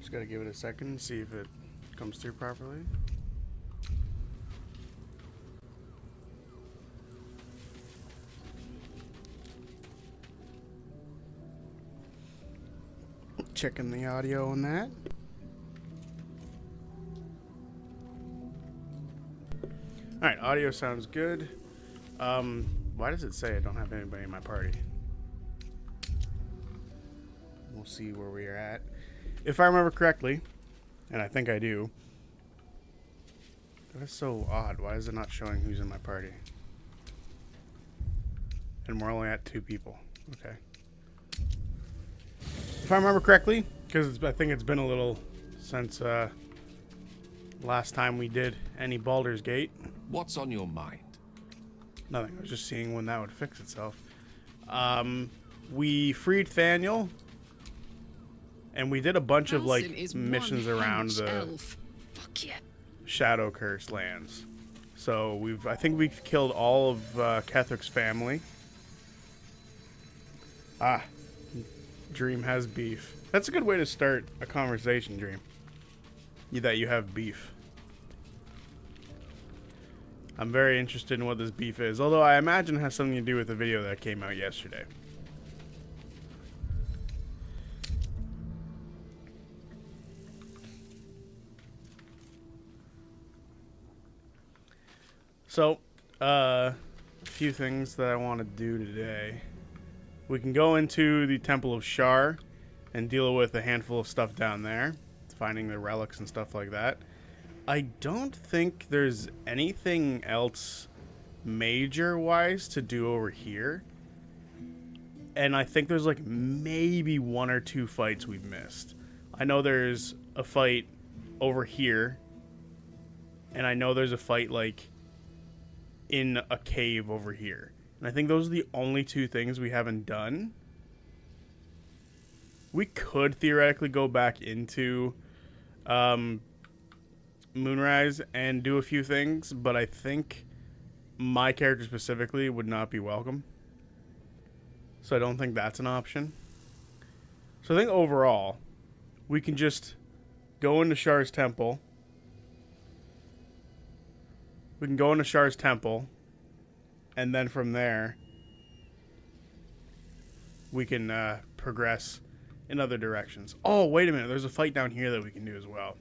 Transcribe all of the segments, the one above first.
Just gotta give it a second and see if it comes through properly. Checking the audio on that. Alright, audio sounds good. Why does it say I don't have anybody in my party? We'll see where we are at. If I remember correctly, and I think I do, that is so odd. Why is it not showing who's in my party? And we're only at 2 people. Okay. If I remember correctly, because I think it's been a little since last time we did any Baldur's Gate. What's on your mind? Nothing. I was just seeing when that would fix itself. We freed Thaniel. And we did a bunch of like missions around the Shadow Curse lands. So I think we've killed all of Kethric's family. Ah, Dream has beef. That's a good way to start a conversation, Dream. That you have beef. I'm very interested in what this beef is, although I imagine it has something to do with the video that came out yesterday. So, a few things that I want to do today. We can go into the Temple of Shar and deal with a handful of stuff down there, finding the relics and stuff like that. I don't think there's anything else major-wise to do over here. And I think there's like maybe 1 or 2 fights we've missed. I know there's a fight over here. And I know there's a fight like in a cave over here. And I think those are the only 2 things we haven't done. We could theoretically go back into Moonrise and do a few things, but I think my character specifically would not be welcome. So I don't think that's an option. So I think overall, we can just go into Shar's Temple. We can go into Shar's Temple, and then from there, we can progress in other directions. Oh, wait a minute. There's a fight down here that we can do as well.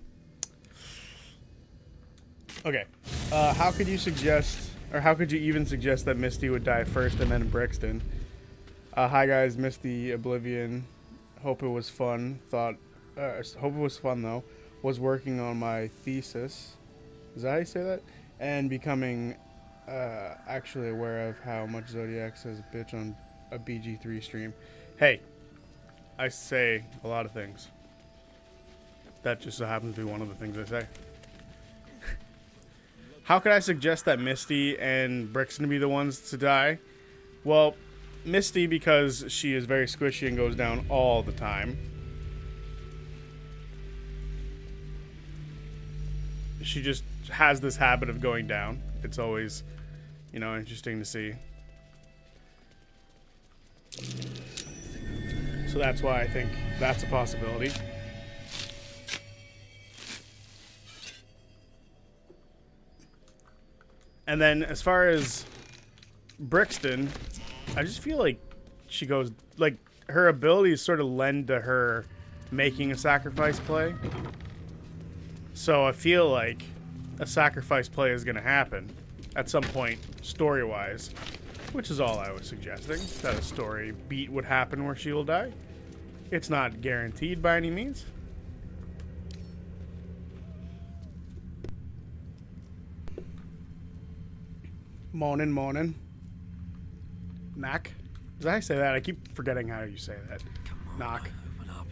Okay. How could you suggest, or how could you even suggest that Misty would die first and then Brixton? Hi guys, Misty Oblivion. Hope it was fun. Hope it was fun though. Was working on my thesis. Is that how you say that? And becoming actually aware of how much Zodiac says bitch on a BG3 stream. Hey, I say a lot of things. That just so happens to be one of the things I say. How could I suggest that Misty and Brixton be the ones to die? Well, Misty because she is very squishy and goes down all the time. She just has this habit of going down. It's always, you know, interesting to see. So that's why I think that's a possibility. And then as far as Brixton, I just feel like she goes, like, her abilities sort of lend to her making a sacrifice play. So I feel like a sacrifice play is going to happen at some point, story-wise, which is all I was suggesting, that a story beat would happen where she will die. It's not guaranteed by any means. Morning, morning. Knock. Did I say that? I keep forgetting how you say that. Knock. Open up.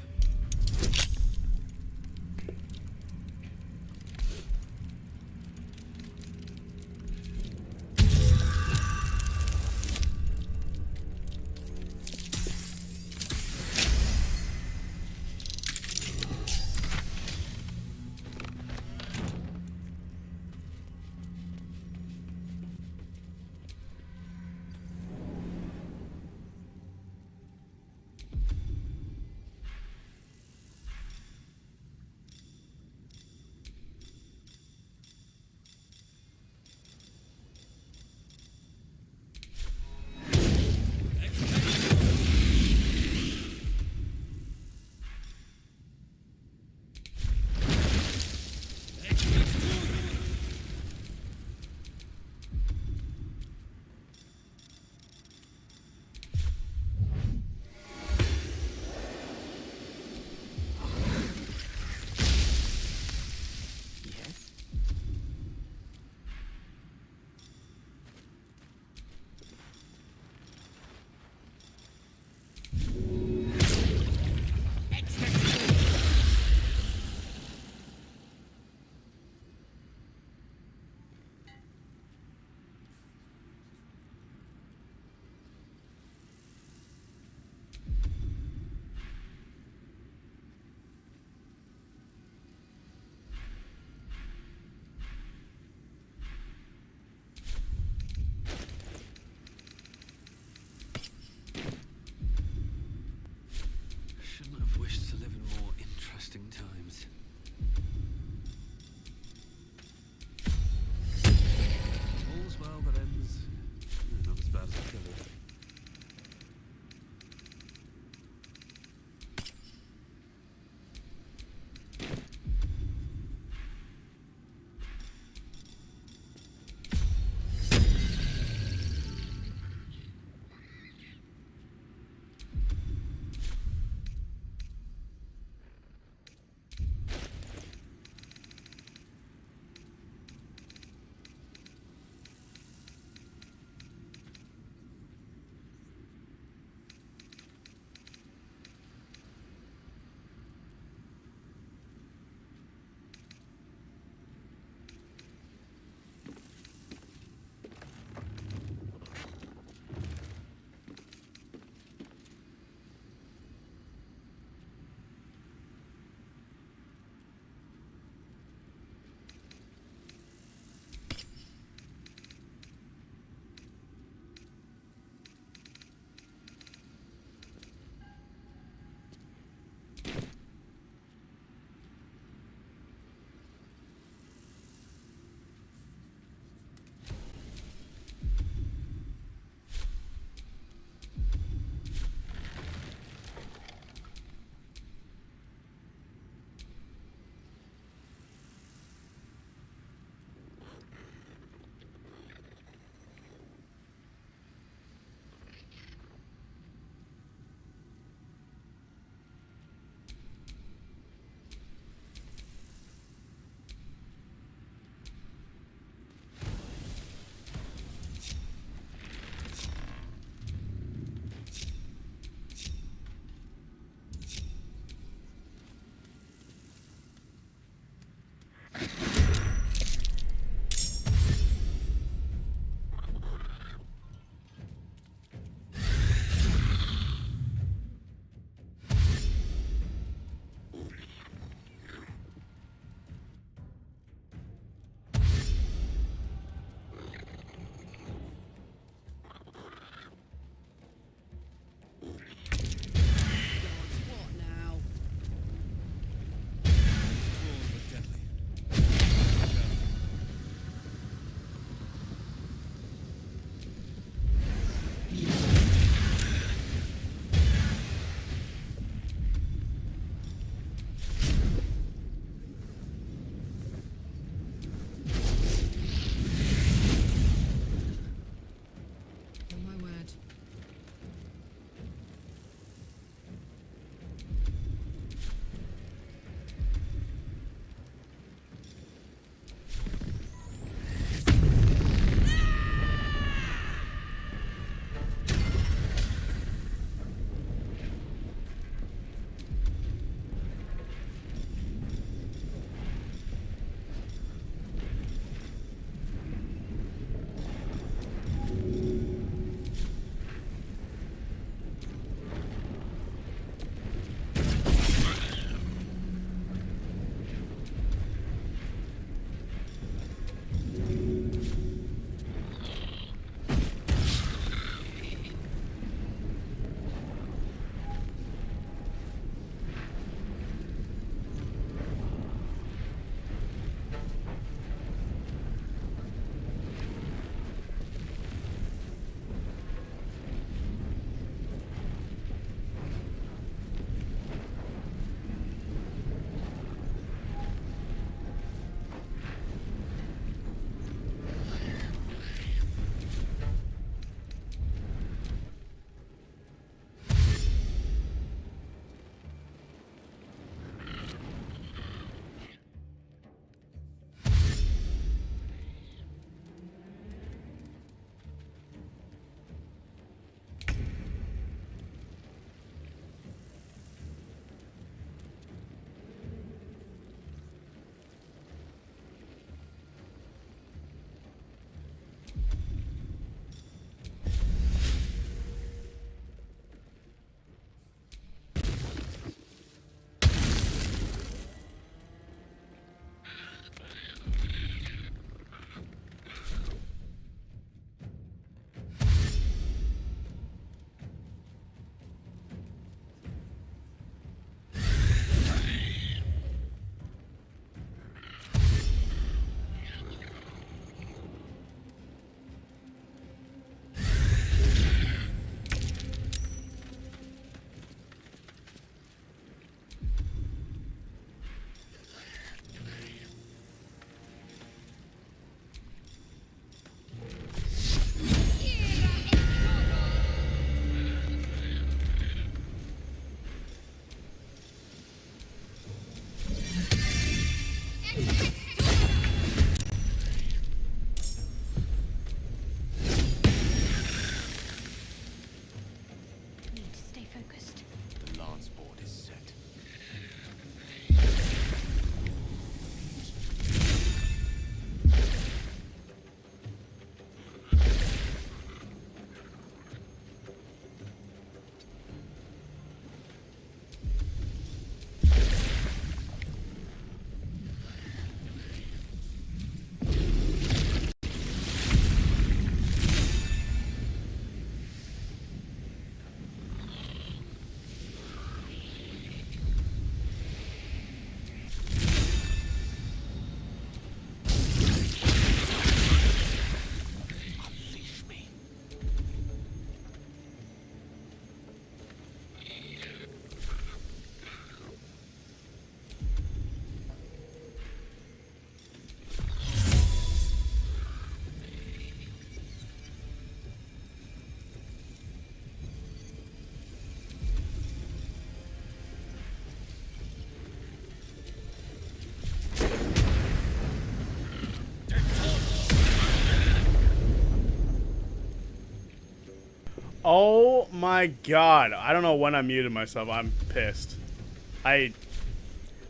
Oh my god. I don't know when I muted myself. I'm pissed.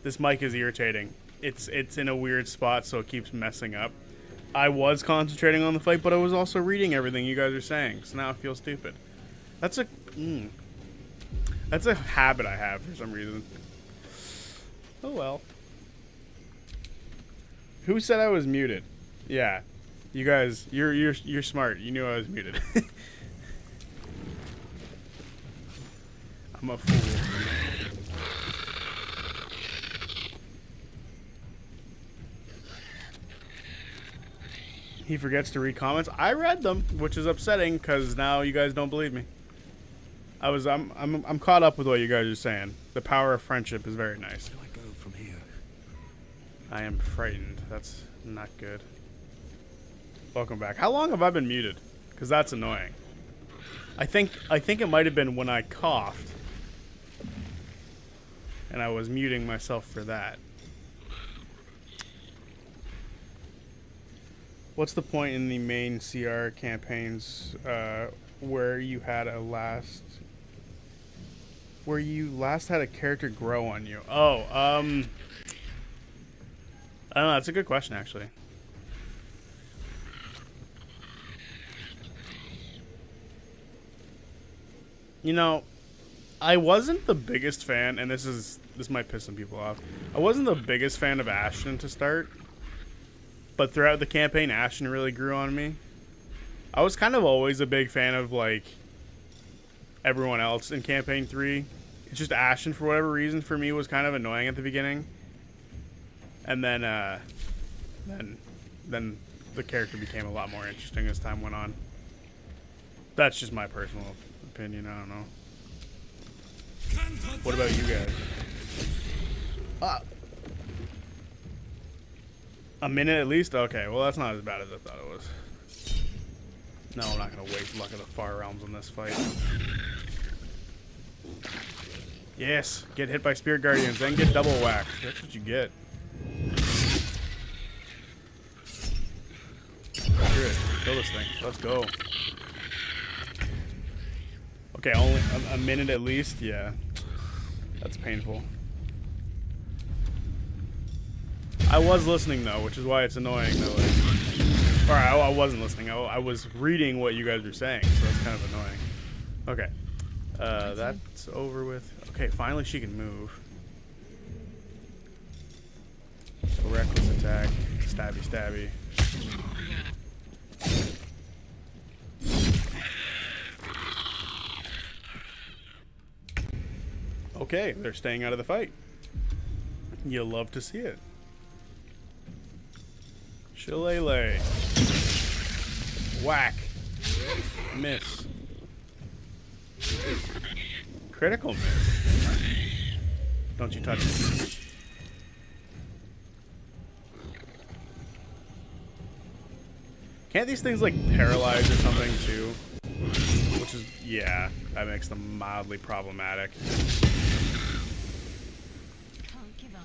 This mic is irritating. It's in a weird spot, so it keeps messing up. I was concentrating on the fight, but I was also reading everything you guys are saying, so now I feel stupid. That's a habit I have for some reason. Oh well. Who said I was muted? Yeah, you guys, you're smart. You knew I was muted. I'm a fool. He forgets to read comments. I read them, which is upsetting because now you guys don't believe me. I'm caught up with what you guys are saying. The power of friendship is very nice. Where do I go from here? I am frightened. That's not good. Welcome back. How long have I been muted? Because that's annoying. I think it might have been when I coughed, and I was muting myself for that. What's the point in the main CR campaigns where you last had a character grow on you? Oh, I don't know. That's a good question, actually. You know, I wasn't the biggest fan, and this might piss some people off. I wasn't the biggest fan of Ashton to start. But throughout the campaign, Ashton really grew on me. I was kind of always a big fan of, like, everyone else in Campaign 3. It's just Ashton, for whatever reason, for me, was kind of annoying at the beginning. And then the character became a lot more interesting as time went on. That's just my personal opinion. I don't know. What about you guys? A minute at least? Okay, well that's not as bad as I thought it was. No, I'm not going to waste luck of the Far Realms on this fight. Yes, get hit by Spirit Guardians, then get double whacked. That's what you get. Good. Kill this thing. Let's go. Okay, only a minute at least? Yeah. That's painful. I was listening though, which is why it's annoying though. Or I wasn't listening. I was reading what you guys were saying, so that's kind of annoying. Okay. That's over with. Okay, finally she can move. A reckless attack. Stabby, stabby. Okay, they're staying out of the fight. You'll love to see it. Shillelagh. Whack. Miss. Critical miss. Don't you touch it. Can't these things like paralyze or something too? Which is, yeah, that makes them mildly problematic. Can't give up.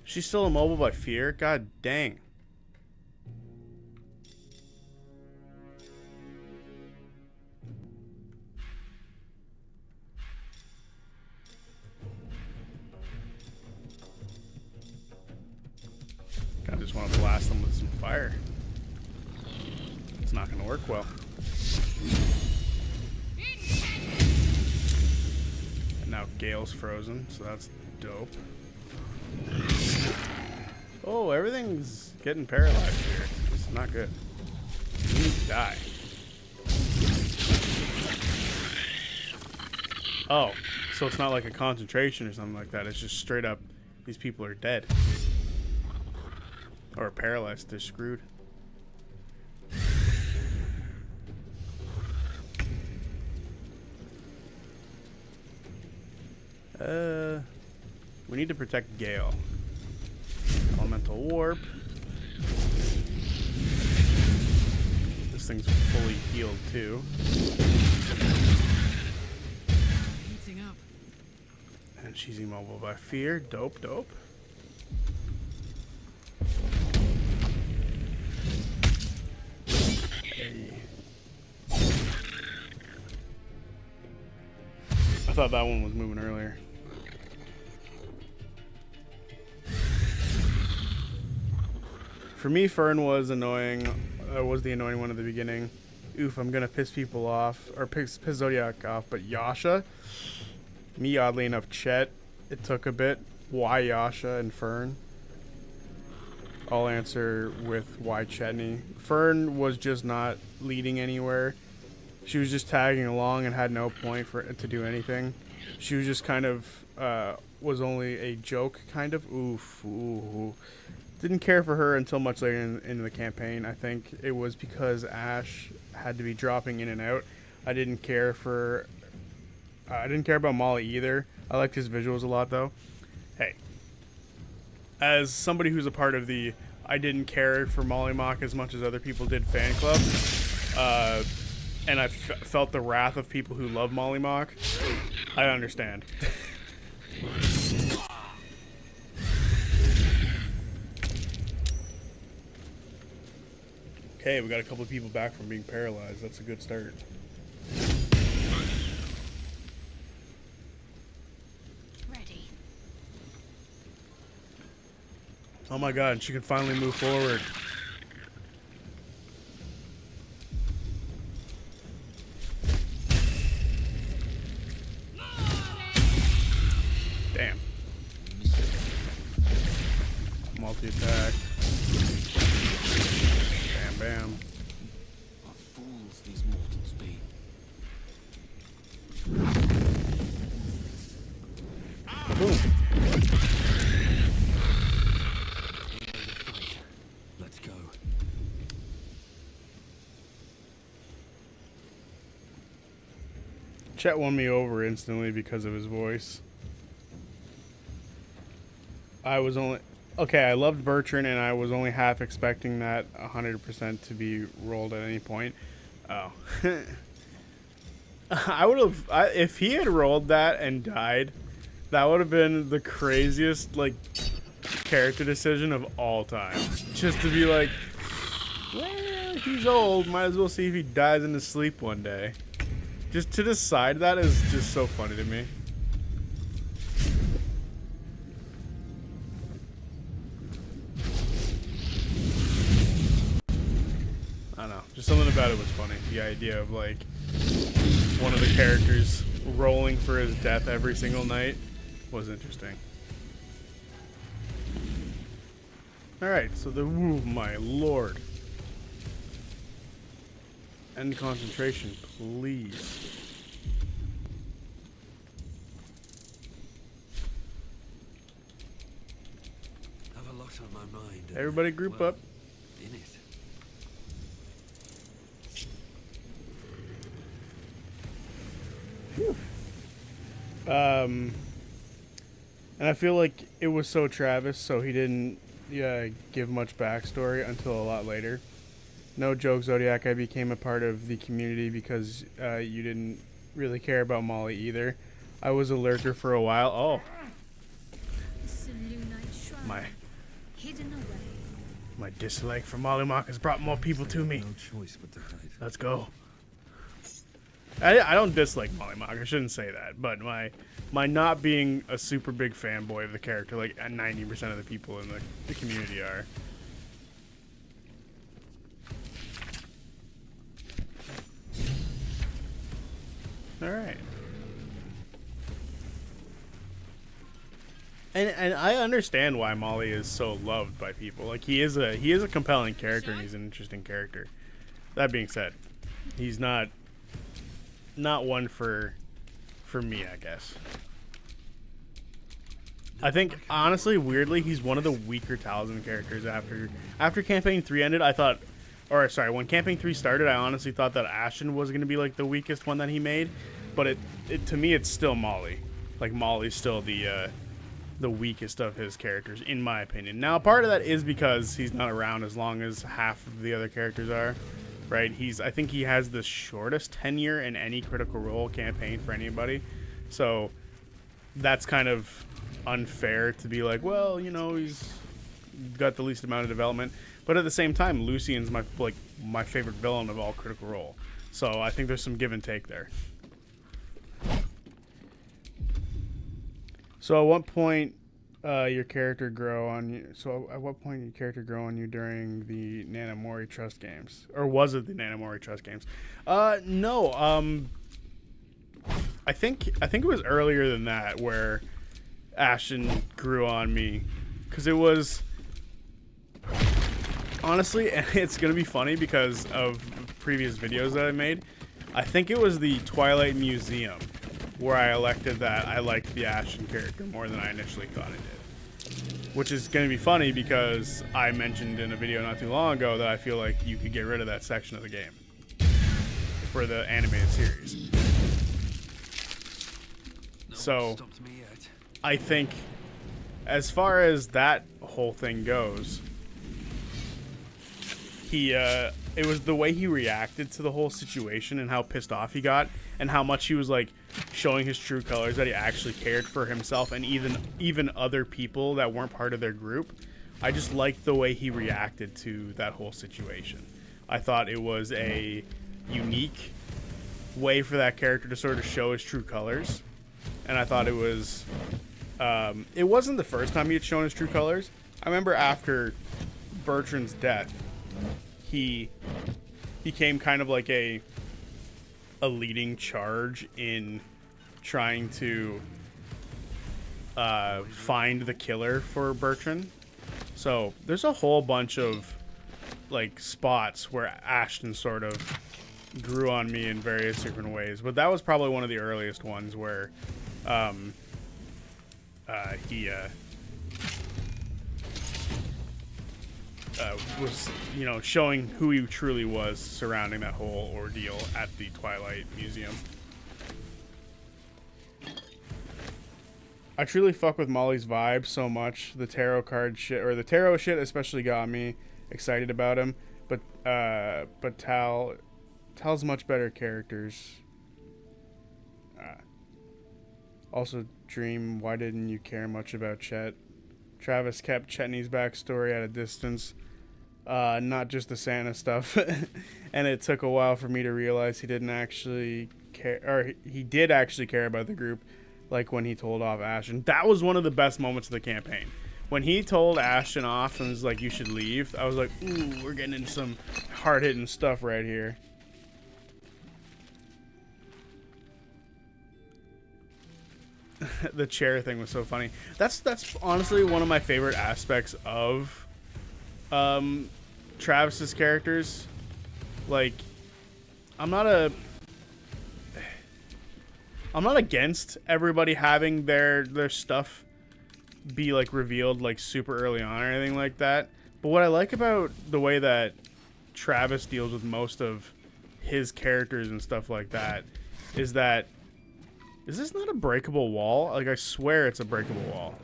She's still immobile by fear? God dang. I just want to blast them with some fire. It's not going to work well. And now Gale's frozen, so that's dope. Oh, everything's getting paralyzed here. This is not good. You need to die. Oh, so it's not like a concentration or something like that. It's just straight up, these people are dead. Or paralyzed, they're screwed. We need to protect Gale. Elemental warp. This thing's fully healed too. Heating up. And she's immobile by fear. Dope, dope. Hey. thought that one was moving earlier. For me, Fern was annoying. Was the annoying one at the beginning. Oof, I'm gonna piss people off, or piss Zodiac off. But Yasha, me oddly enough, Chet. It took a bit. Why Yasha and Fern? I'll answer with why Chetney. Fern was just not leading anywhere. She was just tagging along and had no point for it to do anything. She was just kind of was only a joke, kind of. Oof. Ooh. Didn't care for her until much later in the campaign. I think it was because Ash had to be dropping in and out. I didn't care about Molly either. I liked his visuals a lot, though. Hey, as somebody who's a part of the I didn't care for Molly Mock as much as other people did fan club, and I felt the wrath of people who love Molly Mock, I understand. Okay, we got a couple of people back from being paralyzed. That's a good start. Ready. Oh my god, she can finally move forward. Damn. Multi-attack. Bam, bam. What fools these mortals be. Boom. Let's go. Chet won me over instantly because of his voice. I loved Bertrand, and I was only half expecting that 100% to be rolled at any point. Oh. I would have, if he had rolled that and died, that would have been the craziest, like, character decision of all time. Just to be like, well, he's old, might as well see if he dies in his sleep one day. Just to decide that is just so funny to me. I don't know. Just something about it was funny. The idea of, like, one of the characters rolling for his death every single night was interesting. Alright, so oh my lord. End concentration, please. Have a lot on my mind. Everybody group up. In it. And I feel like it was so Travis, so he didn't give much backstory until a lot later. No joke, Zodiac, I became a part of the community because you didn't really care about Molly either. I was a lurker for a while. Oh, my dislike for Molly Mock has brought more people to me. No choice but to hide. Let's go. I don't dislike Molly Mock. I shouldn't say that, but my not being a super big fanboy of the character, like 90% of the people in the community are. All right. And I understand why Molly is so loved by people. Like he is a compelling character and he's an interesting character. That being said, he's not one for me, I guess. I think honestly, weirdly, he's one of the weaker Talisman characters after campaign 3 ended. I thought, or sorry, when campaign 3 started, I honestly thought that Ashen was going to be like the weakest one that he made, but it to me it's still Molly. Like Molly's still the weakest of his characters, in my opinion. Now, part of that is because he's not around as long as half of the other characters are, right? I think he has the shortest tenure in any Critical Role campaign for anybody. So that's kind of unfair to be like, well, you know, he's got the least amount of development. But at the same time, Lucian's my favorite villain of all Critical Role. So I think there's some give and take there. So at what point your character grow on you? So at what point did your character grow on you during the Nanamori Trust games, or was it the Nanamori Trust games? No. I think it was earlier than that where Ashton grew on me, because it was honestly, and it's gonna be funny because of previous videos that I made. I think it was the Twilight Museum where I elected that I liked the Ashton character more than I initially thought I did. Which is going to be funny because I mentioned in a video not too long ago that I feel like you could get rid of that section of the game for the animated series. So I think as far as that whole thing goes, it was the way he reacted to the whole situation and how pissed off he got and how much he was like showing his true colors, that he actually cared for himself and even other people that weren't part of their group. I just liked the way he reacted to that whole situation. I thought it was a unique way for that character to sort of show his true colors, and I thought it was it wasn't the first time he had shown his true colors. I remember after Bertrand's death, he became kind of like a leading charge in trying to find the killer for Bertrand. So there's a whole bunch of like spots where Ashton sort of grew on me in various different ways, but that was probably one of the earliest ones where he was, you know, showing who he truly was surrounding that whole ordeal at the Twilight Museum. I truly fuck with Molly's vibe so much. The tarot card shit, or the tarot shit especially, got me excited about him. But Tal's much better characters. Also, Dream, why didn't you care much about Chet? Travis kept Chetney's backstory at a distance. Not just the Santa stuff. And it took a while for me to realize he didn't actually care, or he did actually care about the group, like when he told off Ashton. That was one of the best moments of the campaign. When he told Ashton off and was like, you should leave, I was like, ooh, we're getting into some hard-hitting stuff right here. The chair thing was so funny. That's honestly one of my favorite aspects of Travis's characters. Like, I'm not against everybody having their stuff be like revealed like super early on or anything like that. But what I like about the way that Travis deals with most of his characters and stuff like that is that, is this not a breakable wall? Like, I swear it's a breakable wall.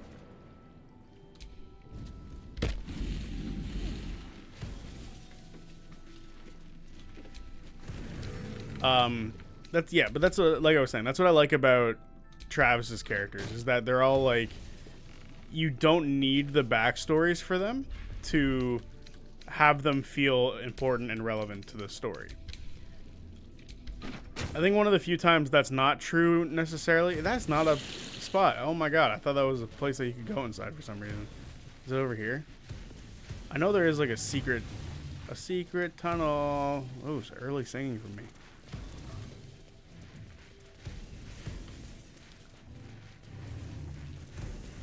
That's what, like I was saying, that's what I like about Travis's characters, is that they're all like, you don't need the backstories for them to have them feel important and relevant to the story. I think one of the few times that's not true necessarily. That's not a spot. Oh my god, I thought that was a place that you could go inside for some reason. Is it over here? I know there is like a secret tunnel. Oh, it's early singing from me.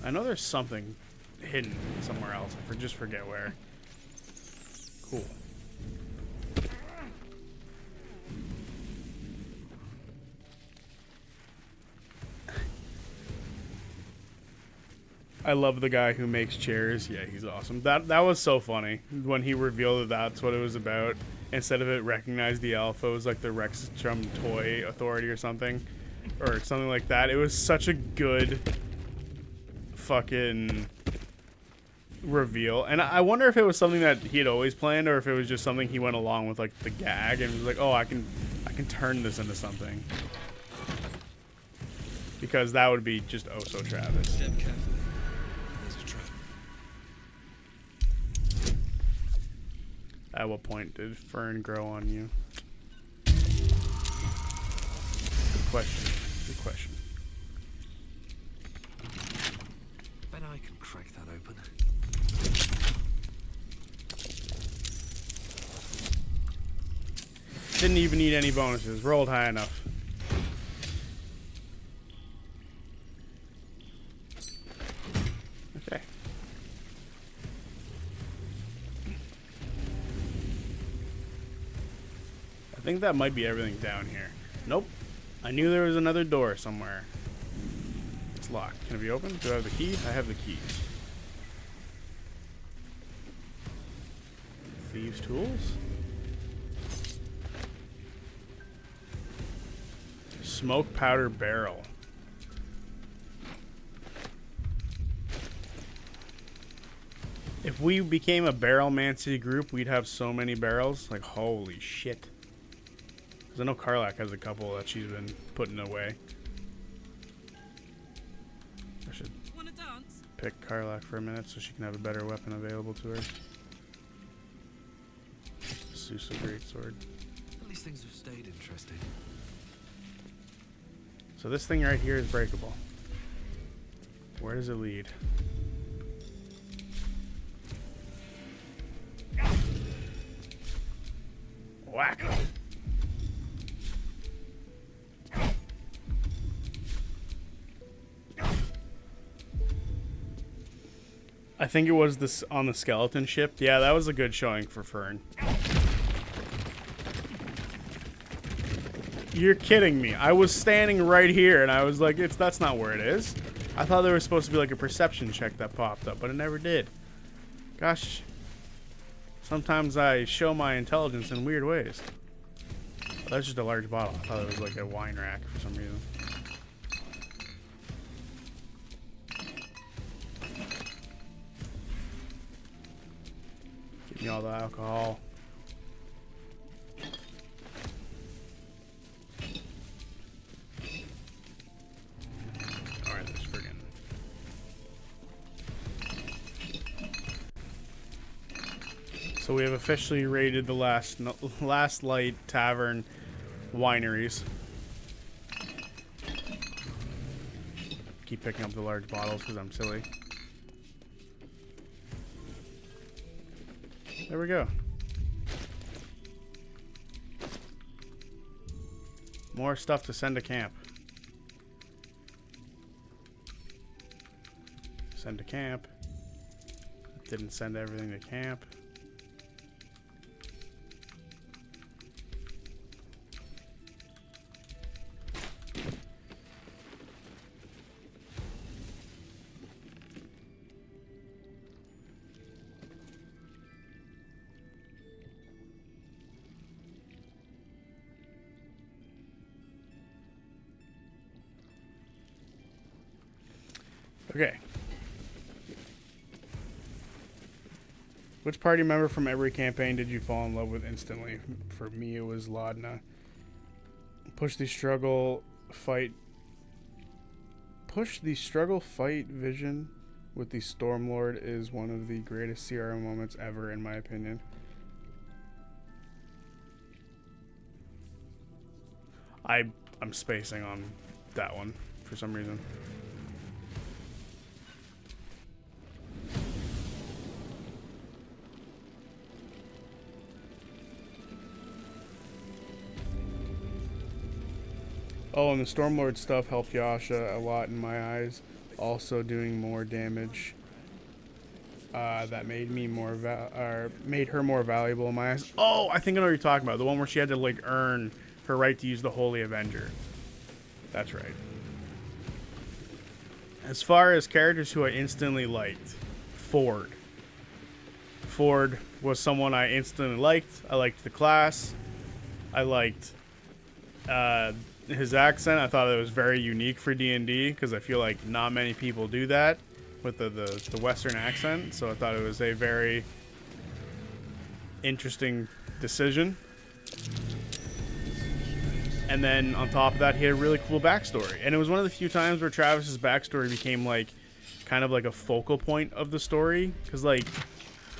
I know there's something hidden somewhere else. I just forget where. Cool. I love the guy who makes chairs. Yeah, he's awesome. That was so funny when he revealed that that's what it was about. Instead of it recognized the elf, it was like the Rexstrom Toy Authority or something like that. It was such a good fucking reveal, and I wonder if it was something that he had always planned, or if it was just something he went along with, like the gag, and was like, oh, I can turn this into something, because that would be just oh so Travis. Step carefully. There's a trap. At what point did Fern grow on you? Good question. crack that open. Didn't even need any bonuses. Rolled high enough. Okay. I think that might be everything down here. Nope. I knew there was another door somewhere. It's locked. Can it be opened? Do I have the key? I have the key. Thieves' tools? Smoke powder barrel. If we became a barrelmancy group, we'd have so many barrels. Like, holy shit. Because I know Karlak has a couple that she's been putting away. I should pick Karlak for a minute so she can have a better weapon available to her. Susa greatsword. At least things have stayed interesting. So this thing right here is breakable. Where does it lead? Whack! I think it was this on the skeleton ship. Yeah, that was a good showing for Fern. You're kidding me. I was standing right here and I was like, that's not where it is. I thought there was supposed to be like a perception check that popped up, but it never did. Gosh. Sometimes I show my intelligence in weird ways. Oh, that's just a large bottle. I thought it was like a wine rack for some reason. Give me all the alcohol. Alright, let's friggin'. So we have officially raided the last light tavern wineries. Keep picking up the large bottles because I'm silly. There we go. More stuff to send to camp. Send to camp. Didn't send everything to camp. Okay. Which party member from every campaign did you fall in love with instantly? For me, it was Laudna. Push the struggle, fight vision with the Stormlord is one of the greatest CR moments ever, in my opinion. I'm spacing on that one for some reason. Oh, and the Stormlord stuff helped Yasha a lot in my eyes. Also doing more damage. That made me more made her more valuable in my eyes. Oh, I think I know what you're talking about. The one where she had to like earn her right to use the Holy Avenger. That's right. As far as characters who I instantly liked, Ford. Ford was someone I instantly liked. I liked the class. I liked his accent. I thought it was very unique for D&D because I feel like not many people do that with the Western accent. So I thought it was a very interesting decision. And then on top of that, he had a really cool backstory. And it was one of the few times where Travis's backstory became like kind of like a focal point of the story. Because like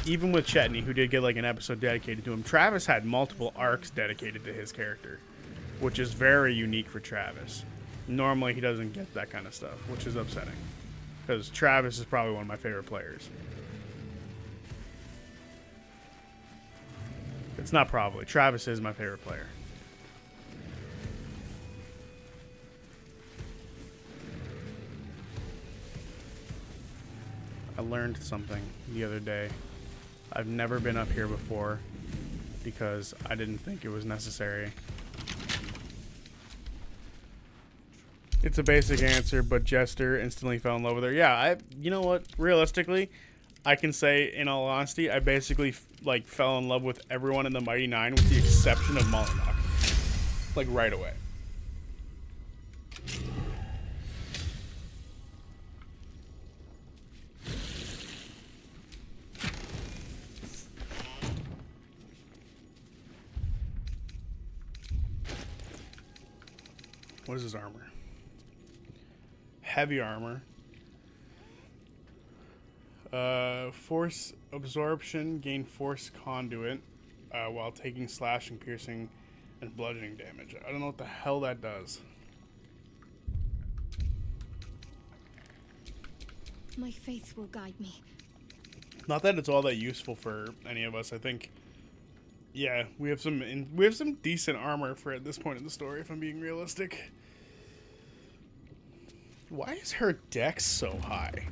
even with Chetney, who did get like an episode dedicated to him, Travis had multiple arcs dedicated to his character, which is very unique for Travis. Normally he doesn't get that kind of stuff, which is upsetting. because Travis is probably one of my favorite players. It's not probably. Travis is my favorite player. I learned something the other day. I've never been up here before because I didn't think it was necessary. It's a basic answer, but Jester instantly fell in love with her. Yeah, you know what? Realistically, I can say, in all honesty, I basically like fell in love with everyone in the Mighty Nine with the exception of Mollynock. Like right away. What is his armor? Heavy armor. Force absorption, gain force conduit while taking slashing, piercing, and bludgeoning damage. I don't know what the hell that does. My faith will guide me. Not that it's all that useful for any of us. I think, yeah, we have some decent armor for at this point in the story. If I'm being realistic. Why is her dex so high?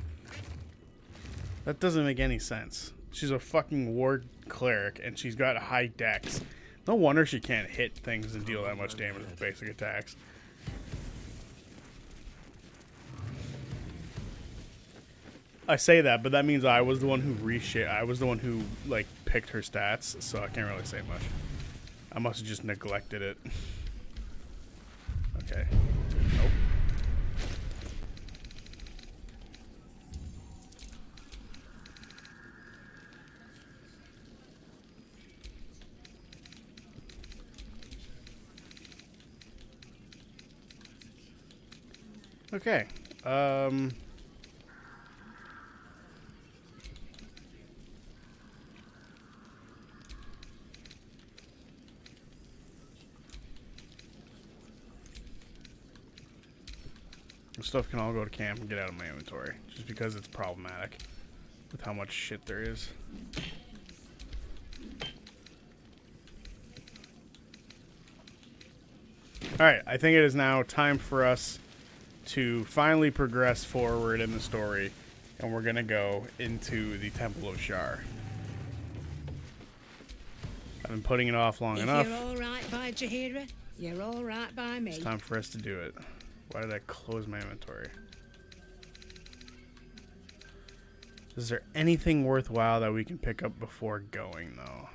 That doesn't make any sense. She's a fucking ward cleric, and she's got a high dex. No wonder she can't hit things and deal that much damage with basic attacks. I say that, but that means I was the one who I was the one who, like, picked her stats, so I can't really say much. I must have just neglected it. Okay. Nope. Okay. This stuff can all go to camp and get out of my inventory, just because it's problematic with how much shit there is. Alright, I think it is now time for us to finally progress forward in the story, and we're gonna go into the Temple of Shar. I've been putting it off long enough. If you're all right by Jahira, you're all right by me. It's time for us to do it. Why did I close my inventory? Is there anything worthwhile that we can pick up before going, though?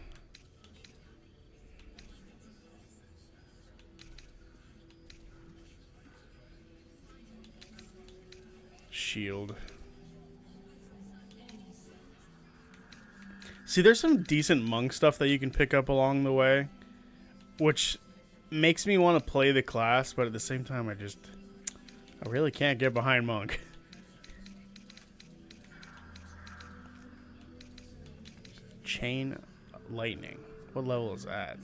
Shield. See, there's some decent monk stuff that you can pick up along the way, which makes me want to play the class, but at the same time, I really can't get behind monk. Chain lightning. What level is that?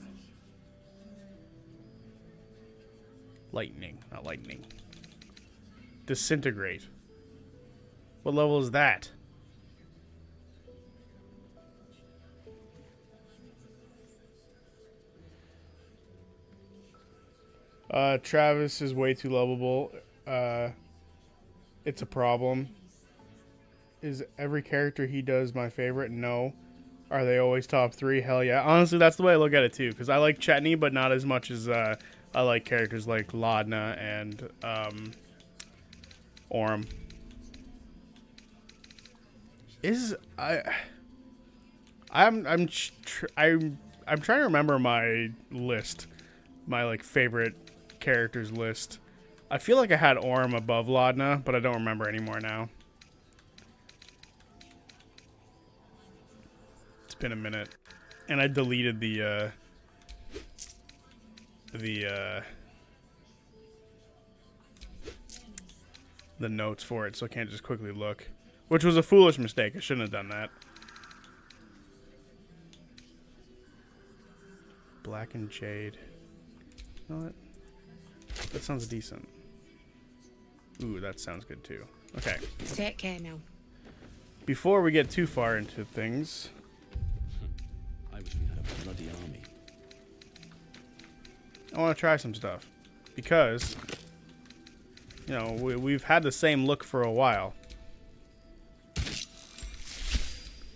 Lightning, not lightning. Disintegrate. What level is that? Travis is way too lovable. It's a problem. Is every character he does my favorite? No. Are they always top 3? Hell yeah. Honestly, that's the way I look at it too. Because I like Chetney, but not as much as I like characters like Laudna and Orm. I'm trying to remember my list, my like favorite characters list. I feel like I had Orm above Laudna, but I don't remember anymore now. It's been a minute, and I deleted the notes for it, so I can't just quickly look. Which was a foolish mistake. I shouldn't have done that. Black and Jade. You know what? That sounds decent. Ooh, that sounds good too. Okay. Take care now. Before we get too far into things, I wish we had a bloody army. I want to try some stuff. Because, you know, we've had the same look for a while.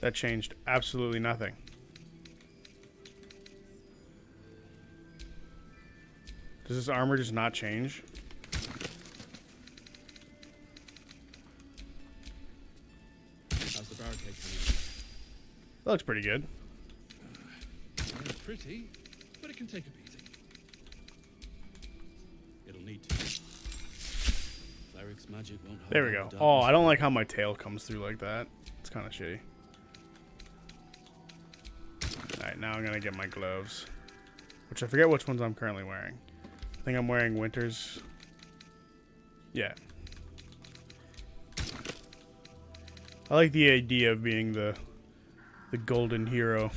That changed absolutely nothing. Does this armor just not change? How's the barricade coming in? That looks pretty good. It's pretty, but it can take a beating. It'll need to. Cleric's magic won't hold There we out go. the Oh, darkness. I don't like how my tail comes through like that. It's kind of shitty. Alright, now I'm going to get my gloves. Which I forget which ones I'm currently wearing. I think I'm wearing Winter's. Yeah. I like the idea of being the golden hero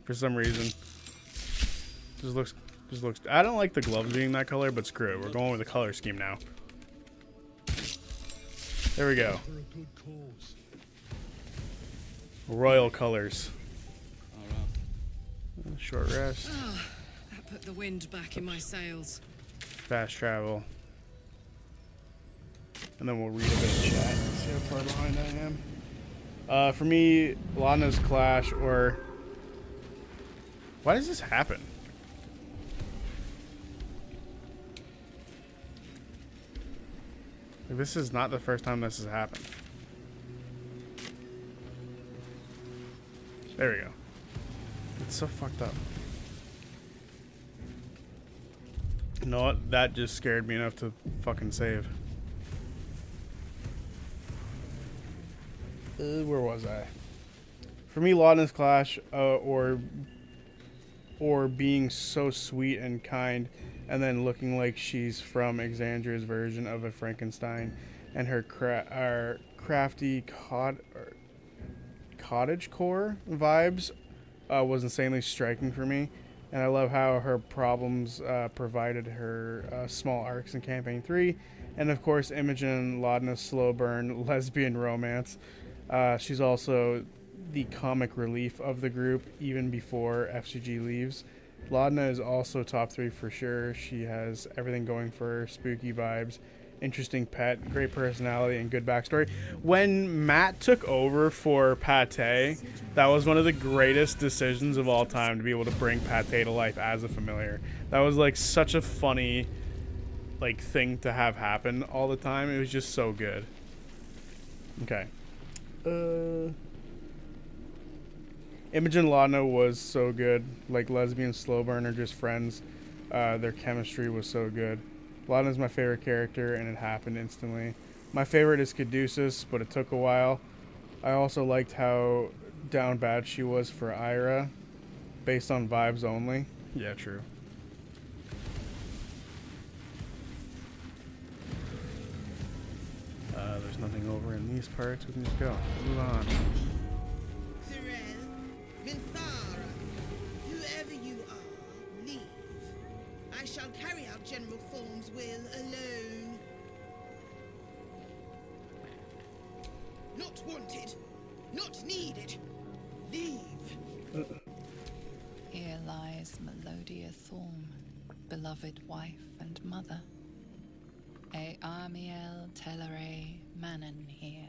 for some reason. Just looks. I don't like the gloves being that color, but screw it. We're going with the color scheme now. There we go. For a good cause. Royal colors. All right. Short rest. Oh, that put the wind back in my sails. Fast travel. And then we'll read a bit of chat and see how far behind I am. For me, Lana's Clash or... Why does this happen? Like, this is not the first time this has happened. There we go. It's so fucked up. You know what? That just scared me enough to fucking save. Where was I? For me, Lauden's Clash, or being so sweet and kind, and then looking like she's from Exandria's version of a Frankenstein, and her crafty cottagecore vibes was insanely striking for me. And I love how her problems provided her small arcs in Campaign 3. And of course, Imogen Laudna's slow burn lesbian romance. She's also the comic relief of the group, even before FCG leaves. Laudna is also top 3 for sure. She has everything going for her, spooky vibes, interesting pet, great personality, and good backstory. When Matt took over for Pate, that was one of the greatest decisions of all time, to be able to bring Pate to life as a familiar. That was like such a funny like thing to have happen all the time. It was just so good. Okay. Imogen Laudna was so good. Like, lesbian slow burn are just friends. Their chemistry was so good. Laudna's my favorite character, and it happened instantly. My favorite is Caduceus, but it took a while. I also liked how down bad she was for Ira, based on vibes only. Yeah, true. There's nothing over in these parts. We can just go. Move on. Thirel, Minthara, whoever you are, leave. I shall carry out General Thorn's will alone. Not wanted, not needed. Leave. Here lies Melodia Thorn, beloved wife and mother. A Amiel Telere Manon here.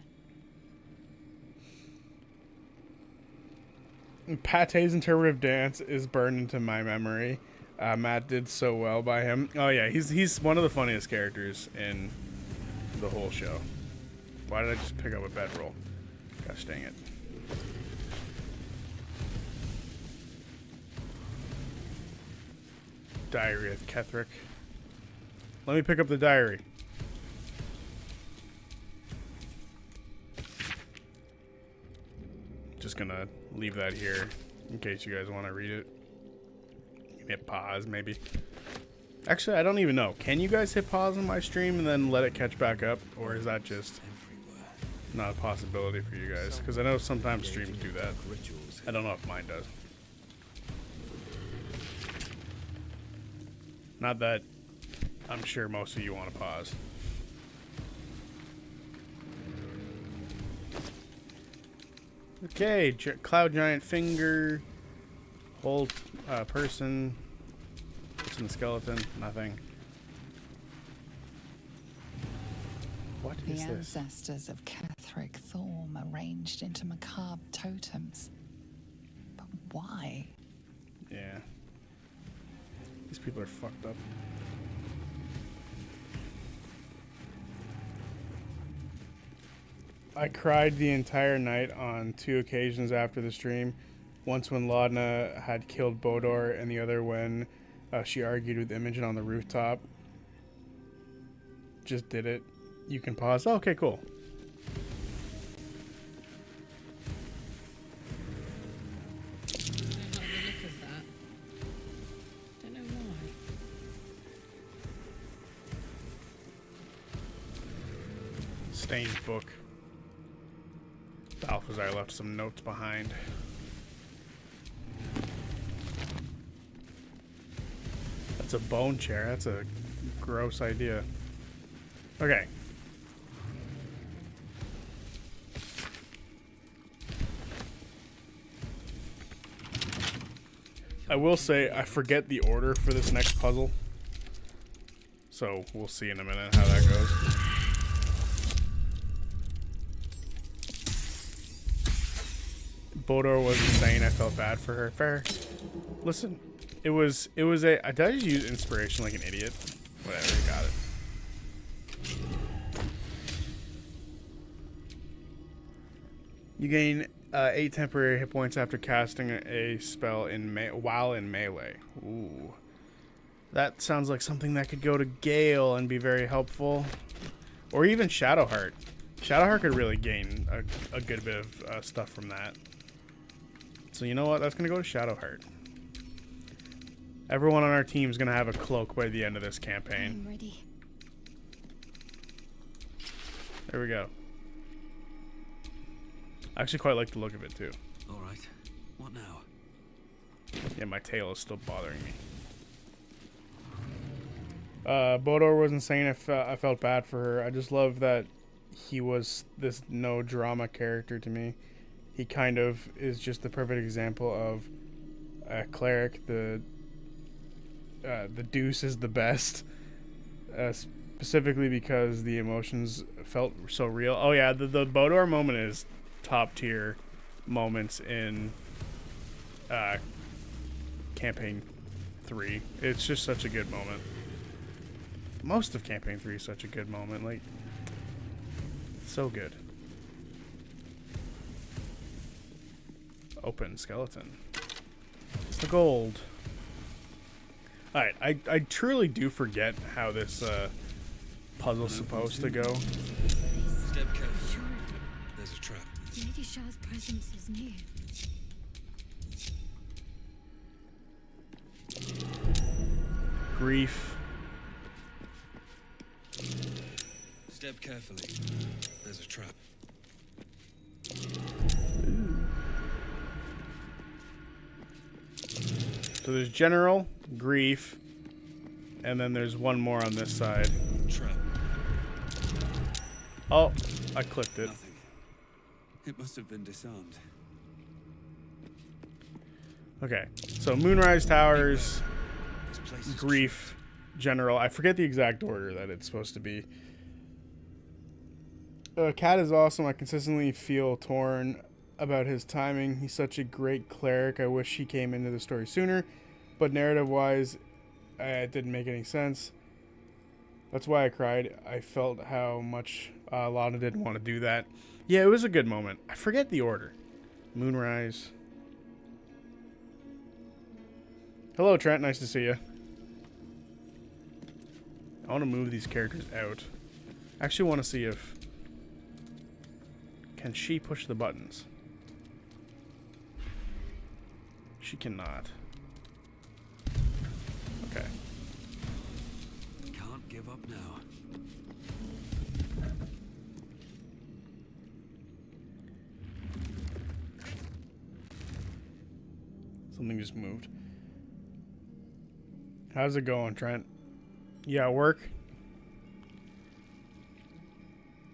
Pate's interpretive dance is burned into my memory. Matt did so well by him. Oh yeah, he's one of the funniest characters in the whole show. Why did I just pick up a bedroll? Gosh dang it. Diary of Ketherick. Let me pick up the diary. Just gonna leave that here in case you guys want to read it. Hit pause, maybe. Actually, I don't even know. Can you guys hit pause on my stream and then let it catch back up? Or is that just not a possibility for you guys? Because I know sometimes streams do that. I don't know if mine does. Not that I'm sure most of you want to pause. Okay, cloud giant finger, whole person. What's in the skeleton? Nothing. What The is this? ancestors of Catherick Thorm arranged into macabre totems. But why? Yeah. These people are fucked up. I cried the entire night on 2 occasions after the stream. Once when Laudna had killed Bodor, and the other when she argued with Imogen on the rooftop. Just did it. You can pause. Oh, okay, cool. I don't like the look of that. Don't know why. Stained book. Balthazar left some notes behind. That's a bone chair. That's a gross idea. Okay. I will say I forget the order for this next puzzle. So we'll see in a minute how that goes. Bodor was insane. I felt bad for her. Fair. Listen, it was a. Did I just use inspiration like an idiot? Whatever, got it. You gain 8 temporary hit points after casting a spell while in melee. Ooh, that sounds like something that could go to Gale and be very helpful, or even Shadowheart. Shadowheart could really gain a good bit of stuff from that. So you know what? That's gonna go to Shadowheart. Everyone on our team is gonna have a cloak by the end of this campaign. I'm ready. There we go. I actually quite like the look of it too. All right. What now? Yeah, my tail is still bothering me. Bodor was insane. I felt bad for her. I just love that he was this no drama character to me. He kind of is just the perfect example of a cleric. The deuce is the best, specifically because the emotions felt so real. Oh yeah, the Bodor moment is top tier moments in campaign 3. It's just such a good moment. Most of campaign 3 is such a good moment. Like, so good. Open skeleton. The gold. Alright, I truly do forget how this puzzle's supposed to go. Step careful. There's a trap. Lady Shah's presence is near. Grief. Step carefully. There's a trap. So there's general, grief, and then there's one more on this side. Trap. Oh, I clicked it. Nothing. It must have been disarmed. Okay, so Moonrise Towers, This place is grief, general. I forget the exact order that it's supposed to be. Cat is awesome. I consistently feel torn about his timing. He's such a great cleric. I wish he came into the story sooner, but narrative-wise, it didn't make any sense. That's why I cried. I felt how much Lana didn't want to do that. Yeah, it was a good moment. I forget the order. Moonrise. Hello, Trent. Nice to see you. I want to move these characters out. I actually want to see if... Can she push the buttons? She cannot. Okay. Can't give up now. Something just moved. How's it going, Trent? You at work?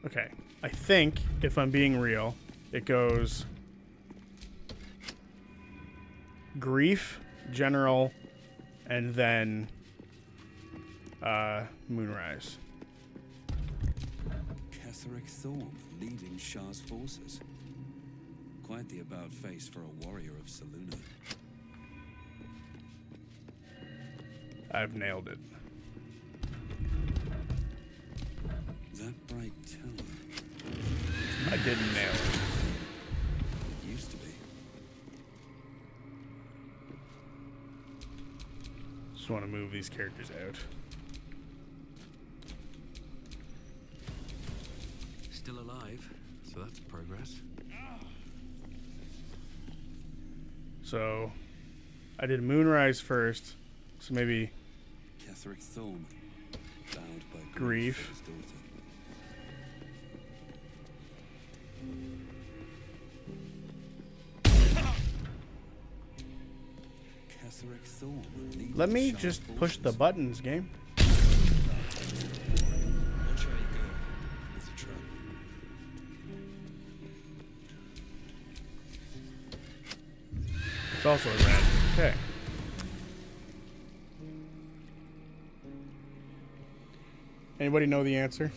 Okay. I think, if I'm being real, it goes Grief, General, and then Moonrise. Ketheric Thorn leading Shah's forces. Quite the about face for a warrior of Saluna. I've nailed it. That bright tower. I didn't nail it. Used to be. Just want to move these characters out. Still alive, so that's progress. So, I did Moonrise first, so maybe Ketheric Thorn, bowed by Grief. for his daughter. Ketheric Thorn leading let me Shah's just push the forces. buttons, game. Watch how you go. It's a trap. It's also a red. Okay. Anybody know the answer?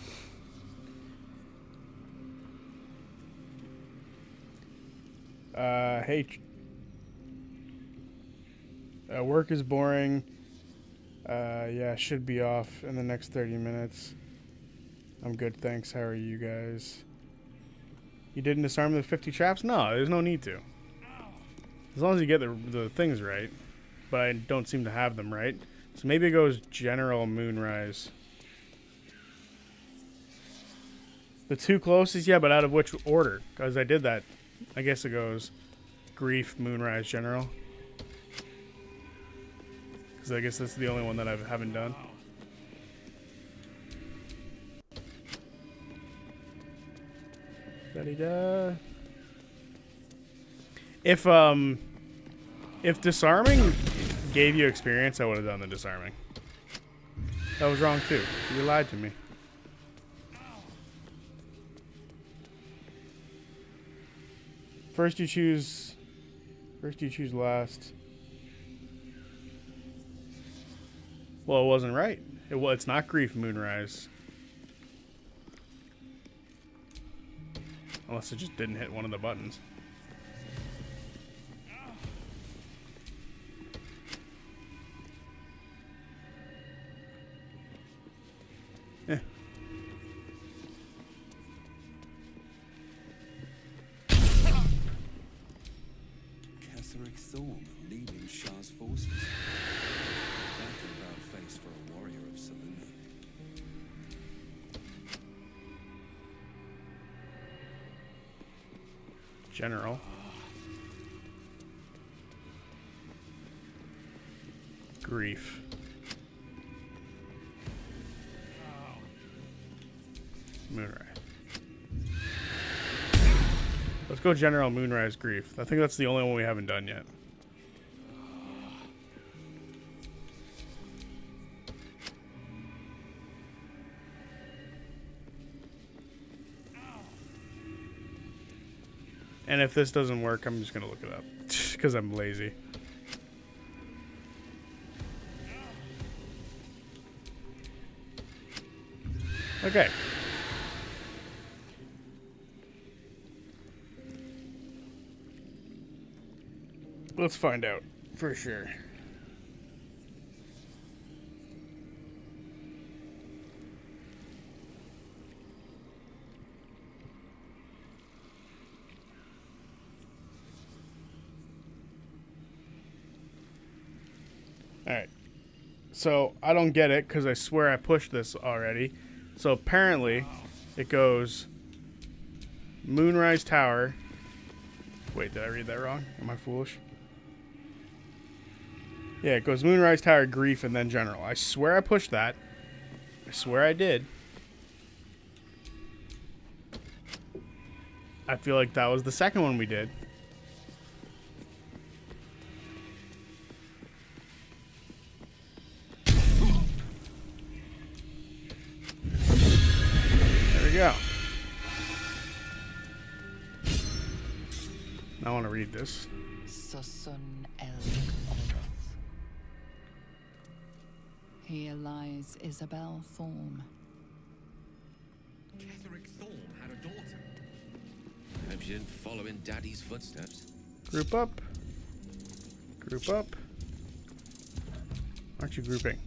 Hey. Work is boring. Yeah, should be off in the next 30 minutes. I'm good, thanks. How are you guys? You didn't disarm the 50 traps? No, there's no need to. As long as you get the things right. But I don't seem to have them right. So maybe it goes General Moonrise. The two closest, yeah, but out of which order? Because I did that. I guess it goes Grief, Moonrise, General. Because I guess that's the only one that I haven't done. Da-dee-da. If disarming gave you experience, I would have done the disarming. That was wrong too. You lied to me. First you choose last. Well, it wasn't right. It's not Grief Moonrise. Unless it just didn't hit one of the buttons. Eh. Ketheric Thorn leading Shah's forces. Likely about face for a warrior of Saluna. General. Grief. Moonrise. Let's go General Moonrise Grief. I think that's the only one we haven't done yet. And if this doesn't work, I'm just going to look it up. Because I'm lazy. Okay. Let's find out for sure. Alright. So, I don't get it because I swear I pushed this already. So, apparently, it goes Moonrise Tower. Wait, did I read that wrong? Am I foolish? Yeah, it goes Moonrise Tower, Grief, and then General. I swear I pushed that. I swear I did. I feel like that was the second one we did. There we go. I want to read this. Sosun El Oroth. Here lies Isabel Thorm. Ketherick Thorm had a daughter. I hope she didn't follow in Daddy's footsteps. Group up. Group up. Aren't you grouping?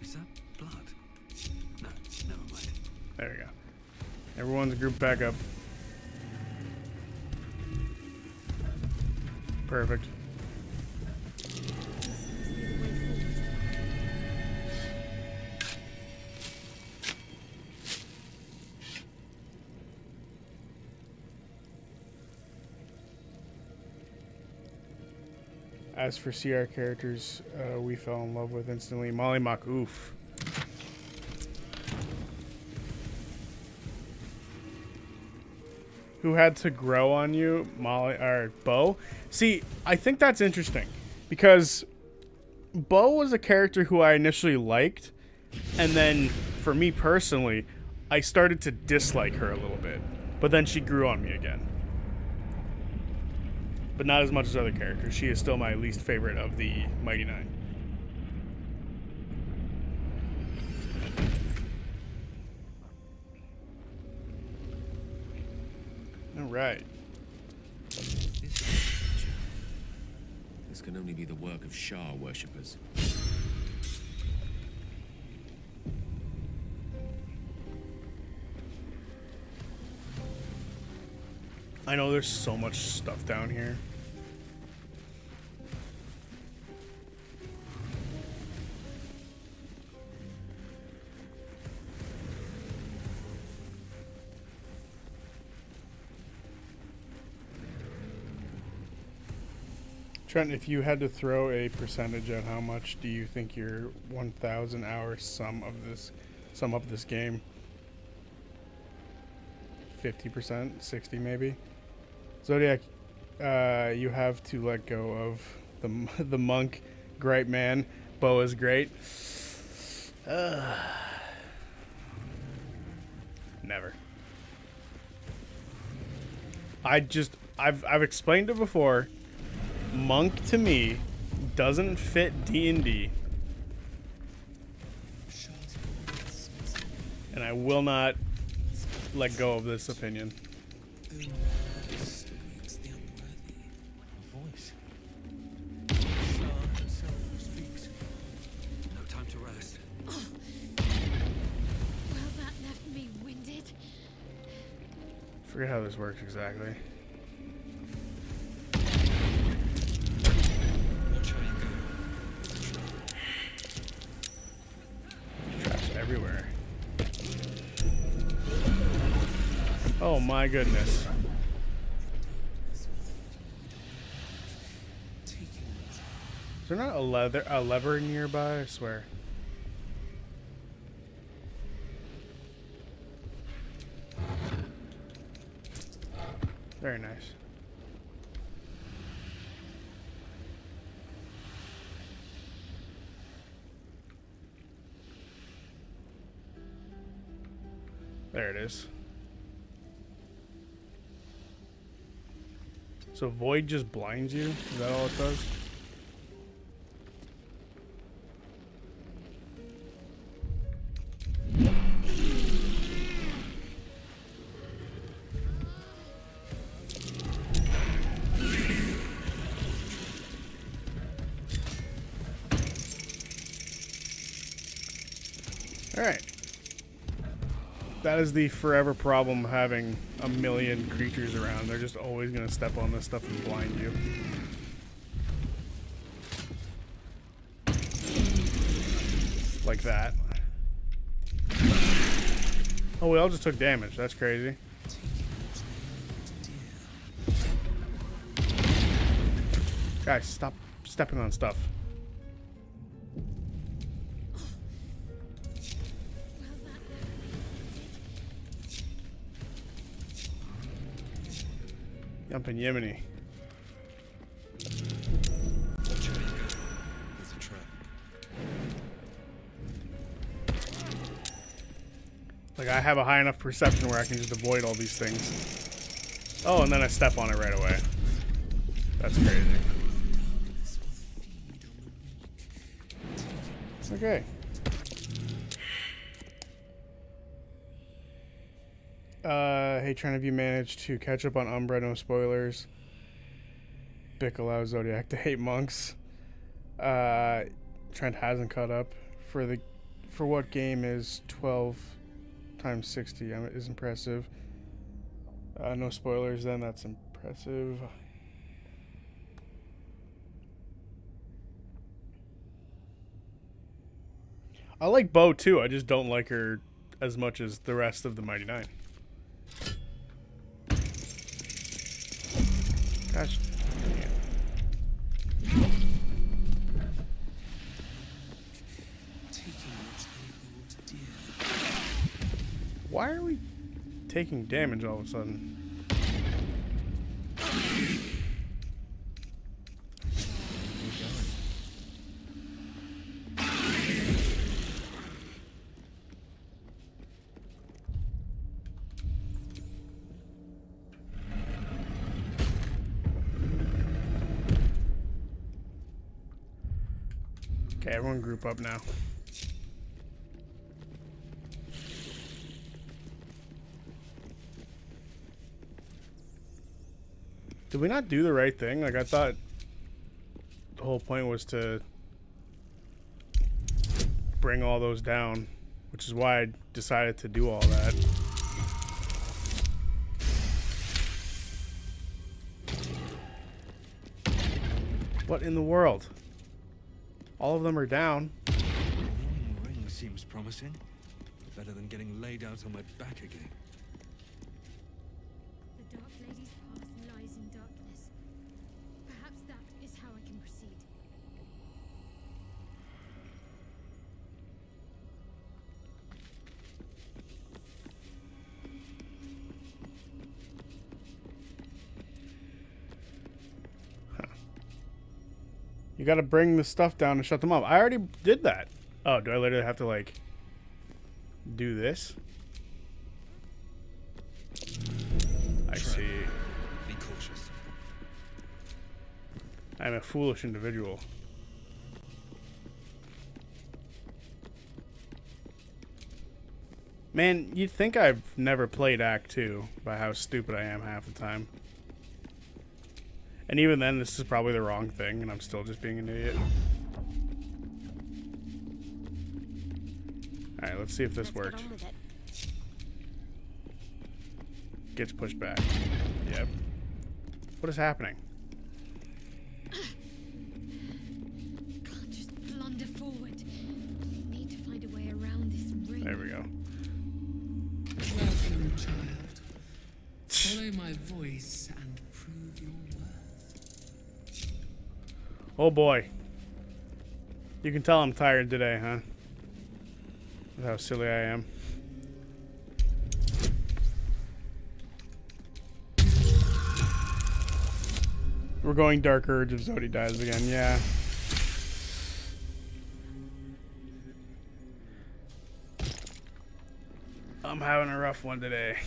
Is that blood? No, never mind. There we go. Everyone's grouped back up. Perfect. As for CR characters, we fell in love with instantly. Molly Mock, oof. Who had to grow on you, Molly or Bo? See, I think that's interesting because Bo was a character who I initially liked, and then for me personally, I started to dislike her a little bit. But then she grew on me again. But not as much as other characters. She is still my least favorite of the Mighty Nine. All right. This can only be the work of Shah worshippers. I know there's so much stuff down here. Trent, if you had to throw a percentage at how much do you think your 1,000 hour sum up this game? 50%, 60 maybe. Zodiac, you have to let go of the monk. Great man. Bo is great. Never. I've explained it before. Monk to me doesn't fit D&D. And I will not let go of this opinion. Voice. Shah herself who speaks. No time to rest. Well, that left me winded. Forget how this works exactly. Traps everywhere. Oh my goodness. Is there not a lever nearby? I swear. Very nice. There it is. So Void just blinds you? Is that all it does? Alright. That is the forever problem having a million creatures around. They're just always going to step on this stuff and blind you. Like that. Oh, we all just took damage. That's crazy. Guys, stop stepping on stuff. Jumping Yemeni. Watch where you go. There's a trap. Like, I have a high enough perception where I can just avoid all these things. Oh, and then I step on it right away. That's crazy. Okay. Hey Trent, have you managed to catch up on Umbra? No spoilers. Bick allows Zodiac to hate monks. Trent hasn't caught up. For what game is 12 times 60 is impressive. No spoilers then, that's impressive. I like Bo too, I just don't like her as much as the rest of the Mighty Nine. Gosh. Why are we taking damage all of a sudden? Okay, everyone group up now. Did we not do the right thing? Like, I thought the whole point was to bring all those down, which is why I decided to do all that. What in the world? All of them are down. Glowing ring seems promising. Better than getting laid out on my back again. The Dark Lady's path lies in darkness. Perhaps that is how I can proceed. You gotta bring the stuff down and shut them up. I already did that. Oh, do I literally have to, like, do this? I see. Be cautious. I'm a foolish individual. Man, you'd think I've never played Act 2 by how stupid I am half the time. And even then, this is probably the wrong thing, and I'm still just being an idiot. Alright, let's see if this worked. Gets pushed back. Yep. What is happening? Can't just blunder forward. Need to find a way around this ring. There we go. Welcome, child. Follow my voice and prove your worth. Oh boy. You can tell I'm tired today, huh? With how silly I am. We're going Dark Urge if Zodi dies again, yeah. I'm having a rough one today.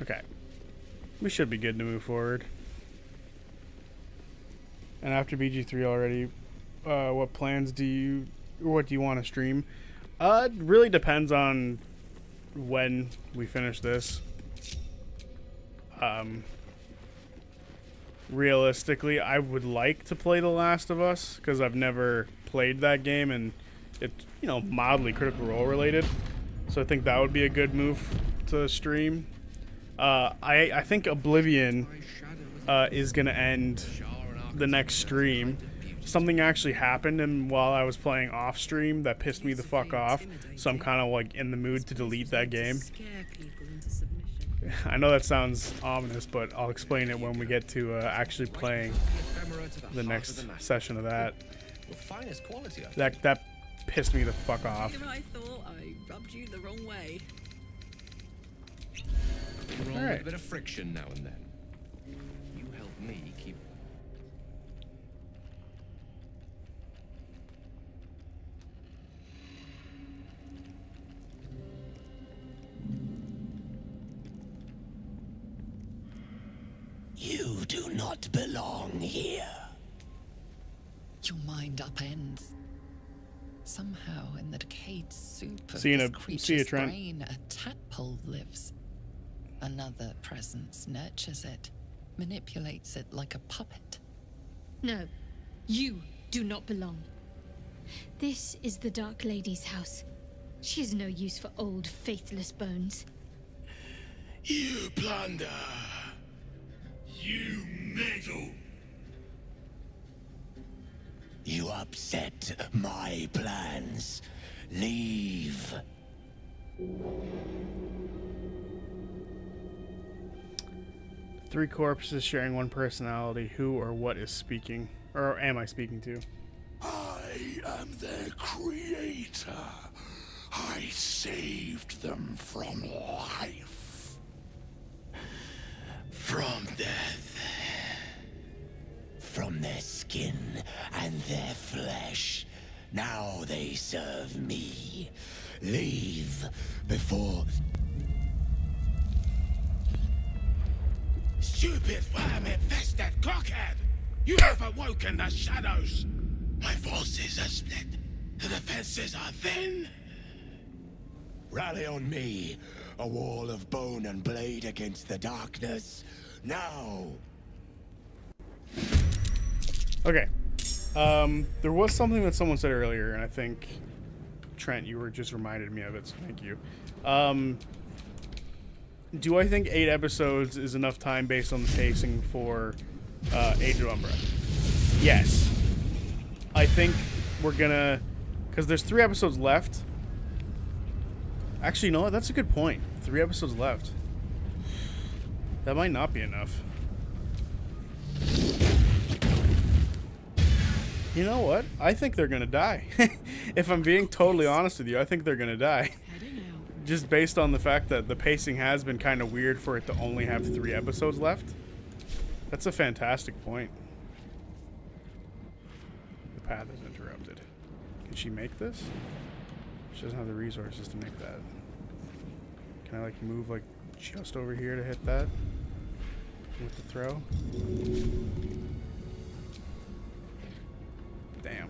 Okay. We should be good to move forward. And after BG3 already, what plans do you... What do you want to stream? It really depends on when we finish this. Realistically, I would like to play The Last of Us because I've never played that game and it's, you know, mildly Critical Role related. So I think that would be a good move to stream. I think Oblivion is going to end the next stream. Something actually happened and while I was playing off stream that pissed me the fuck off, so I'm kind of like in the mood to delete that game. I know that sounds ominous, but I'll explain it when we get to actually playing the next session of that. That pissed me the fuck off. I thought I rubbed you the wrong way. Wrong Alright. with a bit of friction now and then. You help me keep. not belong here. Your mind upends. Somehow, in the decayed soup of See this ya, creature's Trent. brain, a tadpole lives. Another presence nurtures it, manipulates it like a puppet. No, you do not belong. This is the Dark Lady's house. She has no use for old, faithless bones. You plunder. You meddle. You upset my plans. Leave. Three corpses sharing one personality. Who or what is speaking? Or am I speaking to? I am their creator. I saved them from life. From death. From their skin and their flesh. Now they serve me. Leave before... Stupid worm-infested cockhead! You have awoken the shadows! My forces are split. The defenses are thin. Rally on me. A wall of bone and blade against the darkness. Now! Okay. There was something that someone said earlier, and I think, Trent, you were just reminded me of it, so thank you. Do I think 8 episodes is enough time based on the pacing for Age of Umbra? Yes. I think we're gonna... Because there's 3 episodes left. Actually, no, that's a good point. 3 episodes left. That might not be enough. You know what? I think they're gonna die. If I'm being totally honest with you, I think they're gonna die. Just based on the fact that the pacing has been kind of weird for it to only have 3 episodes left. That's a fantastic point. The path is interrupted. Can she make this? She doesn't have the resources to make that. Can I like move like just over here to hit that with the throw? Damn.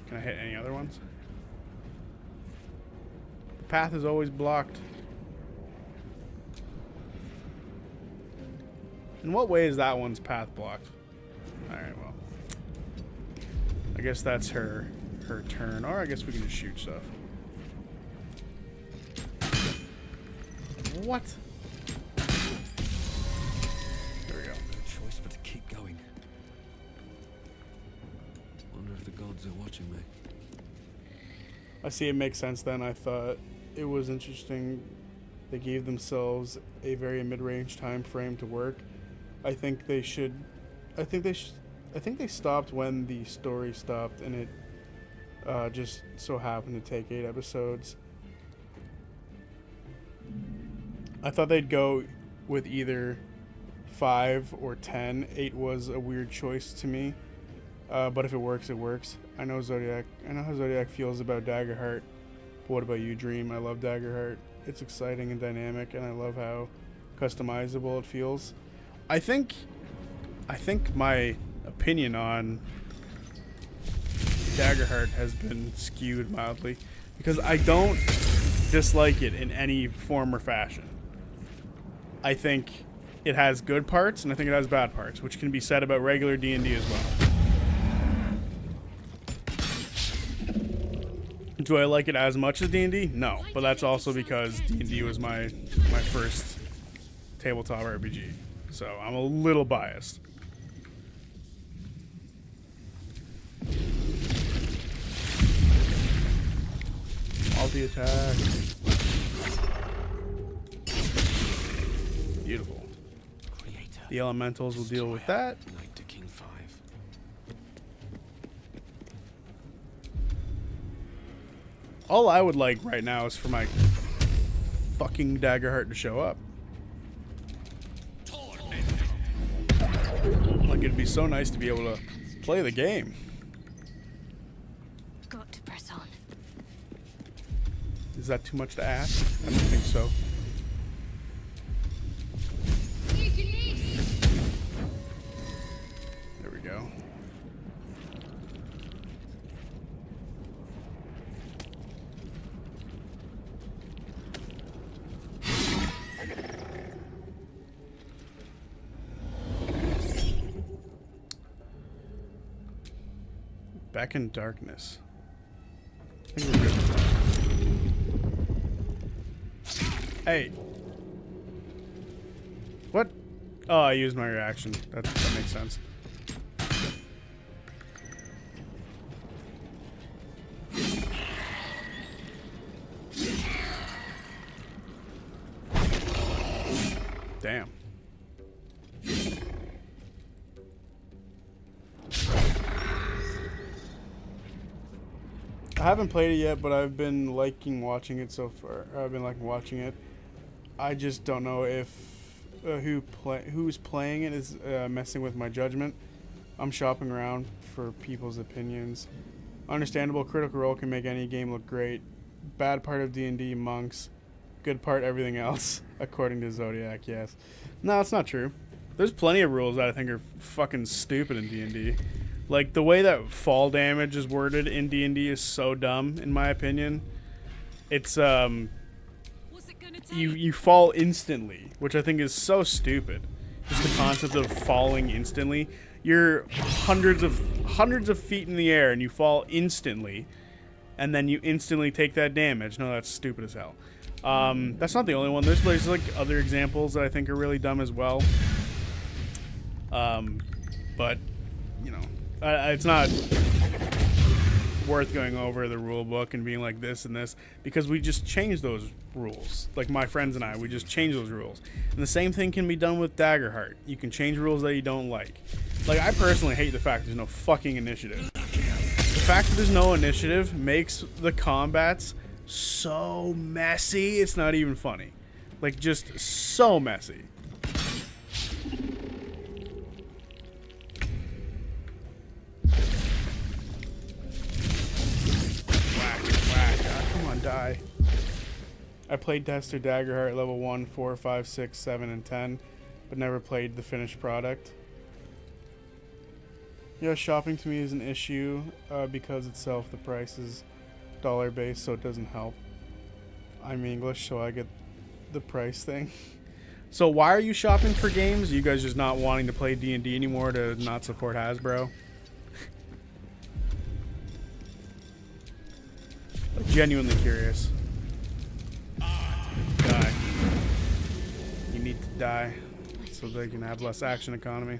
Can I hit any other ones? The path is always blocked. In what way is that one's path blocked? Alright, well. I guess that's her turn. Or I guess we can just shoot stuff. What? There we go. No choice but to keep going. Wonder if the gods are watching me. I see, it makes sense then. I thought it was interesting. They gave themselves a very mid-range time frame to work. I think they stopped when the story stopped, and it just so happened to take 8 episodes. I thought they'd go with either 5 or 10. 8 was a weird choice to me, but if it works, it works. I know how Zodiac feels about Daggerheart. But what about you, Dream? I love Daggerheart. It's exciting and dynamic, and I love how customizable it feels. I think my opinion on Daggerheart has been skewed mildly because I don't dislike it in any form or fashion. I think it has good parts and I think it has bad parts, which can be said about regular D&D as well. Do I like it as much as D&D? No, but that's also because D&D was my first tabletop RPG, so I'm a little biased. Multi-attack. Beautiful. Creator. The elementals will deal with that. Knight to King 5. All I would like right now is for my fucking Daggerheart to show up. Like, it'd be so nice to be able to play the game. Got to press on. Is that too much to ask? I don't think so. Beckon darkness. I think we're good with that. Hey. What? Oh, I used my reaction. That makes sense. Damn. I haven't played it yet, but I've been liking watching it so far. I've been liking watching it. I just don't know if who's playing it is messing with my judgment. I'm shopping around for people's opinions. Understandable, Critical Role can make any game look great. Bad part of D&D, monks. Good part, everything else. According to Zodiac, yes. No, it's not true. There's plenty of rules that I think are fucking stupid in D&D. Like, the way that fall damage is worded in D&D is so dumb, in my opinion. It's, you fall instantly, which I think is so stupid. Just the concept of falling instantly. You're hundreds of feet in the air and you fall instantly, and then you instantly take that damage. No, that's stupid as hell. That's not the only one. There's like other examples that I think are really dumb as well. But you know, it's not worth going over the rule book and being like this and this, because we just changed those rules. Like my friends and I, we just changed those rules. And the same thing can be done with Daggerheart. You can change rules that you don't like. Like, I personally hate the fact there's no fucking initiative. The fact that there's no initiative makes the combats so messy, it's not even funny. Like, just so messy. Die. I played Tester Daggerheart level 1, 4, 5, 6, 7, and 10, but never played the finished product. Yeah, shopping to me is an issue because itself the price is dollar based, so it doesn't help. I'm English, so I get the price thing. So why are you shopping for games? Are you guys just not wanting to play D&D anymore to not support Hasbro? Genuinely curious. Die. You need to die so they can have less action economy.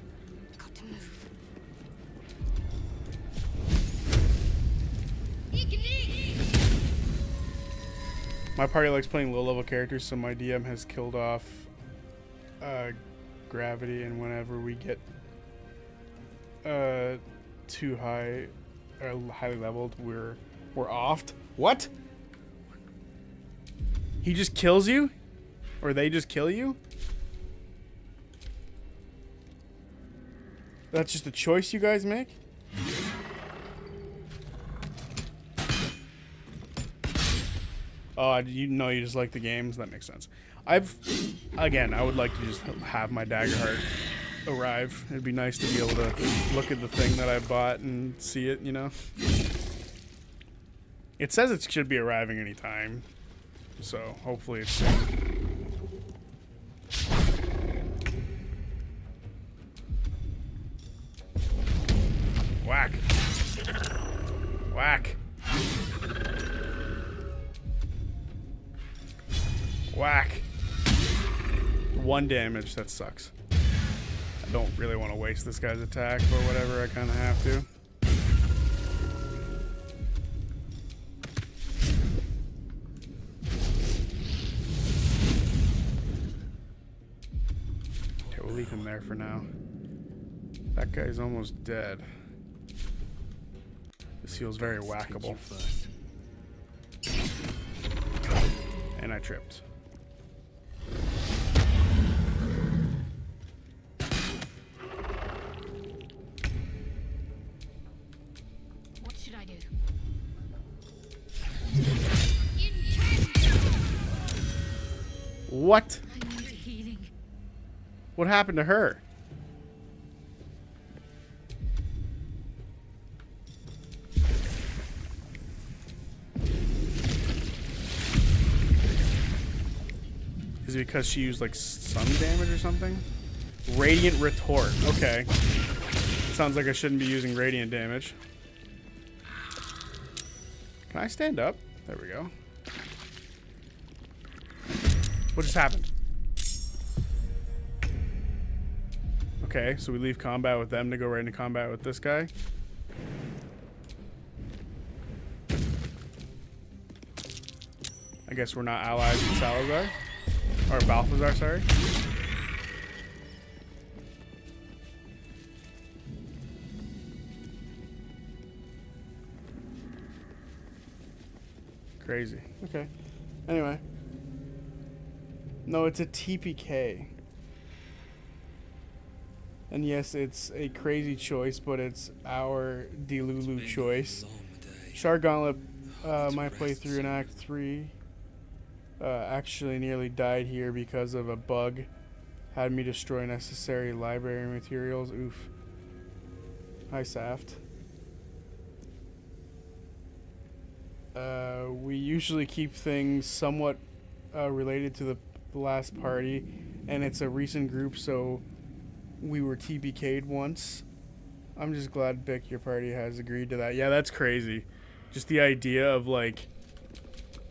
Got to move. My party likes playing low-level characters, so my DM has killed off gravity, and whenever we get too high or highly leveled, we're offed. What? He just kills you? Or they just kill you? That's just a choice you guys make? Oh, you know you just like the games? That makes sense. Again, I would like to just have my Daggerheart arrive. It'd be nice to be able to look at the thing that I bought and see it, you know? It says it should be arriving anytime, so hopefully it's soon. Whack. Whack. Whack. 1 damage, that sucks. I don't really want to waste this guy's attack, but whatever, I kind of have to. We'll leave him there for now. That guy's almost dead. This feels very whackable. And I tripped. What should I do? What? I need healing. What happened to her? Is it because she used like sun damage or something? Radiant retort. Okay. Sounds like I shouldn't be using radiant damage. Can I stand up? There we go. What just happened? Okay, so we leave combat with them to go right into combat with this guy. I guess we're not allies with Salazar. Or Balthazar, sorry. Crazy. Okay. Anyway. No, it's a TPK. And yes, it's a crazy choice, but it's our Delulu choice. Shard Gauntlet, my playthrough in Act 3, actually nearly died here because of a bug. Had me destroy necessary library materials. Oof. Hi, Saft. We usually keep things somewhat related to the last party, and it's a recent group, so we were TPK'd once. I'm just glad, Bick, your party has agreed to that. Yeah, that's crazy. Just the idea of, like,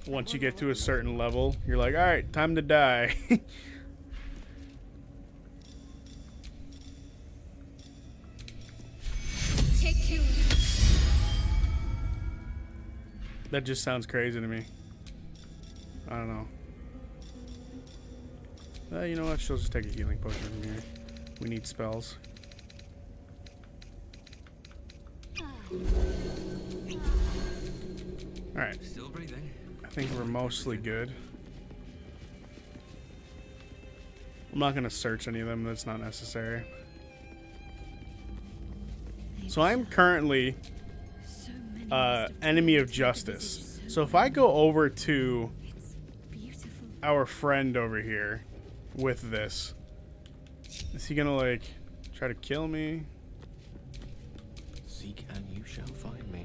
once you get to a certain level, you're like, alright, time to die. Take you. That just sounds crazy to me. I don't know. You know what? She'll just take a healing potion from here. We need spells. Alright. Still breathing. I think we're mostly good. I'm not going to search any of them. That's not necessary. So I'm currently enemy of justice. So if I go over to our friend over here with this, is he gonna like try to kill me? Seek and you shall find me.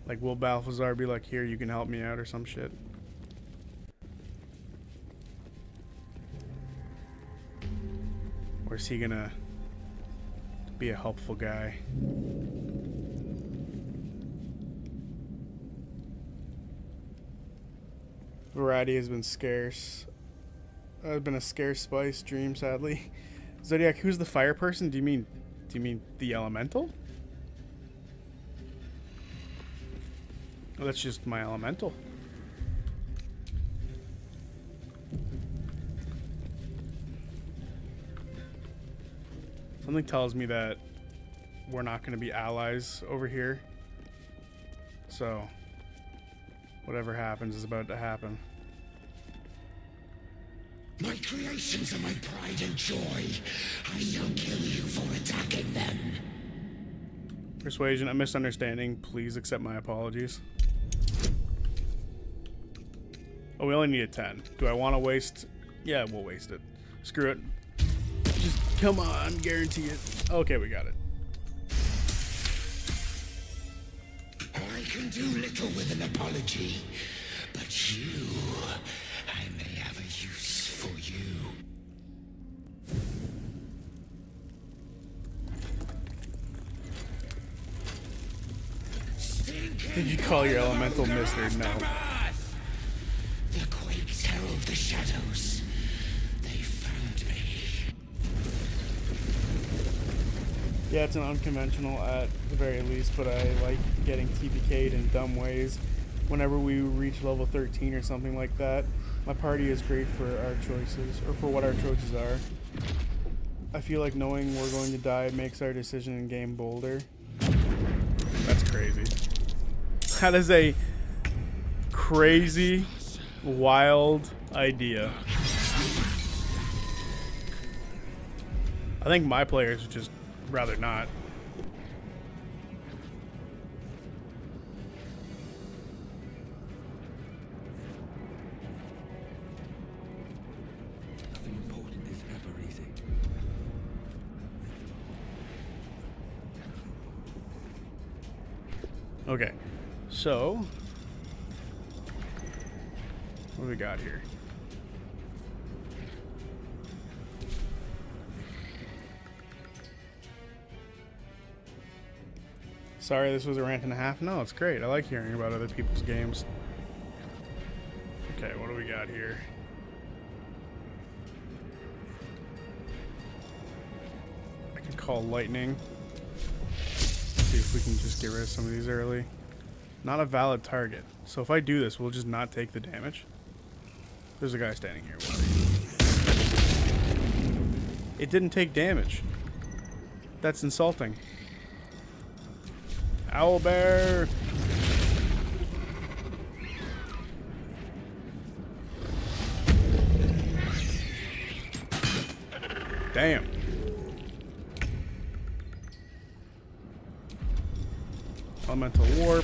Like, will Balthazar be like, here, you can help me out or some shit? Or is he gonna be a helpful guy? Variety has been scarce. Been a scarce spice dream, sadly. Zodiac, who's the fire person? Do you mean the elemental? Oh, that's just my elemental. Something tells me that we're not going to be allies over here. So, whatever happens is about to happen. My creations are my pride and joy. I shall kill you for attacking them. Persuasion, a misunderstanding. Please accept my apologies. Oh, we only need a 10. Do I want to waste? Yeah, we'll waste it. Screw it. Just come on, guarantee it. Okay, we got it. I can do little with an apology, but you, I may have a use for you. Did you call your elemental Mr. No. The quakes herald the shadows. They found me. Yeah, it's an unconventional at the very least, but I like getting TPK'd in dumb ways. Whenever we reach level 13 or something like that, my party is great for our choices, or for what our choices are. I feel like knowing we're going to die makes our decision in game bolder. That's crazy. That is a crazy, wild idea. I think my players would just rather not. Nothing important is ever easy. Okay, so what do we got here? Sorry, this was a rant and a half. No, it's great. I like hearing about other people's games. Okay, what do we got here? I can call lightning. See if we can just get rid of some of these early. Not a valid target. So if I do this, we'll just not take the damage. There's a guy standing here. It didn't take damage. That's insulting. Owlbear! Damn. Elemental warp.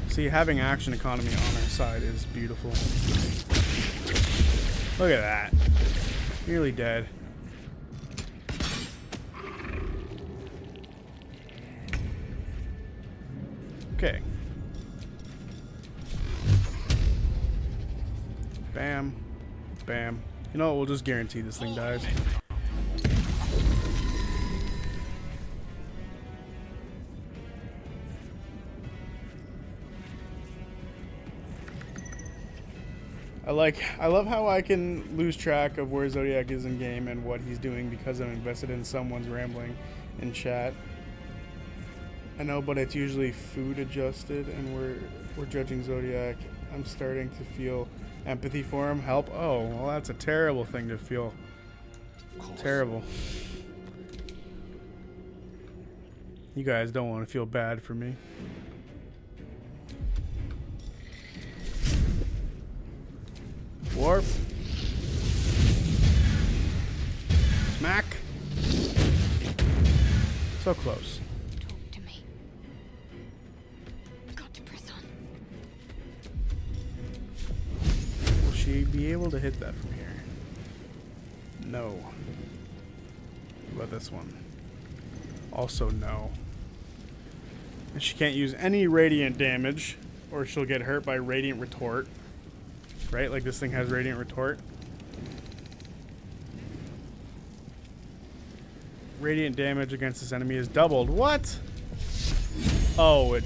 See, having action economy on our side is beautiful. Look at that. Nearly dead. Okay. Bam. Bam. You know what? We'll just guarantee this thing dies. I love how I can lose track of where Zodiac is in game and what he's doing because I'm invested in someone's rambling in chat. I know, but it's usually food adjusted, and we're judging Zodiac. I'm starting to feel empathy for him. Help? Oh, well, that's a terrible thing to feel. Terrible. You guys don't want to feel bad for me. Warp. Smack. So close. Talk to me. Got to press on. Will she be able to hit that from here? No. What about this one? Also no. And she can't use any radiant damage, or she'll get hurt by radiant retort. Right? Like this thing has radiant retort. Radiant damage against this enemy is doubled. What? Oh, it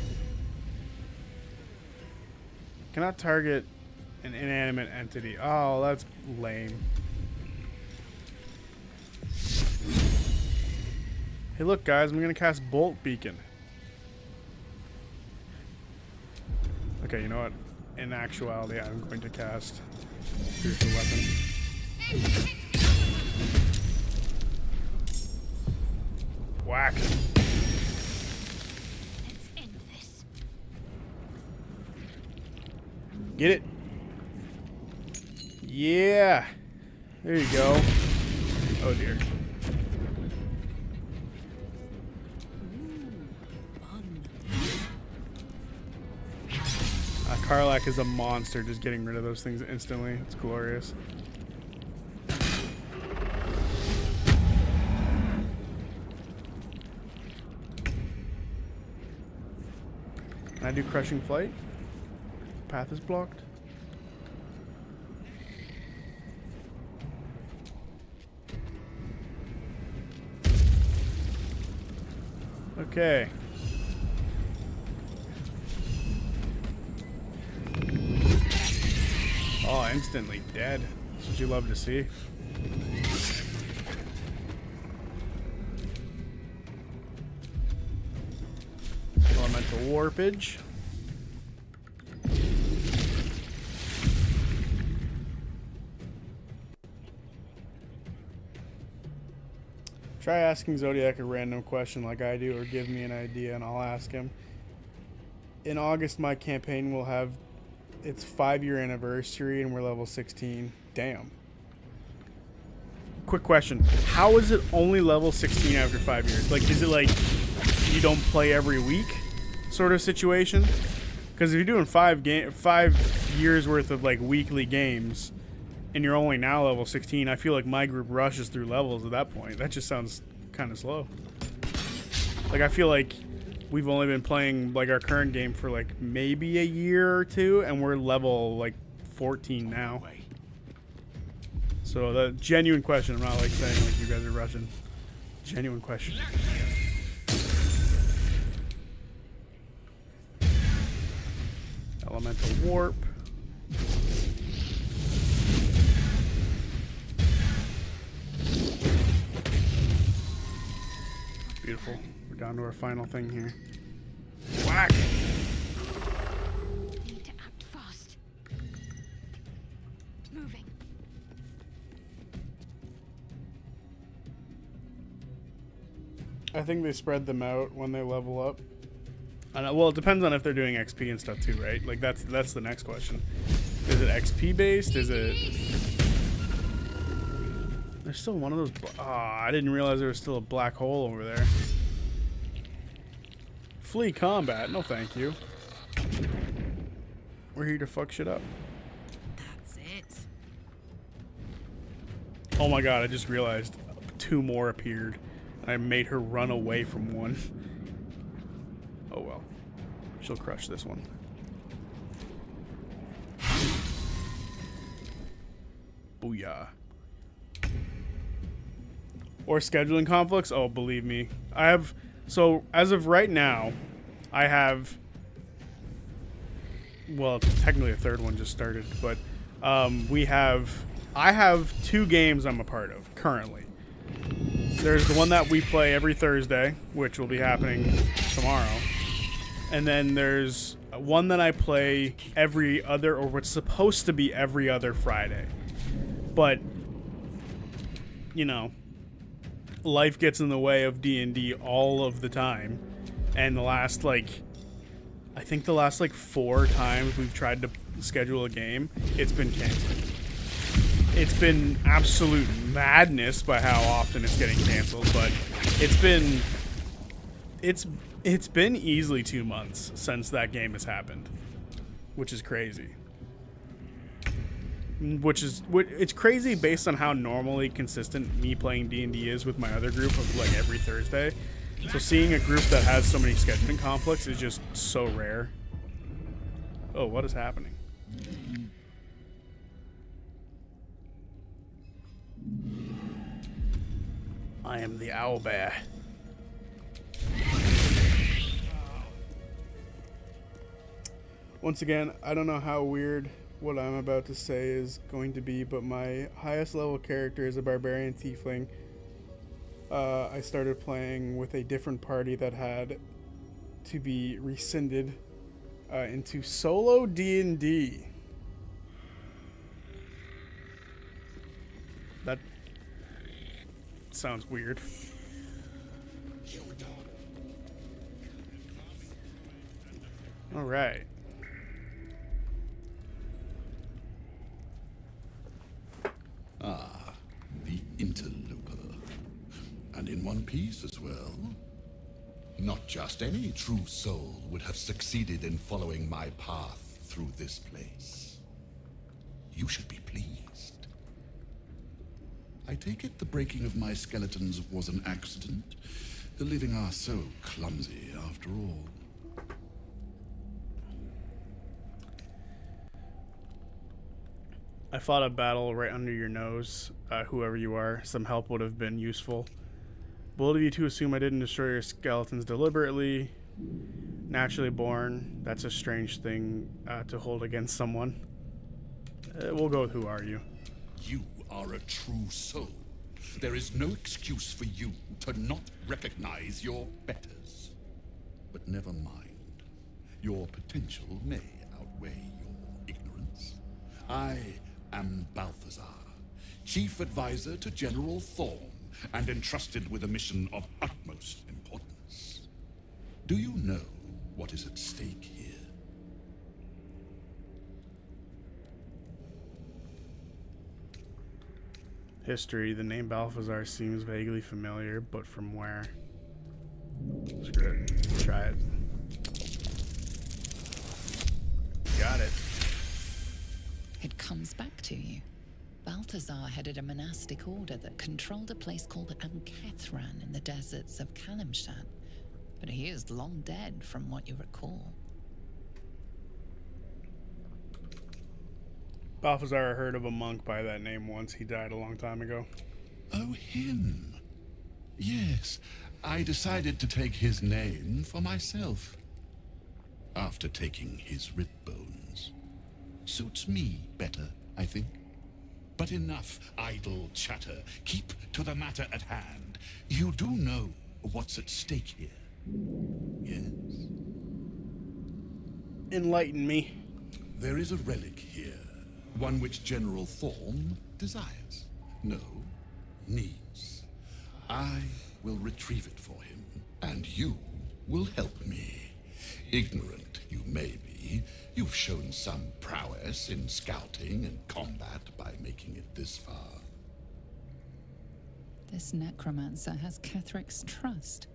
cannot target an inanimate entity. Oh, that's lame. Hey, look, guys, I'm gonna cast Bolt Beacon. Okay, you know what? In actuality, I'm going to cast Spiritual Weapon. Whack. Let's end this. Get it? Yeah. There you go. Oh dear. Karlach is a monster, just getting rid of those things instantly. It's glorious. Can I do Crushing Flight? Path is blocked. Okay. Oh, instantly dead. That's what you love to see. Elemental warpage. Try asking Zodiac a random question like I do, or give me an idea and I'll ask him. In August, my campaign will have its 5-year anniversary and we're level 16. Damn. Quick question. How is it only level 16 after 5 years? Like, is it like you don't play every week sort of situation? Because if you're doing 5 years worth of like weekly games and you're only now level 16, I feel like my group rushes through levels at that point. That just sounds kind of slow. Like, I feel like we've only been playing like our current game for like maybe a year or two, and we're level like 14 now. So the genuine question, I'm not like saying like you guys are rushing. Genuine question. Elemental warp. Beautiful. We're down to our final thing here. Whack! Need to act fast. Moving. I think they spread them out when they level up. Well, it depends on if they're doing XP and stuff too, right? Like that's the next question. Is it XP based? Is it? There's still one of those. I didn't realize there was still a black hole over there. Flee combat? No, thank you. We're here to fuck shit up. That's it. Oh my god! I just realized 2 more appeared. I made her run away from one. Oh well. She'll crush this one. Booyah. Or scheduling conflicts? Oh, believe me. I have... So, as of right now, I have... Well, technically a third one just started, but I have 2 games I'm a part of, currently. There's the one that we play every Thursday, which will be happening tomorrow. And then there's one that I play every other, or what's supposed to be every other Friday. But, you know, life gets in the way of D&D all of the time. And I think the last 4 times we've tried to schedule a game, it's been canceled. It's been absolute madness by how often it's getting canceled, but it's been easily 2 months since that game has happened, which is crazy. It's crazy based on how normally consistent me playing D&D is with my other group of every Thursday. So seeing a group that has so many scheduling conflicts is just so rare. Oh, what is happening? I am the owlbear. Once again, I don't know how weird what I'm about to say is going to be, but my highest level character is a barbarian tiefling. I started playing with a different party that had to be rescinded into solo D&D. That sounds weird. All right. Ah, the interloper. And in one piece as well. Not just any true soul would have succeeded in following my path through this place. You should be pleased. I take it the breaking of my skeletons was an accident. The living are so clumsy after all. I fought a battle right under your nose. Whoever you are, some help would have been useful. Bold of you to assume I didn't destroy your skeletons deliberately. Naturally born. That's a strange thing to hold against someone. We'll go with who are you. You are a true soul. There is no excuse for you to not recognize your betters. But never mind. Your potential may outweigh your ignorance. I am Balthazar, Chief Advisor to General Thorm, and entrusted with a mission of utmost importance. Do you know what is at stake here? History. The name Balthazar seems vaguely familiar, but from where? Screw it. Try it. Got it. It comes back to you. Balthazar headed a monastic order that controlled a place called Ankethran in the deserts of Kalimshan, but he is long dead from what you recall. Balthazar, I heard of a monk by that name once. He died a long time ago. Oh, him. Yes, I decided to take his name for myself. After taking his rib bones. suits me better, I think. But enough idle chatter. Keep to the matter at hand. You do know what's at stake here. Yes? Enlighten me. There is a relic here, one which General Thorm desires. No, needs. I will retrieve it for him, and you will help me. Ignorant you may be, you've shown some prowess in scouting and combat by making it this far. This necromancer has Kethric's trust.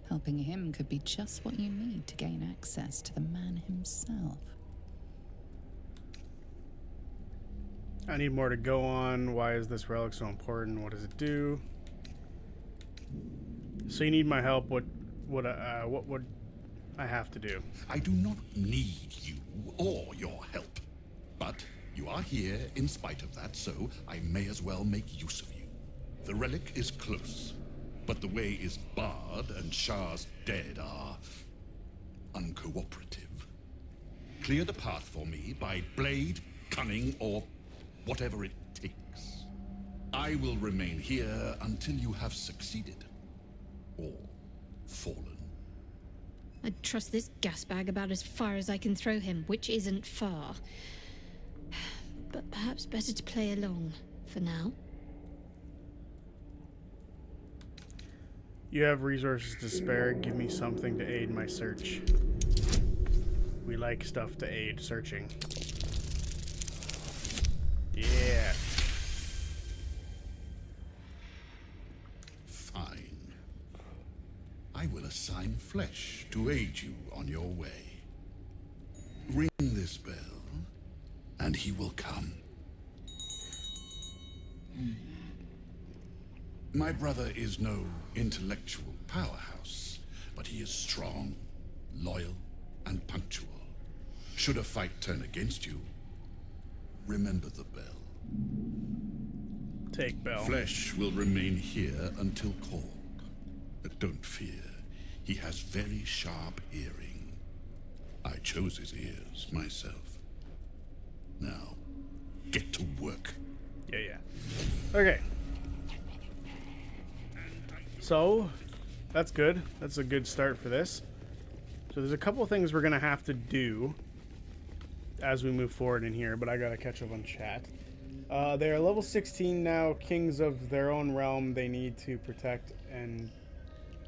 Helping him could be just what you need to gain access to the man himself. I need more to go on. Why is this relic so important? What does it do? So you need my help. What would I have to do? I do not need you or your help. But you are here in spite of that, so I may as well make use of you. The relic is close, but the way is barred and Shah's dead are uncooperative. Clear the path for me by blade, cunning, or whatever it takes. I will remain here until you have succeeded. Or fallen. I'd trust this gas bag about as far as I can throw him, which isn't far. But perhaps better to play along for now. You have resources to spare. Give me something to aid my search. We like stuff to aid searching. Yeah. Fine. I will assign flesh to aid you on your way. Ring this bell, and he will come. My brother is no intellectual powerhouse, but he is strong, loyal, and punctual. Should a fight turn against you, remember the bell. Take bell. Flesh will remain here until called. But don't fear, he has very sharp hearing. I chose his ears myself. Now, get to work. Yeah. Okay. So, that's good. That's a good start for this. So there's a couple of things we're going to have to do as we move forward in here, but I got to catch up on chat. They are level 16 now, kings of their own realm they need to protect and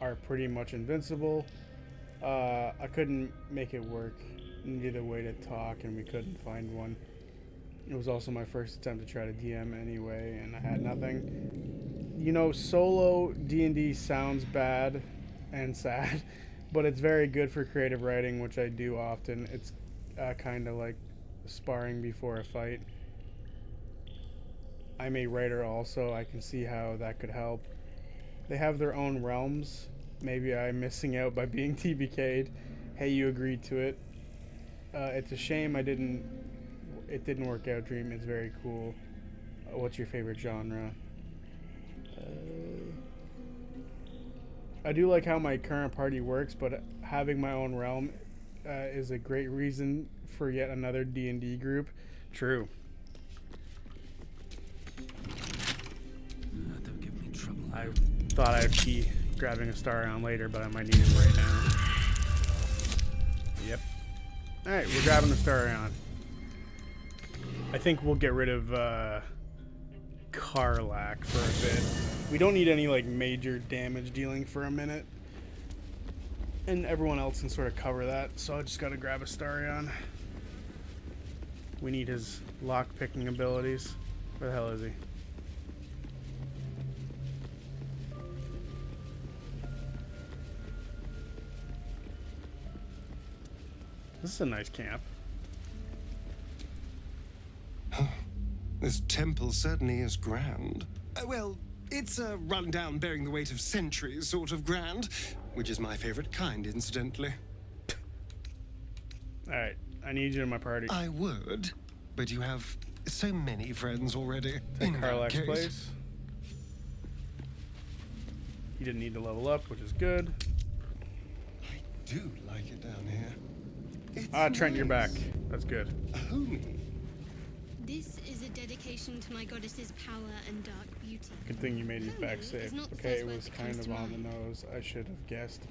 are pretty much invincible. I couldn't make it work. Needed a way to talk and we couldn't find one. It was also my first attempt to try to DM anyway, and I had nothing. You know, solo D&D sounds bad and sad, but it's very good for creative writing, which I do often. It's kind of like sparring before a fight. I'm a writer also. I can see how that could help. They have their own realms. Maybe I'm missing out by being TBK'd. Hey, you agreed to it. It's a shame it didn't work out, Dream. It's very cool. What's your favorite genre? I do like how my current party works, but having my own realm is a great reason for yet another D&D group. True. Don't give me trouble. I thought I'd be grabbing a star round later, but I might need it right now. Yep. Alright, we're grabbing the star round. I think we'll get rid of Karlak for a bit. We don't need any like major damage dealing for a minute. And everyone else can sort of cover that, so I just gotta grab Astarion. We need his lock-picking abilities. Where the hell is he? This is a nice camp. This temple certainly is grand. Well, it's a rundown bearing the weight of centuries sort of grand, which is my favorite kind, incidentally. Alright, I need you in my party. I would, but you have so many friends already. Take In that Karlak's case. place. You didn't need to level up, which is good. I do like it down here. It's Trent, you're back. nice. That's good. Homey. This is a dedication to my goddess's power and dark beauty. Good thing you made it back Holy safe. is not the Okay, first it word was that kind comes of to on the mind. nose. I should have guessed.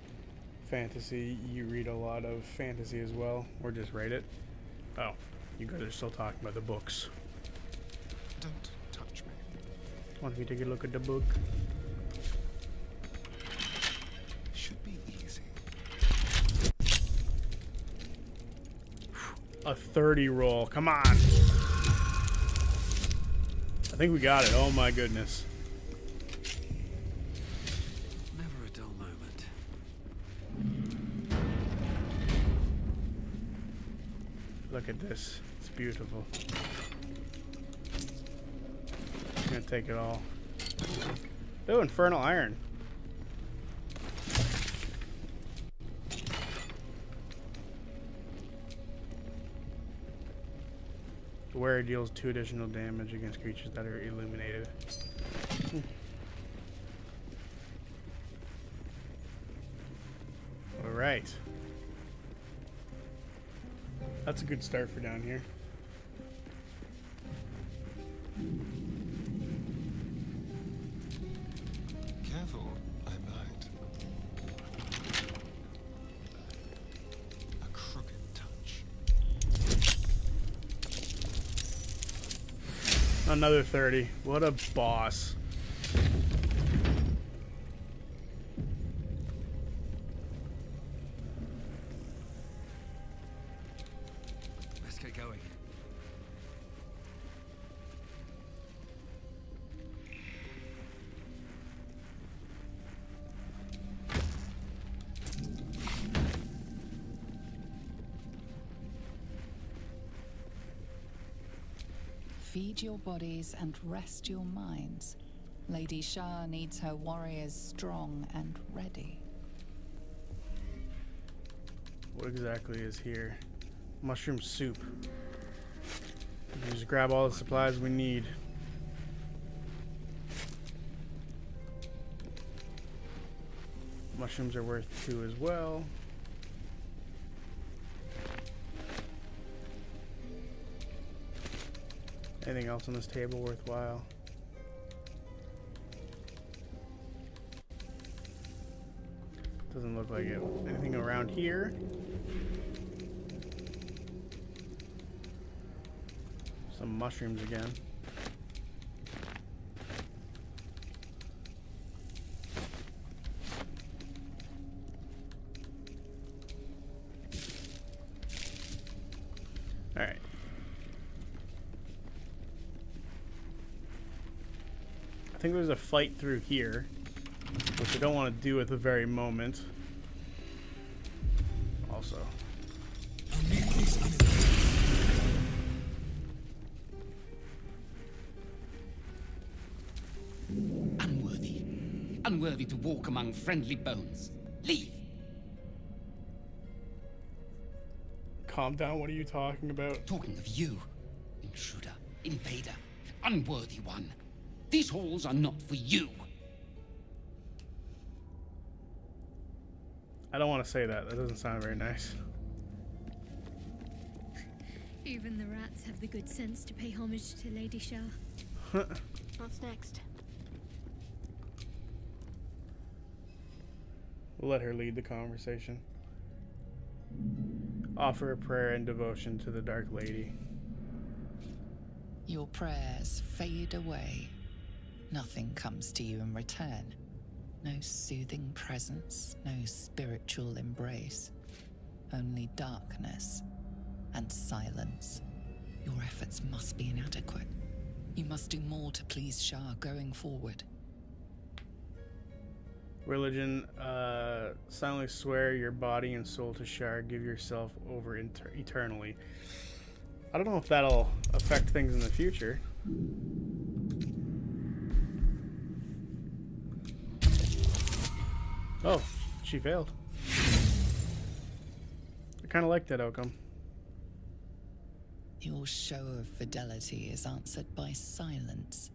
Fantasy, you read a lot of fantasy as well, or just write it. Oh, you guys are still talking about the books. Don't touch me. Want me to take a look at the book? Should be easy. A 30 roll. Come on. I think we got it. Oh my goodness. Never a dull moment. Look at this. It's beautiful. I'm gonna take it all. Oh, Infernal Iron. The wearer deals 2 additional damage against creatures that are illuminated. Alright. That's a good start for down here. Careful, I might. A crooked touch. Another 30. What a boss. Let's get going. Feed your bodies and rest your minds. Lady Shah needs her warriors strong and ready. What exactly is here? Mushroom soup. We can just grab all the supplies we need. Mushrooms are worth 2 as well. Anything else on this table worthwhile? Doesn't look like it. Anything around here? Some mushrooms again. All right. I think there's a fight through here, which I don't want to do at the very moment. Also. Unworthy. Unworthy to walk among friendly bones. Leave. Calm down, what are you talking about? Talking of you. Intruder. Invader. Unworthy one. These halls are not for you. I don't want to say that. That doesn't sound very nice. Even the rats have the good sense to pay homage to Lady Shah. What's next? We'll let her lead the conversation. Offer a prayer and devotion to the Dark Lady. Your prayers fade away. Nothing comes to you in return. No soothing presence, no spiritual embrace. Only darkness and silence. Your efforts must be inadequate. You must do more to please Shah going forward. Religion, silently swear your body and soul to Shar. Give yourself over eternally. I don't know if that'll affect things in the future. Oh, she failed. I kind of like that outcome. Your show of fidelity is answered by silence.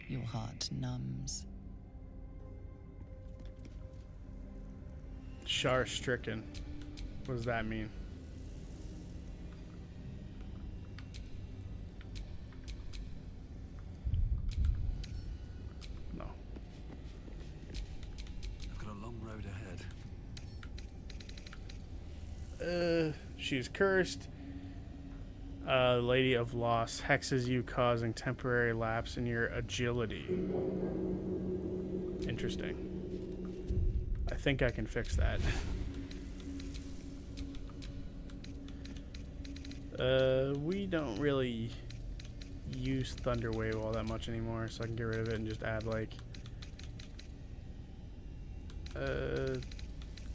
Your heart numbs. Shar stricken. What does that mean? She's cursed. Lady of Loss hexes you, causing temporary lapse in your agility. Interesting. I think I can fix that. We don't really use Thunderwave all that much anymore, so I can get rid of it and just add like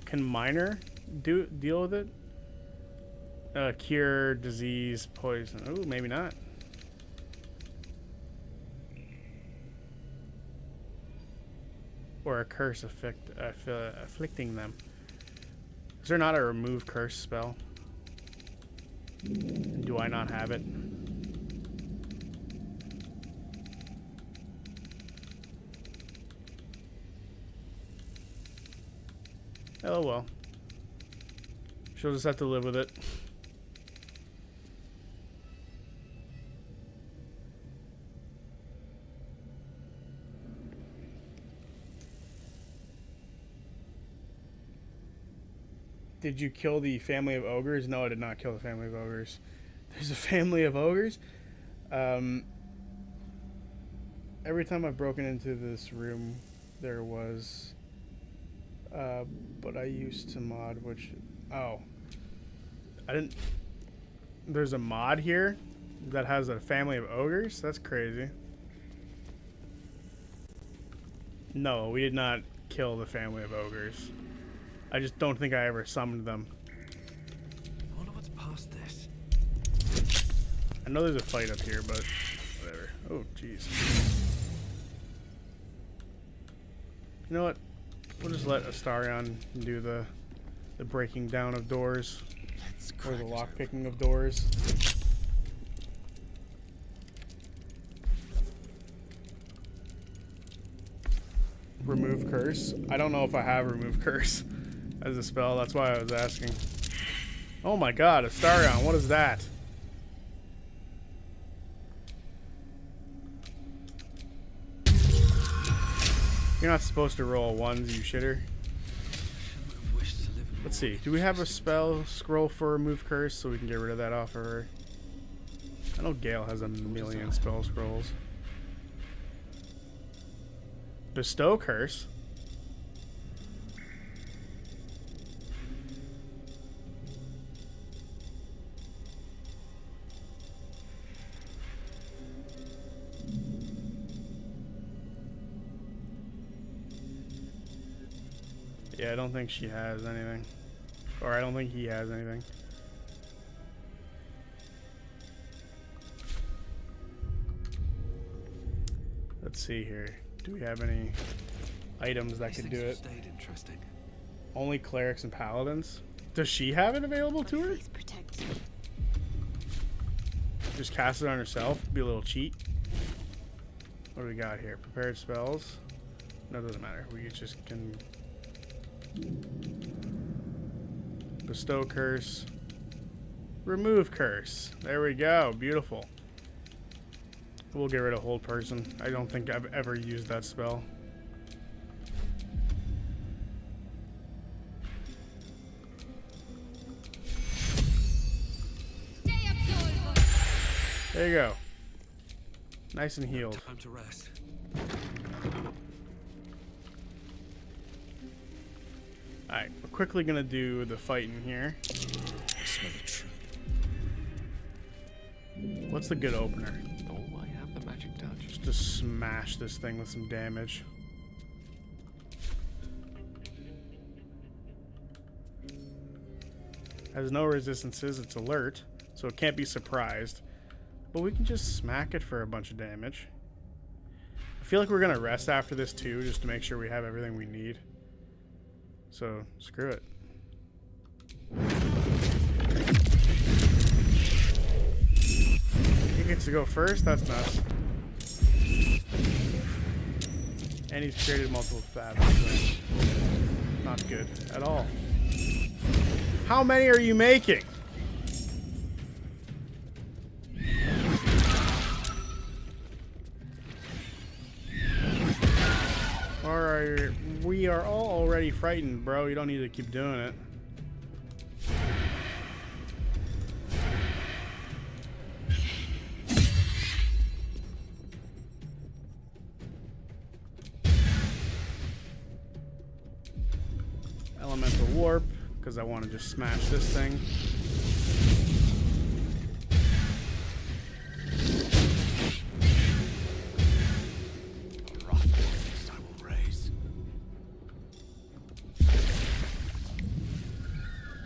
can Minor deal with it? Cure, disease, poison. Ooh, maybe not. Or a curse afflicting them. Is there not a remove curse spell? Do I not have it? Oh well. She'll just have to live with it. Did you kill the family of ogres? No, I did not kill the family of ogres. There's a family of ogres? Every time I've broken into this room, there was... but I used to mod, which... Oh. I didn't... There's a mod here that has a family of ogres? That's crazy. No, we did not kill the family of ogres. I just don't think I ever summoned them. I wonder what's past this. I know there's a fight up here, but whatever. Oh, jeez. You know what? We'll just let Astarion do the breaking down of doors. Or the lock picking of doors. Remove curse. I don't know if I have remove curse as a spell. That's why I was asking. Oh my god, Astarion, what is that? You're not supposed to roll ones, you shitter. Let's see. Do we have a spell scroll for remove curse so we can get rid of that off of her? I know Gale has a million spell scrolls. Bestow curse. Yeah, I don't think she has anything. Or I don't think he has anything. Let's see here. Do we have any items that could do it? Interesting. Only clerics and paladins? Does she have it available to her? Just cast it on herself? Be a little cheat. What do we got here? Prepared spells? No, it doesn't matter. We just can... Bestow curse. Remove curse. There we go. Beautiful. We'll get rid of hold person. I don't think I've ever used that spell. There you go. Nice and healed. Time to rest. Alright, we're quickly gonna do the fighting here. I smell a trap. What's the good opener? Oh, I have the magic touch. Just to smash this thing with some damage. Has no resistances, it's alert, so it can't be surprised. But we can just smack it for a bunch of damage. I feel like we're gonna rest after this too, just to make sure we have everything we need. So, screw it. He gets to go first? That's nuts. And he's created multiple fathoms. Not good at all. How many are you making? We are all already frightened, bro. You don't need to keep doing it. because I want to just smash this thing.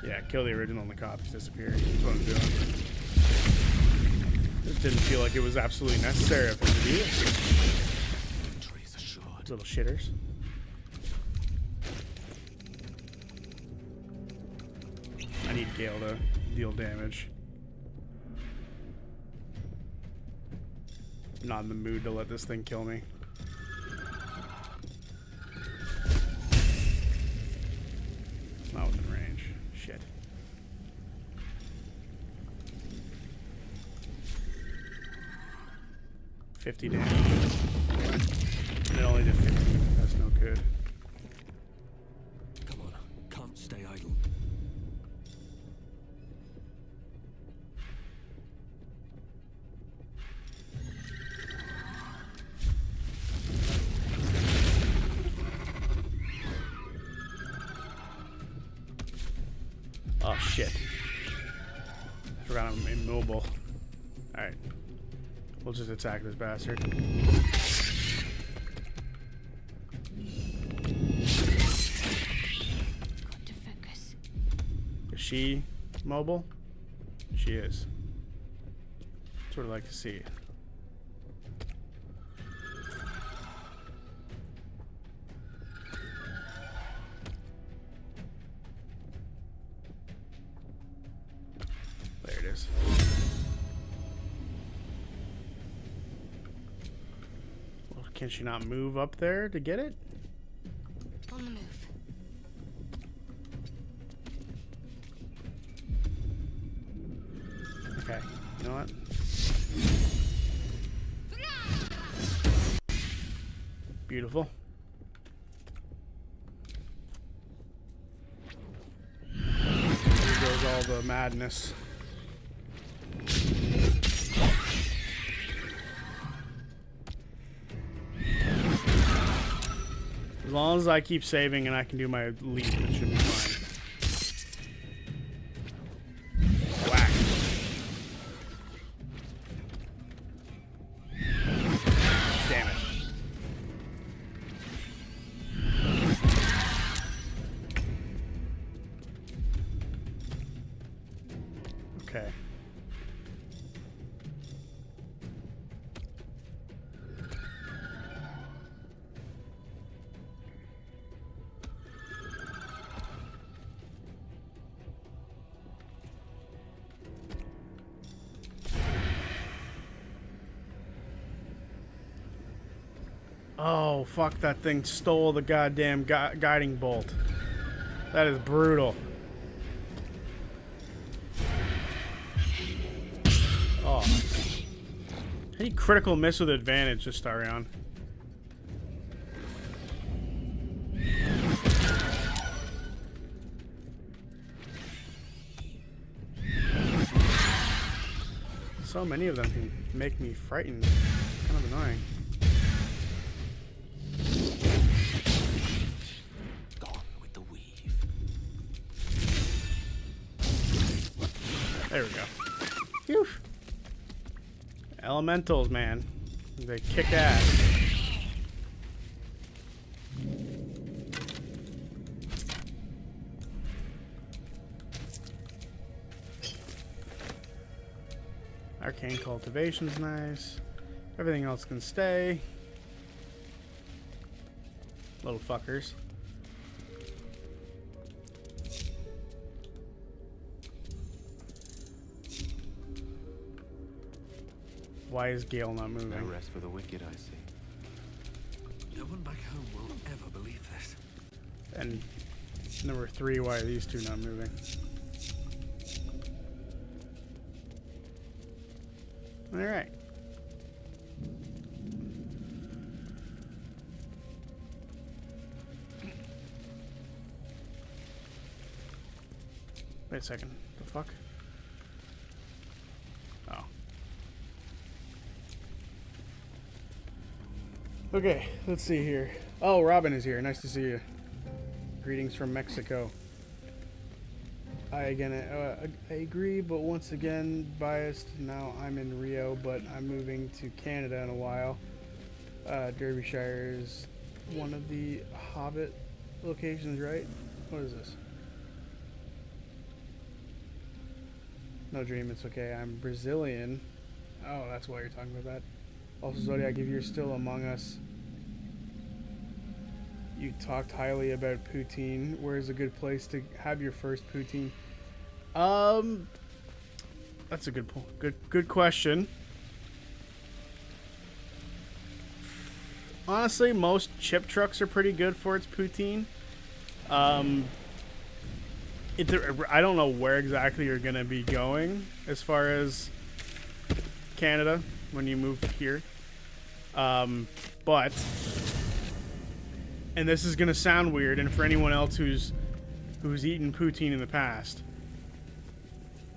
Yeah, kill the original and the copies disappear. That's what I'm doing. It didn't feel like it was absolutely necessary of him to do it. Little shitters. I need Gale to deal damage. I'm not in the mood to let this thing kill me. Not within range. Shit. $50 damage. And it only did 15. That's no good. Come on, can't stay idle. Oh shit. I forgot I'm immobile. Alright. We'll just attack this bastard. Is she mobile? She is. That's what I'd like to see. There it is. Well, can she not move up there to get it? On the move. Okay, you know what? Beautiful. Here goes all the madness. As long as I keep saving and I can do my leap, it should be fine. Whack. Damn it. Okay. Oh, fuck, that thing stole the goddamn guiding bolt. That is brutal. Oh. How do you critical miss with advantage this Starion? So many of them can make me frightened. Kind of annoying. There we go. Phew. Elementals, man. They kick ass. Arcane cultivation's nice. Everything else can stay. Little fuckers. Why is Gale not moving? No rest for the wicked, I see. No one back home will ever believe this. And number 3, why are these two not moving? Alright. Wait a second. The fuck? Oh. Okay, let's see here. Oh, Robin is here. Nice to see you. Greetings from Mexico. I agree, but once again, biased. Now I'm in Rio, but I'm moving to Canada in a while. Derbyshire is one of the Hobbit locations, right? What is this? No dream, it's okay. I'm Brazilian. Oh, that's why you're talking about that. Also, Zodiac, if you're still among us, you talked highly about poutine. Where's a good place to have your first poutine? That's a good question. Honestly, most chip trucks are pretty good for its poutine. I don't know where exactly you're gonna be going as far as Canada when you move here. But, and this is gonna sound weird, and for anyone else who's eaten poutine in the past,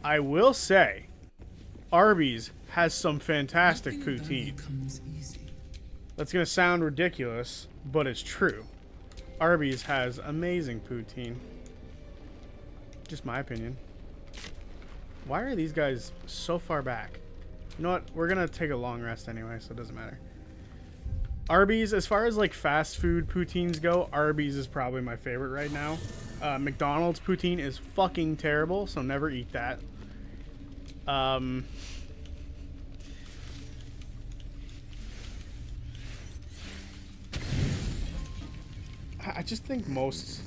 I will say, Arby's has some fantastic poutine. That's gonna sound ridiculous, but it's true. Arby's has amazing poutine. Just my opinion. Why are these guys so far back? You know what? We're gonna take a long rest anyway, so it doesn't matter. Arby's, as far as like fast food poutines go, Arby's is probably my favorite right now. McDonald's poutine is fucking terrible, so never eat that. I just think most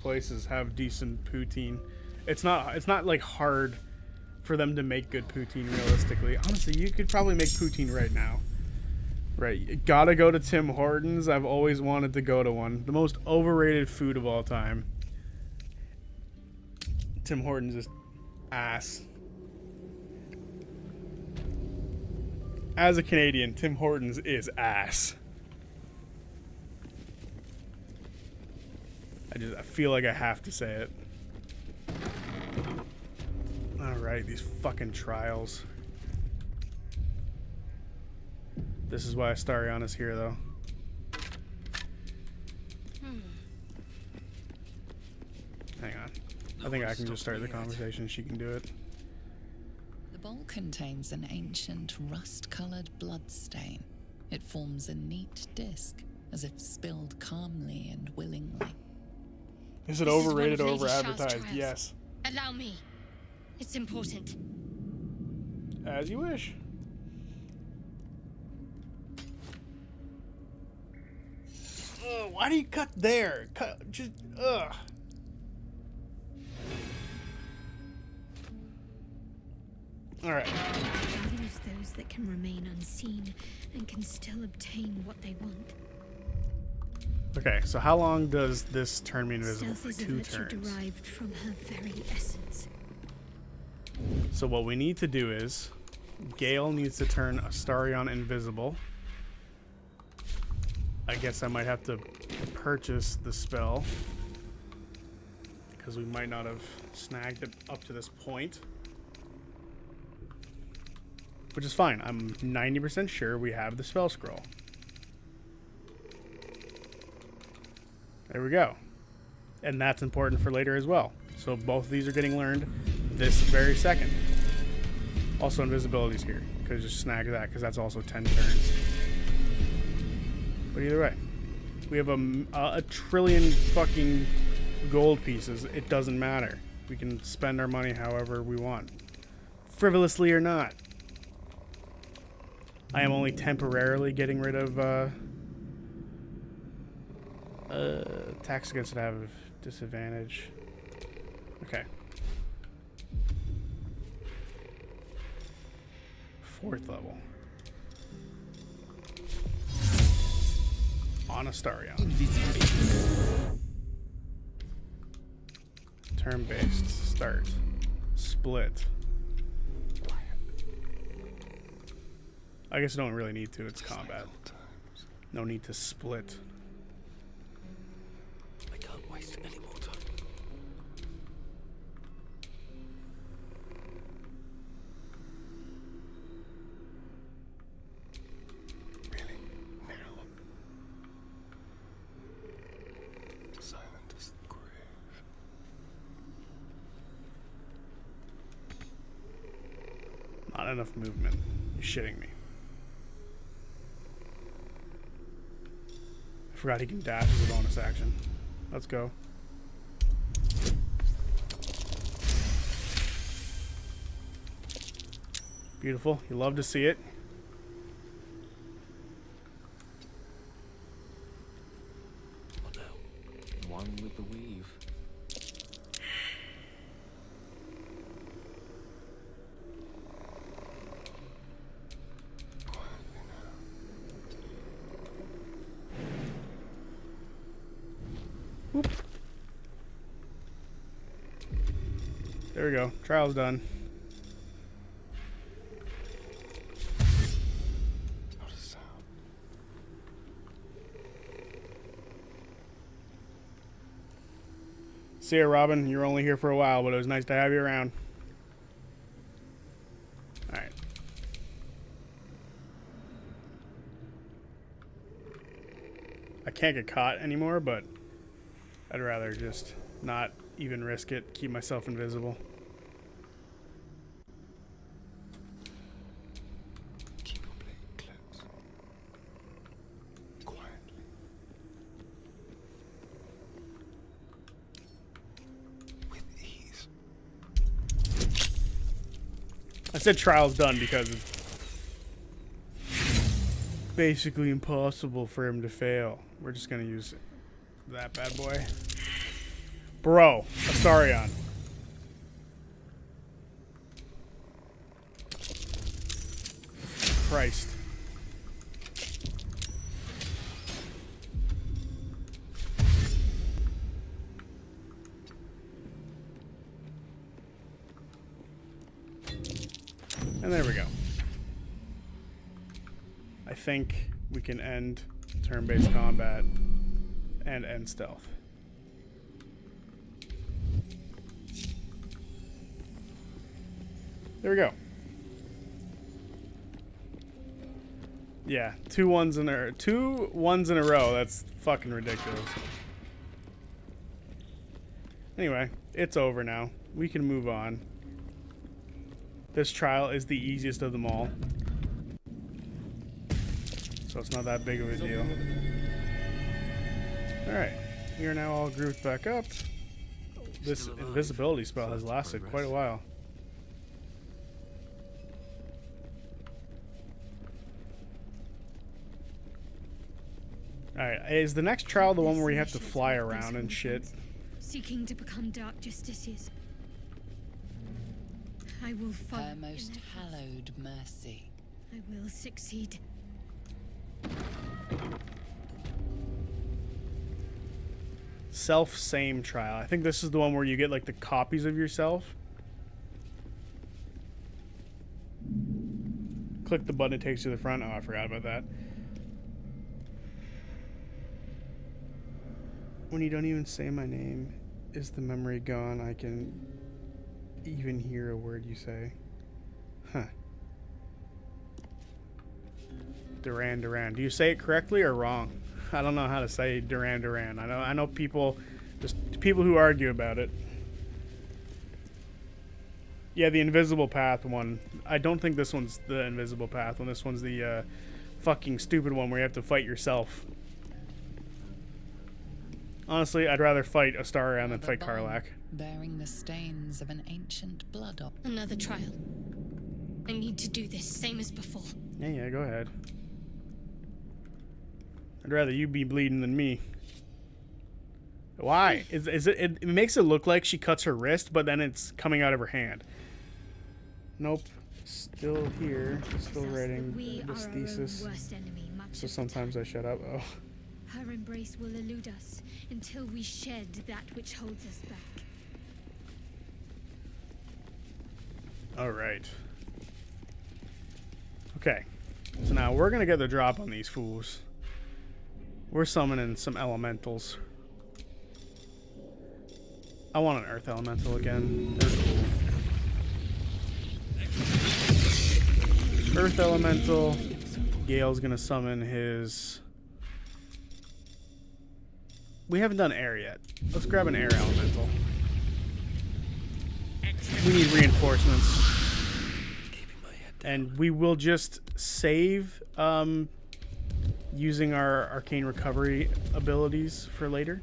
places have decent poutine. It's not like hard for them to make good poutine realistically. Honestly, you could probably make poutine right now. Right, you gotta go to Tim Hortons. I've always wanted to go to one. The most overrated food of all time. Tim Hortons is ass. As a Canadian, Tim Hortons is ass. I feel like I have to say it. Alright, these fucking trials. This is why Astarion is here, though. Hang on. I think I can just start the conversation. She can do it. The bowl contains an ancient rust-colored blood stain. It forms a neat disc, as if spilled calmly and willingly. Is it overrated or over-advertised? Yes. Allow me. It's important. As you wish. Ugh, why do you cut there? Cut, just, ugh. Alright. Use those that can remain unseen and can still obtain what they want. Okay, so how long does this turn me invisible? For 2 turns. Derived from her very essence. So what we need to do is, Gale needs to turn Astarion invisible. I guess I might have to purchase the spell, because we might not have snagged it up to this point. Which is fine. I'm 90% sure we have the spell scroll. There we go. And that's important for later as well. So both of these are getting learned this very second. Also, invisibility's here. Could just snag that, because that's also 10 turns. But either way, we have a trillion fucking gold pieces. It doesn't matter. We can spend our money however we want, frivolously or not. I am only temporarily getting rid of attacks against it have disadvantage. Okay. 4th level. On Astarion. Turn-based. Start. Split. I guess I don't really need to. It's combat. No need to split. I can't waste any more time. Really? Now? Silent as the grave. not enough movement. You're shitting me. I forgot he can dash as a bonus action. Let's go. Beautiful. You love to see it. Oh no. One with the weave. Whoop. There we go. Trial's done. Not a sound. See ya, Robin. You were only here for a while, but it was nice to have you around. Alright. I can't get caught anymore, but I'd rather just not even risk it, keep myself invisible. Keep your blade close. Quietly. With ease. I said trial's done because it's basically impossible for him to fail. We're just gonna use that bad boy. Bro, Astarion. Christ. And there we go. I think we can end turn-based combat and end stealth. There we go. Yeah, two ones in a row. That's fucking ridiculous. Anyway, it's over now. We can move on. This trial is the easiest of them all. So it's not that big of a deal. Alright, we are now all grouped back up. This invisibility spell has lasted quite a while. Alright, is the next trial the one where you have to fly around and shit? Seeking to become dark justiciars. I will follow. Her most hallowed mercy. I will succeed. Self-same trial. I think this is the one where you get like the copies of yourself. Click the button, it takes you to the front. Oh, I forgot about that. When you don't even say my name, is the memory gone? I can even hear a word you say. Huh. Duran Duran. Do you say it correctly or wrong? I don't know how to say Duran Duran. I know people, just people who argue about it. Yeah, the invisible path one. I don't think this one's the invisible path one. This one's the fucking stupid one where you have to fight yourself. Honestly, I'd rather fight Astarion than fight Karlach. Bearing the stains of an ancient blood. Another trial. I need to do this, same as before. Yeah, go ahead. I'd rather you be bleeding than me. Why? It makes it look like she cuts her wrist, but then it's coming out of her hand. Nope. Still here. Still writing this thesis. So sometimes I shut up. Oh. Her embrace will elude us until we shed that which holds us back. All right. Okay. So now we're going to get the drop on these fools. We're summoning some elementals. I want an earth elemental again. They're cool. Earth elemental. Gale's going to summon his... We haven't done air yet. Let's grab an air elemental. We need reinforcements. And we will just save using our arcane recovery abilities for later.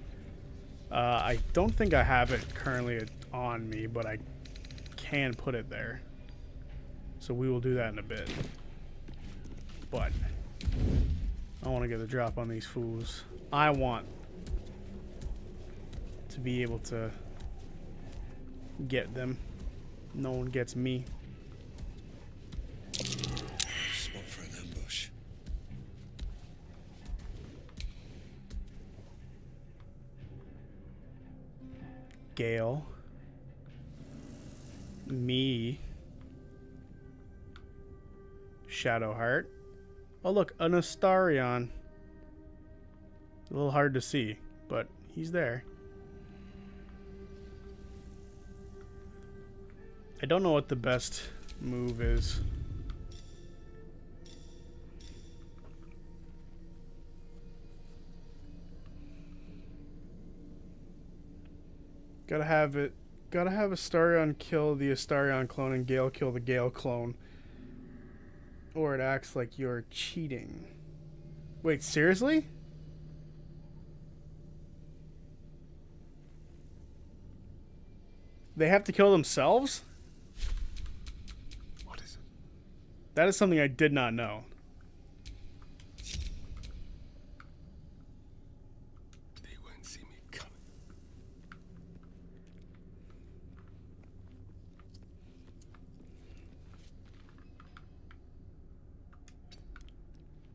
I don't think I have it currently on me, but I can put it there. So we will do that in a bit. But I want to get the drop on these fools. I want to be able to get them. No one gets me. Spot for an ambush. Gale. Me. Shadowheart. Oh look, an Astarion. A little hard to see, but he's there. I don't know what the best move is. Gotta have Astarion kill the Astarion clone and Gale kill the Gale clone. Or it acts like you're cheating. Wait, seriously? They have to kill themselves? What is it? That is something I did not know. They won't see me coming.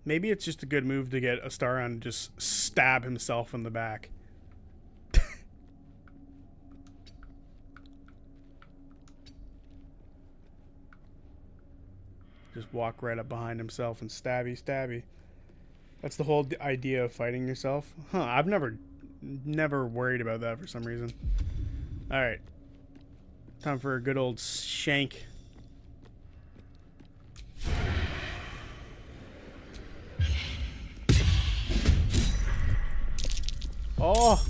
Maybe it's just a good move to get Astarion to just stab himself in the back. Just walk right up behind himself and stabby, stabby. That's the whole idea of fighting yourself. Huh, I've never worried about that for some reason. Alright. Time for a good old shank. Oh!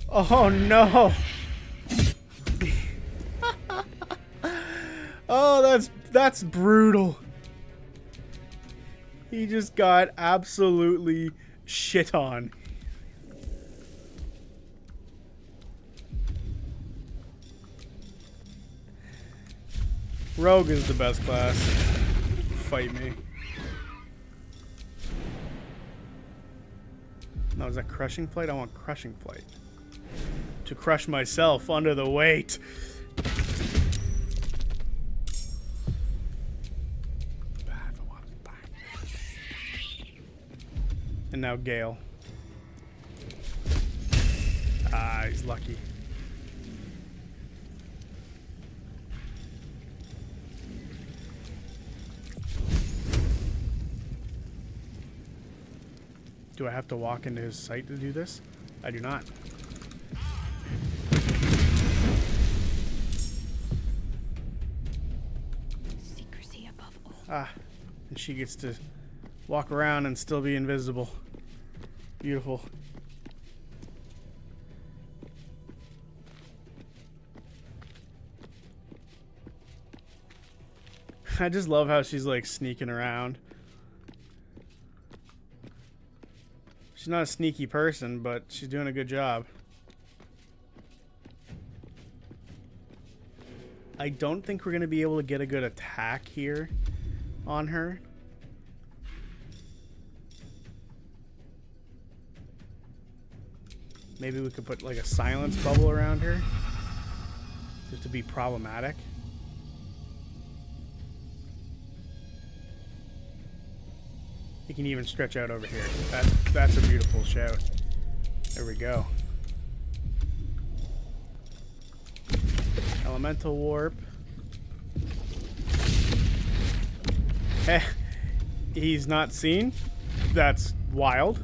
Oh no! Oh, that's brutal. He just got absolutely shit on. Rogue is the best class. Fight me. No, is that crushing flight? I want crushing flight. To crush myself under the weight. And now Gale. Ah, he's lucky. Do I have to walk into his sight to do this? I do not. Secrecy above all. Ah, and she gets to walk around and still be invisible. Beautiful. I just love how she's like sneaking around. She's not a sneaky person, but she's doing a good job. I don't think we're going to be able to get a good attack here on her. Maybe we could put like a silence bubble around her just to be problematic. He can even stretch out over here. That's a beautiful shout. There we go. Elemental warp. Eh, he's not seen. That's wild.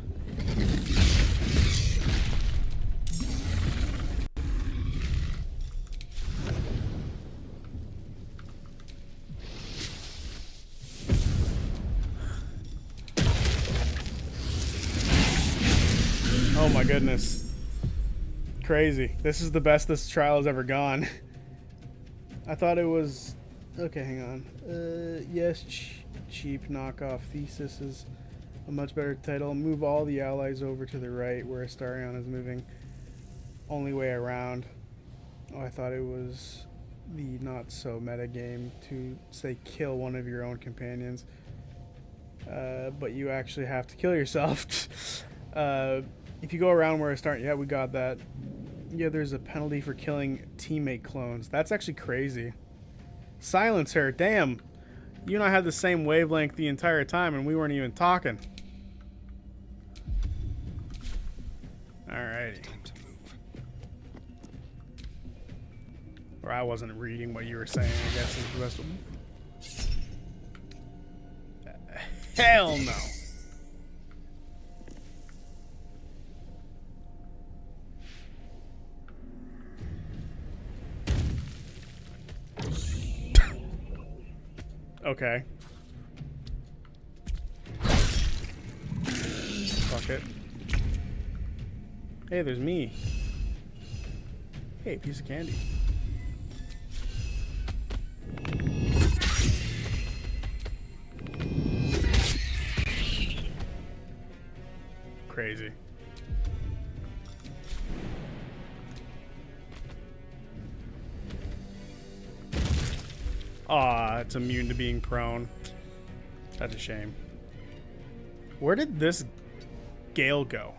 Oh my goodness. Crazy. This is the best this trial has ever gone. I thought it was Okay, hang on. Yes, cheap knockoff thesis is a much better title. Move all the allies over to the right where Astarion is moving. Only way around. Oh, I thought it was the not so meta game to say kill one of your own companions. But you actually have to kill yourself. If you go around where Astarion, yeah, we got that. Yeah, there's a penalty for killing teammate clones. That's actually crazy. Silence her. Damn. You and I had the same wavelength the entire time and we weren't even talking. Alrighty. Time to move. Or I wasn't reading what you were saying, I guess is the best one. Hell no. Okay. Fuck it. Hey, there's me. Hey, piece of candy. Crazy. Aw, it's immune to being prone. That's a shame. Where did this Gale go?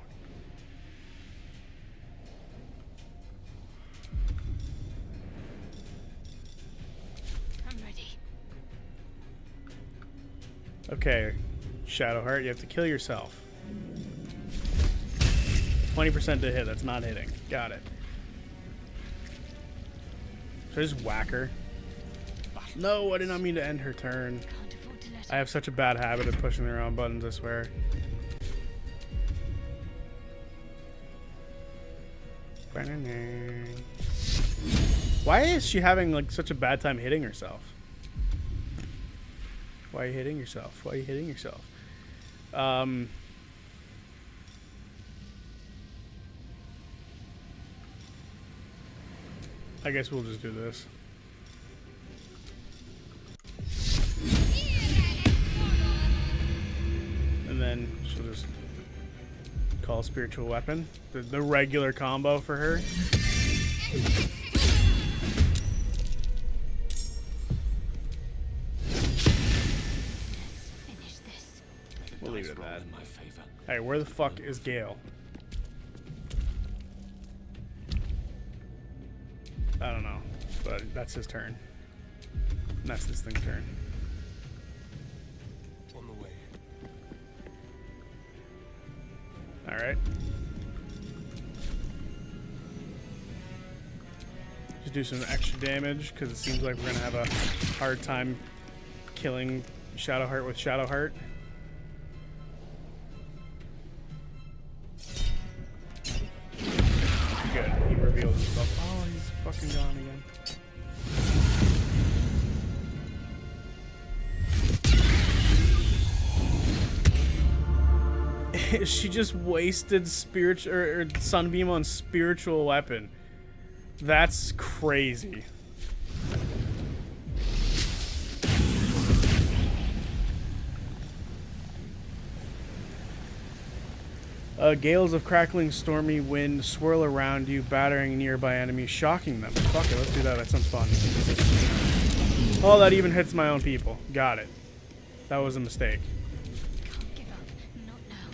I'm ready. Okay, Shadowheart, you have to kill yourself. 20% to hit, that's not hitting. Got it. Should I just whack her? No, I did not mean to end her turn. I have such a bad habit of pushing the wrong buttons, I swear. Why is she having like such a bad time hitting herself? Why are you hitting yourself? Why are you hitting yourself? I guess we'll just do this. And then she'll just call spiritual weapon. The regular combo for her. Finish this. We'll leave it at that. Hey, where the fuck is Gale? I don't know, but that's his turn. And that's this thing's turn. On the way. Alright. Just do some extra damage, because it seems like we're going to have a hard time killing Shadowheart with Shadowheart. Good, he revealed himself. Oh, he's fucking gone again. She just wasted spiritual or Sunbeam on spiritual weapon. That's crazy. Gales of crackling stormy wind swirl around you, battering nearby enemies, shocking them. Fuck it, let's do that. That sounds fun. Oh, that even hits my own people. Got it. That was a mistake. Can't give up. Not now.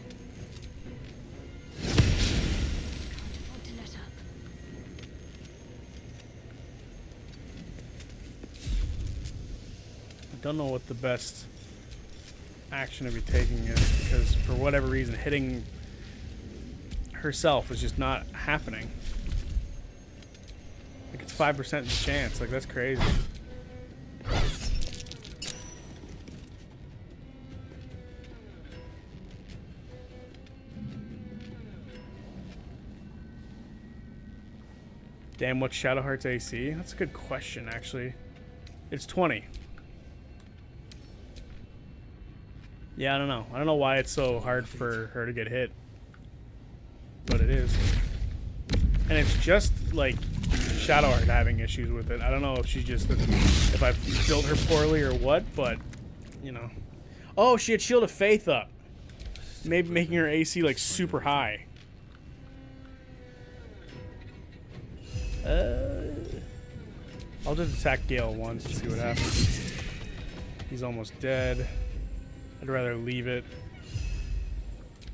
Can't afford to let up. I don't know what the best action to be taking is, because for whatever reason, hitting herself is just not happening. Like, it's 5% chance. Like, that's crazy. Damn, what's Shadowheart's AC? That's a good question, actually. It's 20. Yeah, I don't know. I don't know why it's so hard for her to get hit. But it is. And it's just, like, Shadowheart having issues with it. I don't know if she's just if I built her poorly or what, but you know. Oh, she had Shield of Faith up, maybe making her AC like super high. I'll just attack Gale once and see what happens. He's almost dead. I'd rather leave it.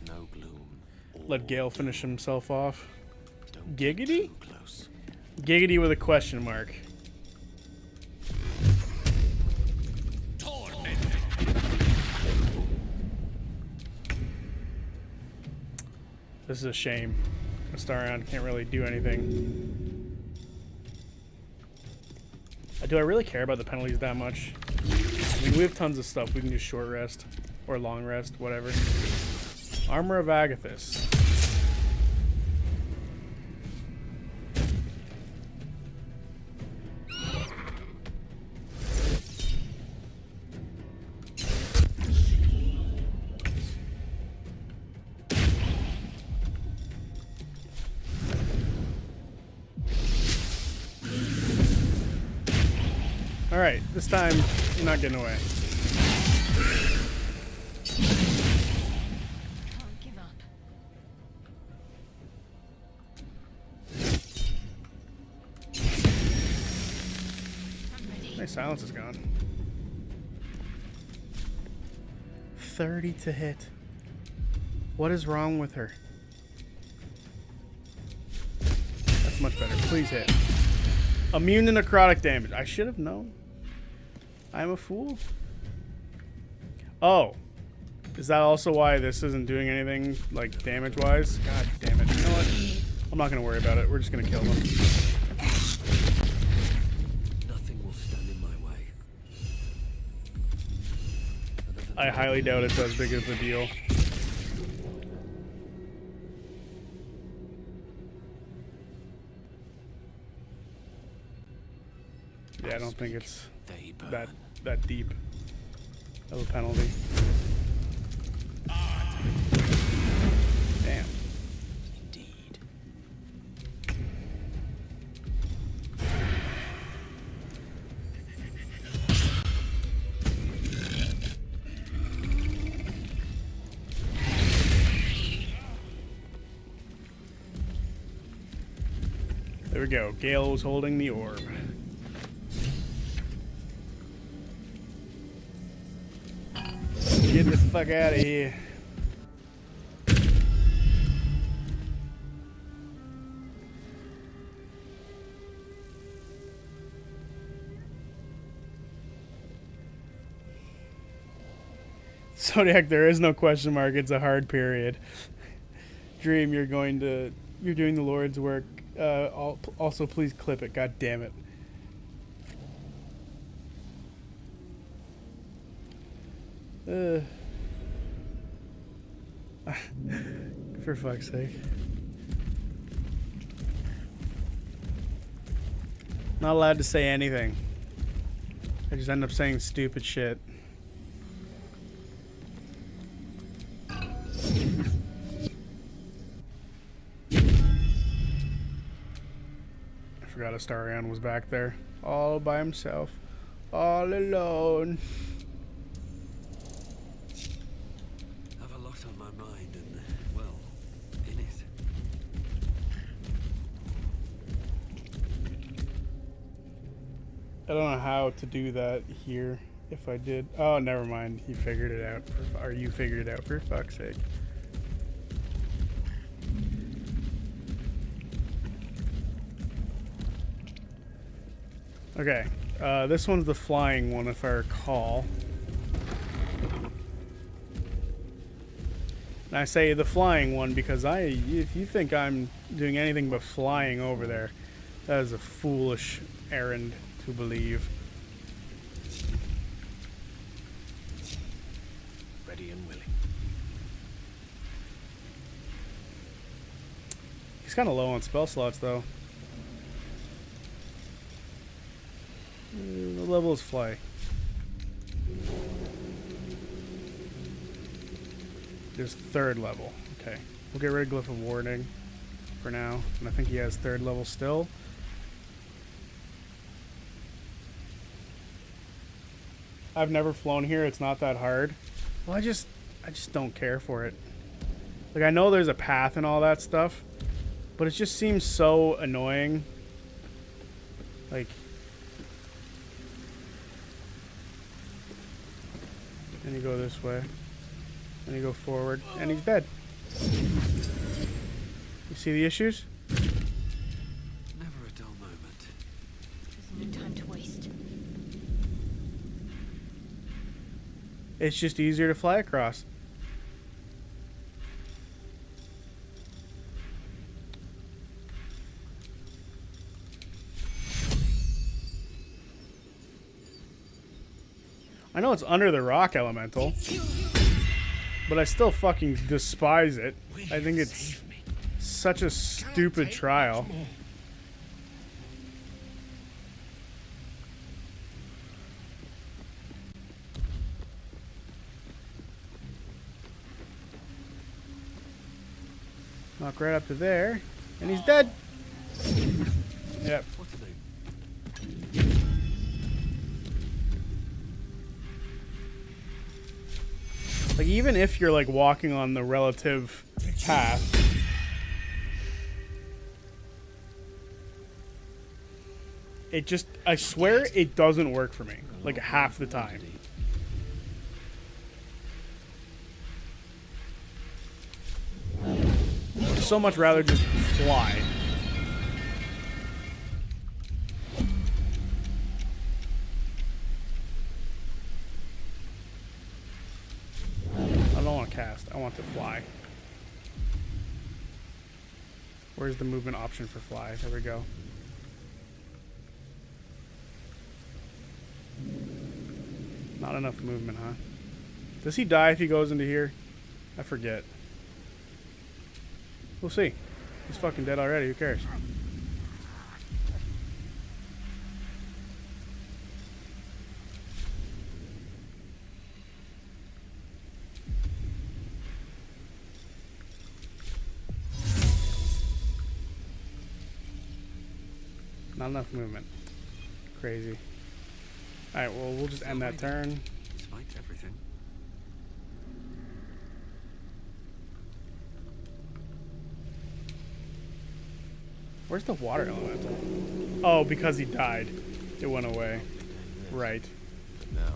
No gloom. Let Gale finish himself off. Giggity? Giggity with a question mark. This is a shame. Astarion can't really do anything. Do I really care about the penalties that much? I mean, we have tons of stuff. We can just short rest or long rest, whatever. Armor of Agathis. Alright, this time you're not getting away. Can't give up. I'm ready. My silence is gone. 30 to hit. What is wrong with her? That's much better. Please hit. Immune to necrotic damage. I should have known. I'm a fool. Oh. Is that also why this isn't doing anything, like, damage-wise? God damn it. You know what? I'm not going to worry about it. We're just going to kill them. Nothing will stand in my way. I highly doubt it's as big of a deal. Yeah, I don't think it's that deep of a penalty. Damn. Indeed. There we go. Gale was holding the orb. Get the fuck out of here. Zodiac, there is no question mark. It's a hard period. Dream, you're doing the Lord's work. Also, please clip it. God damn it. For fuck's sake. Not allowed to say anything. I just end up saying stupid shit. I forgot Astarion was back there. All by himself. All alone. I don't know how to do that here. If I did, oh, never mind. He figured it out. Or you figured it out, for fuck's sake. Okay, this one's the flying one, if I recall. And I say the flying one because if you think I'm doing anything but flying over there, that is a foolish errand to believe. Ready and willing. He's kind of low on spell slots, though. What level is fly? There's 3rd level. Okay, we'll get rid of Glyph of Warding for now, and I think he has 3rd level still. I've never flown here. It's not that hard. Well, I just don't care for it. Like, I know there's a path and all that stuff, but it just seems so annoying. Like, and you go this way, and you go forward, and he's dead. You see the issues? Never a dull moment. There's no time to waste. It's just easier to fly across. I know it's under the rock elemental, but I still fucking despise it. I think it's such a stupid trial. Knock right up to there, and he's dead. Yep. What's the name? Like, even if you're like walking on the relative path, it just, I swear it doesn't work for me, like half the time. I'd so much rather just fly. I don't want to cast, I want to fly. Where's the movement option for fly? There we go. Not enough movement, huh? Does he die if he goes into here? I forget. We'll see. He's fucking dead already. Who cares? Not enough movement. Crazy. Alright, well, we'll just end that turn. Despite everything. Where's the water elemental? Oh, because he died. It went away. Right. But now.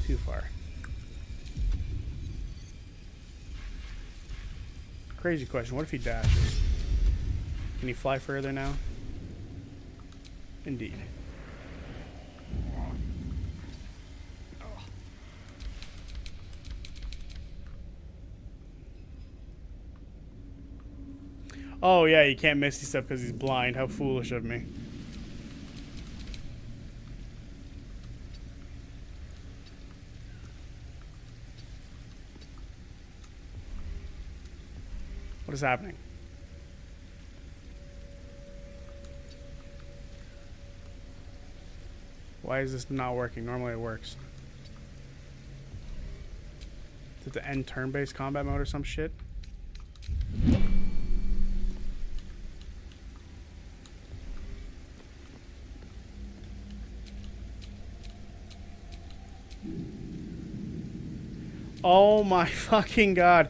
Too far. Crazy question. What if he dashes? Can he fly further now? Indeed. Oh yeah, you can't Misty Step because he's blind. How foolish of me. What is happening? Why is this not working? Normally it works. Is it the end turn-based combat mode or some shit? Oh my fucking god.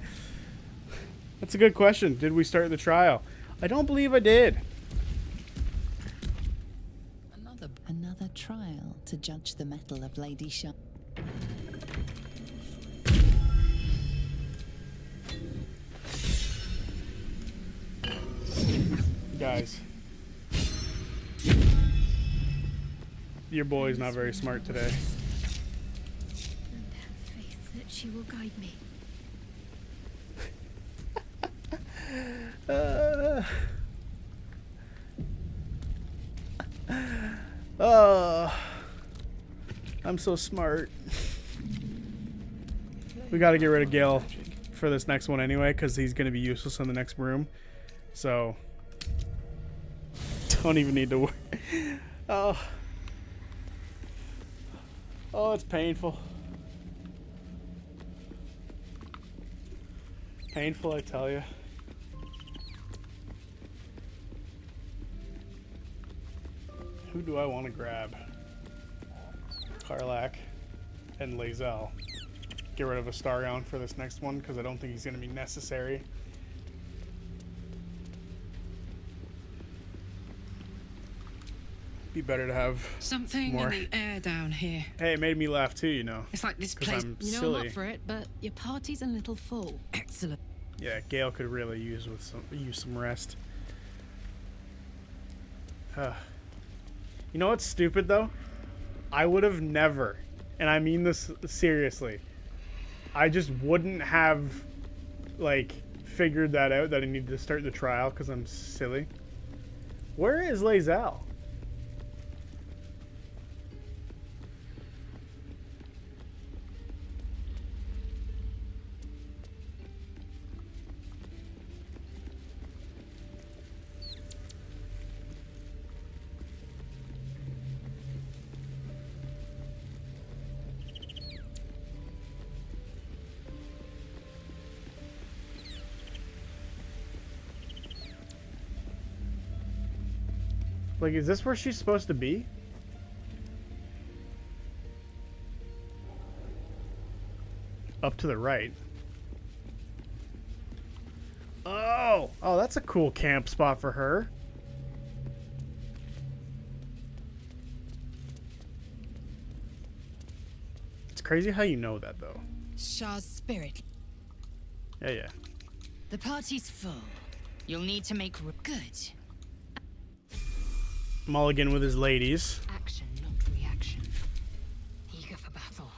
That's a good question. Did we start the trial? I don't believe I did. Another trial to judge the mettle of Lady Shar. Guys. Your boy's not very smart today. And have faith that she will guide me. I'm so smart. We got to get rid of Gale for this next one anyway, because he's going to be useless in the next room. So, don't even need to worry. Oh. Oh, it's painful. Painful, I tell you. Who do I want to grab? Karlach and Lae'zel. Get rid of Astarion for this next one because I don't think he's going to be necessary. Be better to have Something more. in the air down here. Hey, it made me laugh too, you know. It's like this 'cause place. I'm You know, silly. I'm up for it, but your party's a little full. Excellent. Yeah, Gale could really use some rest. You know what's stupid though? I would have never, and I mean this seriously, I just wouldn't have like figured that out that I needed to start the trial because I'm silly. Where is Lae'zel? Like, is this where she's supposed to be? Up to the right. Oh! Oh, that's a cool camp spot for her. It's crazy how you know that, though. Shah's spirit. Yeah. The party's full. You'll need to make good. Mulligan with his ladies. Action, not reaction. Eager for battle.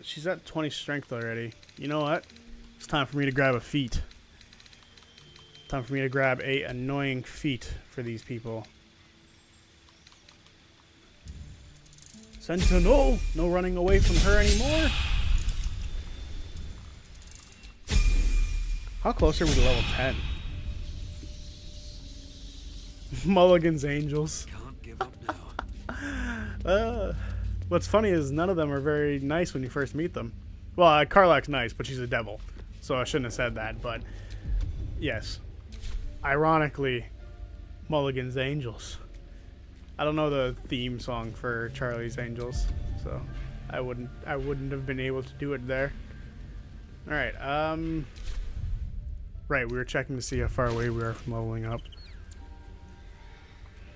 She's at 20 strength already. You know what? It's time for me to grab a feat. Time for me to grab a annoying feat for these people. Sentinel! No running away from her anymore. How close are we to level 10? Mulligan's Angels. Can't give up now. What's funny is none of them are very nice when you first meet them. Well, Karlach's nice, but she's a devil. So I shouldn't have said that, but yes. Ironically, Mulligan's Angels. I don't know the theme song for Charlie's Angels, so I wouldn't have been able to do it there. Alright, right, we were checking to see how far away we are from leveling up.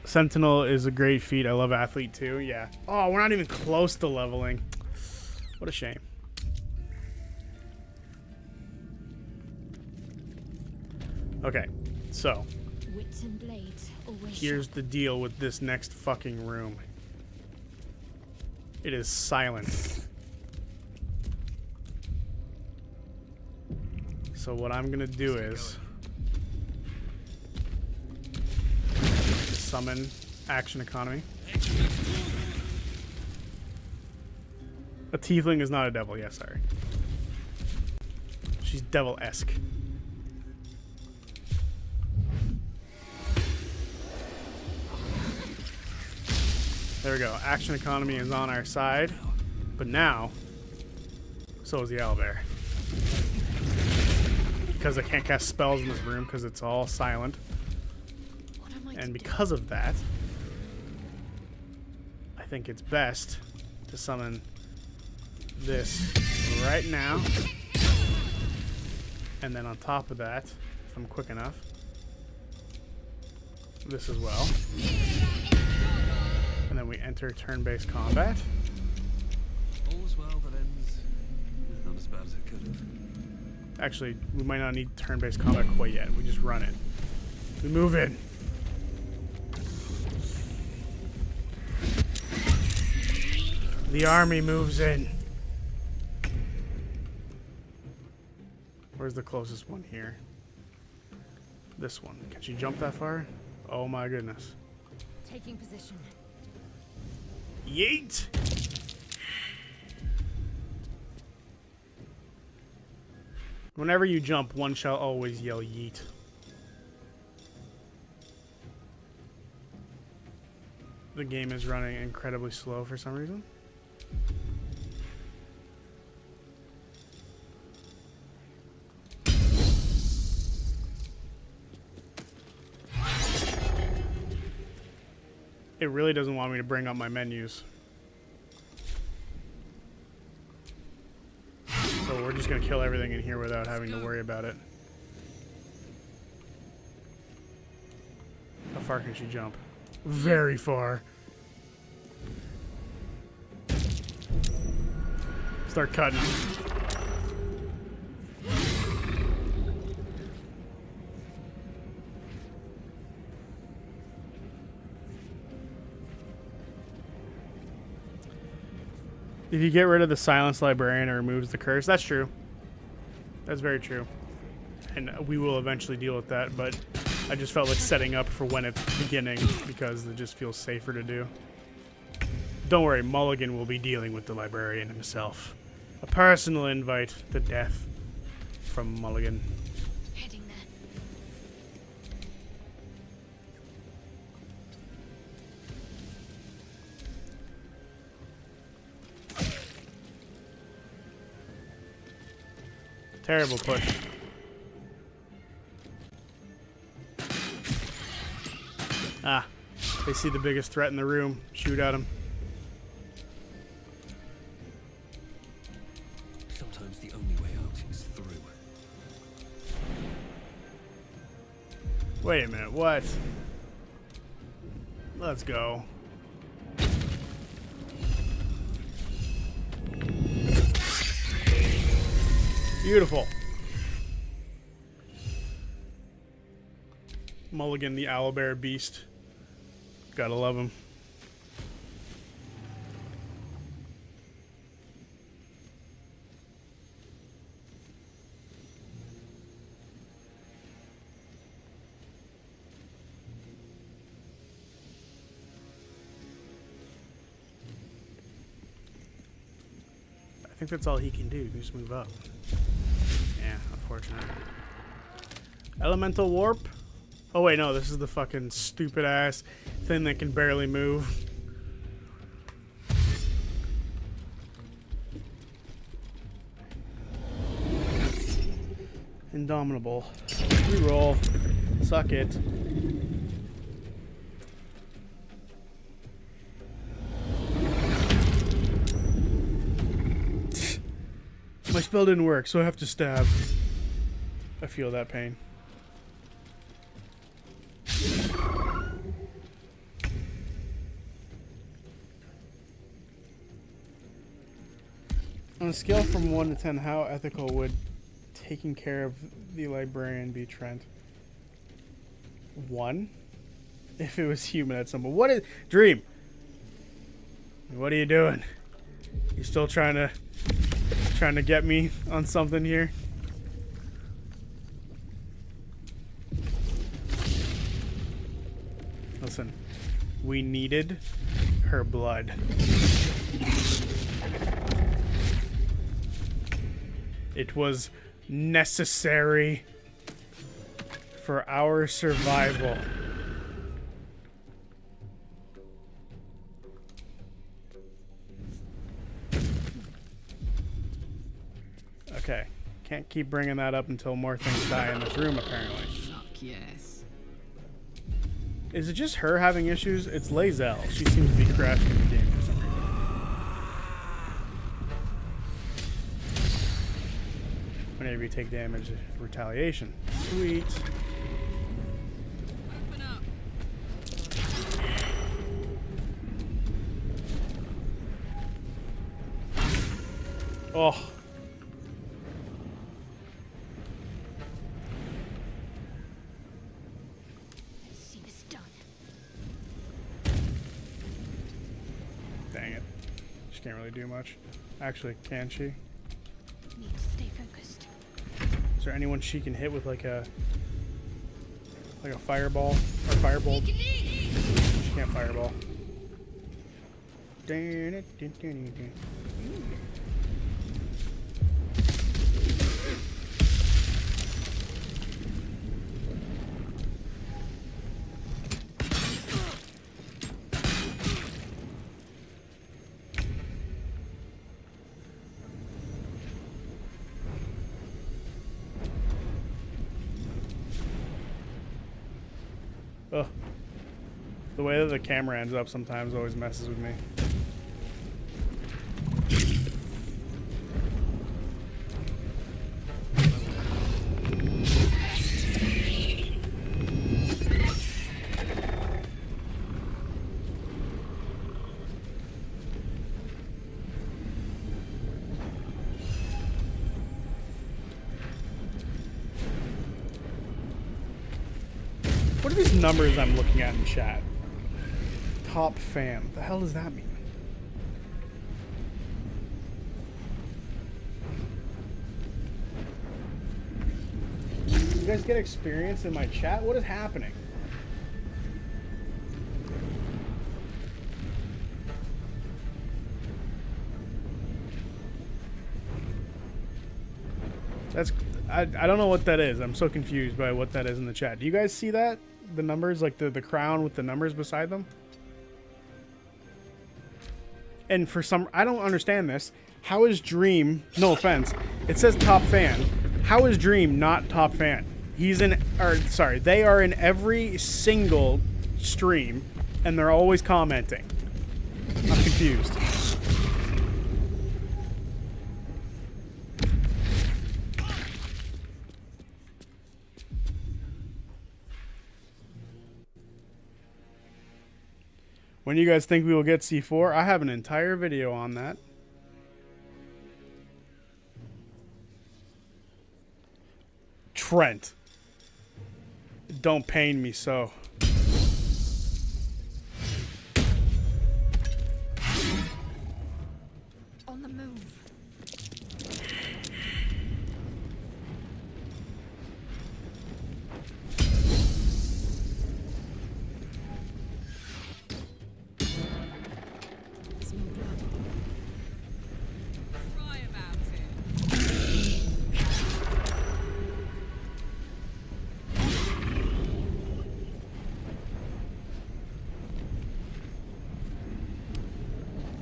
Sentinel is a great feat. I love Athlete too. Yeah. Oh, we're not even close to leveling. What a shame. Okay, so Wits and blades always here's the deal with this next fucking room. It is silent. So what I'm gonna do is summon Action Economy. A tiefling is not a devil. Yeah, sorry. She's devil-esque. There we go. Action Economy is on our side. But now, so is the owlbear. Because I can't cast spells in this room because it's all silent. And because of that, I think it's best to summon this right now. And then on top of that, if I'm quick enough, this as well. And then we enter turn-based combat. All's well that ends not as bad as it could have. Actually, we might not need turn-based combat quite yet. We just run it. We move in. The army moves in. Where's the closest one here? This one. Can she jump that far? Oh my goodness. Taking position. Yeet! Whenever you jump, one shall always yell yeet. The game is running incredibly slow for some reason. It really doesn't want me to bring up my menus. So we're just gonna kill everything in here without having to worry about it. How far can she jump? Very far. Start cutting. If you get rid of the Silence Librarian, it removes the curse. That's true. That's very true. And we will eventually deal with that, but I just felt like setting up for when it's beginning because it just feels safer to do. Don't worry, Mulligan will be dealing with the Librarian himself. A personal invite to death from Mulligan. Heading there. Terrible push. Ah, they see the biggest threat in the room. Shoot at him. Sometimes the only way out is through. Wait a minute, what? Let's go. Beautiful. Mulligan the owlbear beast. Gotta love him. I think that's all he can do. Just move up. Yeah, unfortunate. Elemental warp? Oh wait, no, this is the fucking stupid ass thing that can barely move. Indomitable. Reroll. Suck it. My spell didn't work, so I have to stab. I feel that pain. On a scale from 1 to 10, how ethical would taking care of the librarian be, Trent? 1? If it was human at some point. What is... Dream! What are you doing? You still trying to get me on something here? Listen, we needed her blood. It was necessary for our survival. Okay, can't keep bringing that up until more things die in this room, apparently. Fuck yes. Is it just her having issues? It's Lae'zel. She seems to be crashing the game for some reason. Whenever you take damage, retaliation. Sweet. Open up. Oh. See this done. Dang it. She can't really do much. Actually, can she? Need to stay focused. Is there anyone she can hit with like a fireball or firebolt? She can't fireball. Ugh. The way that the camera ends up sometimes always messes with me. What are these numbers I'm looking at in chat? Top fan. What the hell does that mean? You guys get experience in my chat? What is happening? That's... I don't know what that is. I'm so confused by what that is in the chat. Do you guys see that? The numbers, like the crown with the numbers beside them? And for some... I don't understand this. How is Dream... No offense. It says top fan. How is Dream not top fan? He's in... Or, sorry. They are in every single stream. And they're always commenting. I'm confused. When do you guys think we will get C4? I have an entire video on that. Trent. Don't pain me so. On the move.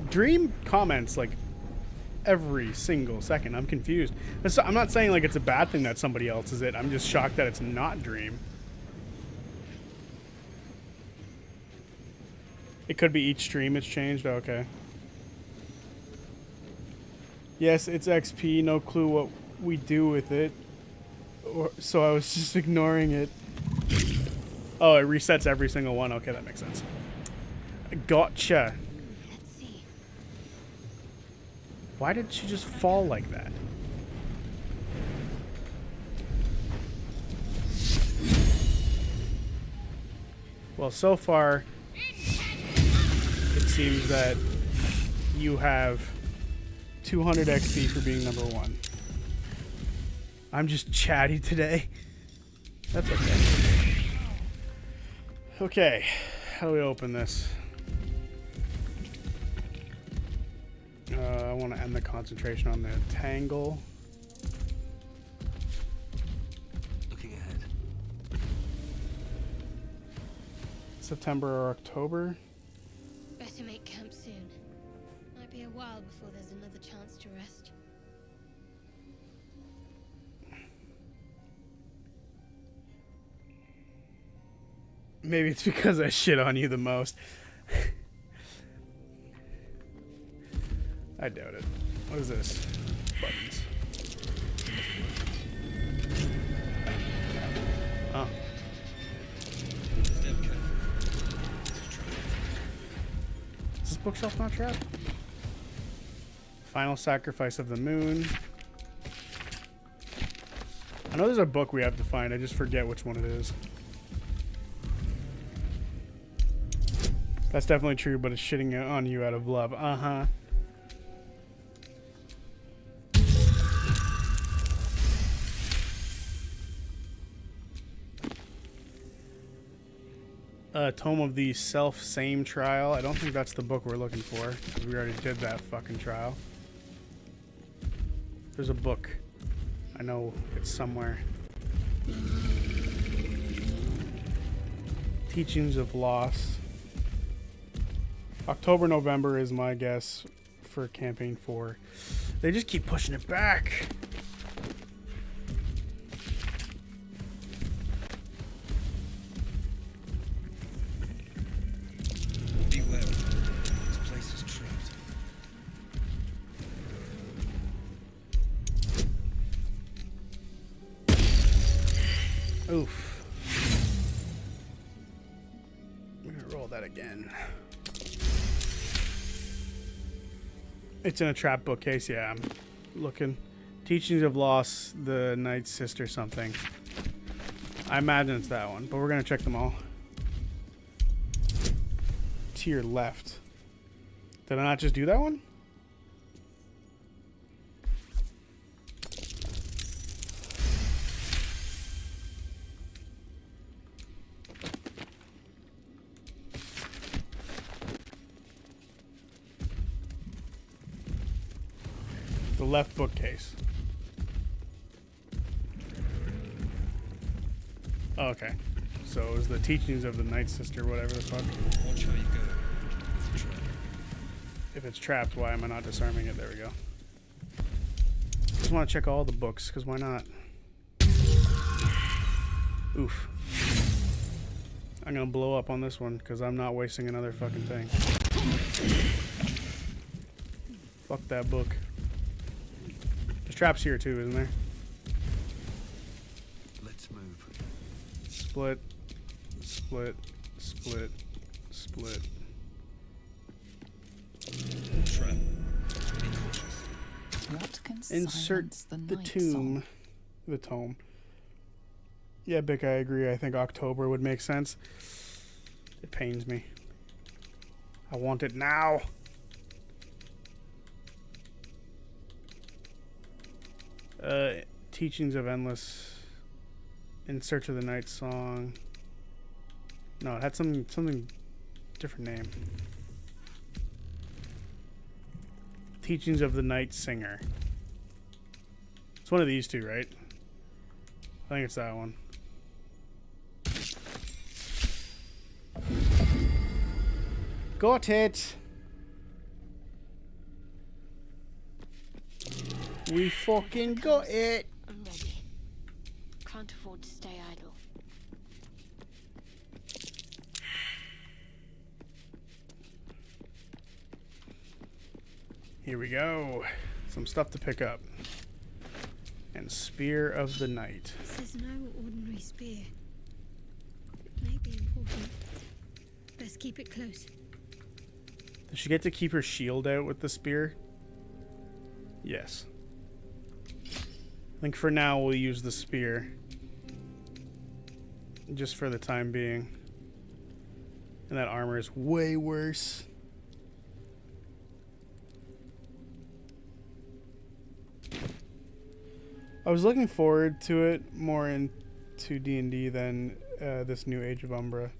Dream comments like every single second. I'm confused. I'm not saying like it's a bad thing that somebody else is it. I'm just shocked that it's not Dream. It could be each stream it's changed. Okay. Yes, it's XP. No clue what we do with it. So I was just ignoring it. Oh, it resets every single one. Okay, that makes sense. Gotcha. Why did she just fall like that? Well, so far, it seems that you have 200 XP for being number 1. I'm just chatty today. That's okay. Okay, how do we open this? I want to end the concentration on the tangle. Looking ahead. September or October? Better make camp soon. Might be a while before there's another chance to rest. Maybe it's because I shit on you the most. I doubt it. What is this? Buttons. Oh. Is this bookshelf not trapped? Final Sacrifice of the Moon. I know there's a book we have to find. I just forget which one it is. That's definitely true, but it's shitting on you out of love. Uh-huh. Tome of the Self-Same Trial. I don't think that's the book we're looking for, because we already did that fucking trial. There's a book. I know it's somewhere. Teachings of Loss. October, November is my guess for campaign 4. They just keep pushing it back. Oof. I'm gonna roll that again. It's in a trap bookcase. Yeah, I'm looking. Teachings of Loss, the Knight's Sister something. I imagine it's that one, but we're gonna check them all. To your left. Did I not just do that one? The left bookcase. Oh, okay. So it was the Teachings of the Night Sister, whatever the fuck. Watch how you go. It's a trap. If it's trapped, why am I not disarming it? There we go. Just want to check all the books, because why not? Oof. I'm going to blow up on this one, because I'm not wasting another fucking thing. Fuck that book. There's traps here too, isn't there? Let's move. Split, split, split, split. Trap. What can Insert silence the night tomb. song? The tome. Yeah, Bick, I agree. I think October would make sense. It pains me. I want it now. Teachings of Endless. In Search of the Night Song. No, it had something different name. Teachings of the Night Singer. It's one of these two, right? I think it's that one. Got it! We fucking got it! I'm ready. Can't afford to stay idle. Here we go. Some stuff to pick up. And Spear of the Night. This is no ordinary spear. It may be important. Best keep it close. Does she get to keep her shield out with the spear? Yes. I think for now we'll use the spear. Just for the time being. And that armor is way worse. I was looking forward to it more into D&D than this new Age of Umbra.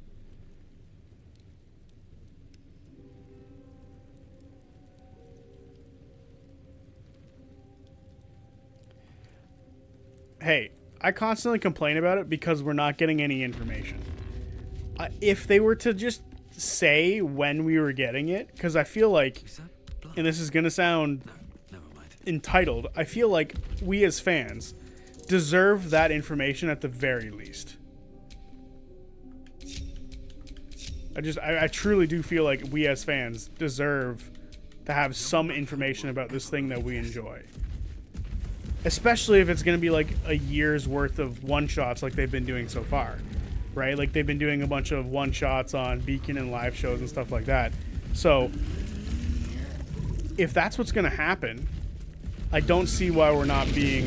Hey, I constantly complain about it because we're not getting any information. If they were to just say when we were getting it, because I feel like, and this is going to sound entitled, I feel like we as fans deserve that information at the very least. I truly do feel like we as fans deserve to have some information about this thing that we enjoy. Especially if it's going to be like a year's worth of one-shots like they've been doing so far. Right? Like they've been doing a bunch of one-shots on Beacon and live shows and stuff like that. So, if that's what's going to happen, I don't see why we're not being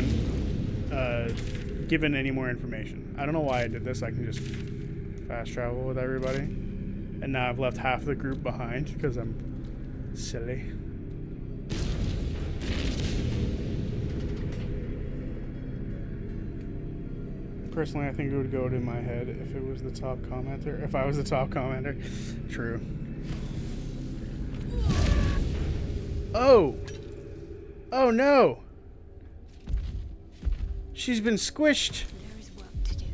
given any more information. I don't know why I did this. I can just fast travel with everybody. And now I've left half the group behind because I'm silly. Personally, I think it would go to my head if it was the top commenter. If I was the top commenter. True. Oh! Oh no! She's been squished! There is work to do.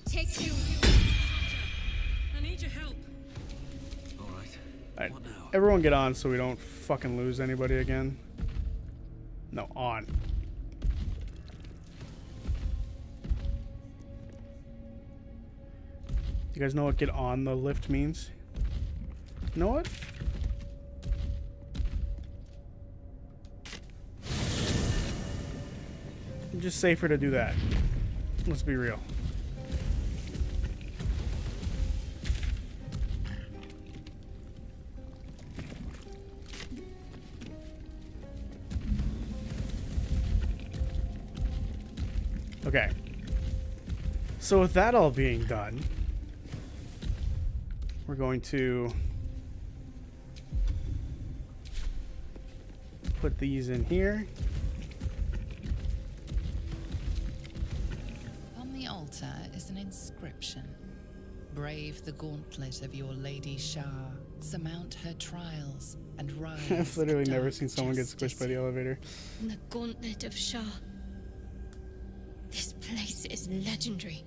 Take you. I need your help. Alright, everyone get on so we don't fucking lose anybody again. No, on. You guys know what get on the lift means? You know what? just safer to do that. Let's be real. Okay. So with that all being done, we're going to put these in here. On the altar is an inscription. Brave the gauntlet of your Lady Shah, surmount her trials, and rise. I've literally a never dark seen someone get justice. squished by the elevator. The Gauntlet of Shah. This place is legendary.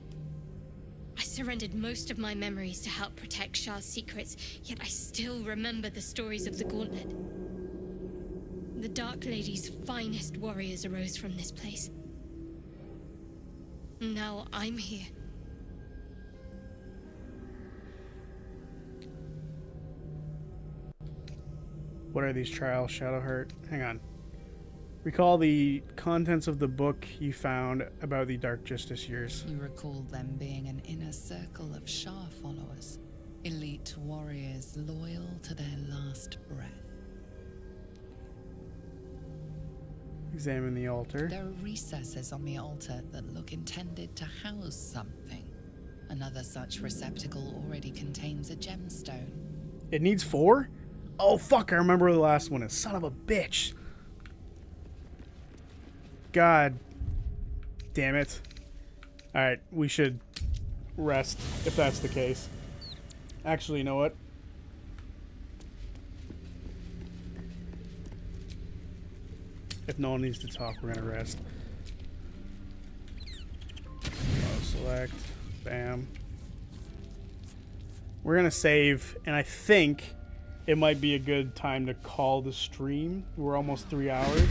I surrendered most of my memories to help protect Shah's secrets, yet I still remember the stories of the Gauntlet. The Dark Lady's finest warriors arose from this place. Now I'm here. What are these trials, Shadowheart? Hang on. Recall the contents of the book you found about the Dark Justice years. You recall them being an inner circle of Shah followers, elite warriors loyal to their last breath. Examine the altar. There are recesses on the altar that look intended to house something. Another such receptacle already contains a gemstone. It needs 4? Oh, fuck, I remember where the last one is. Son of a bitch. God damn it. Alright, we should rest if that's the case. Actually, you know what? If no one needs to talk, we're gonna rest. Select. Bam. We're gonna save, and I think it might be a good time to call the stream. We're almost 3 hours.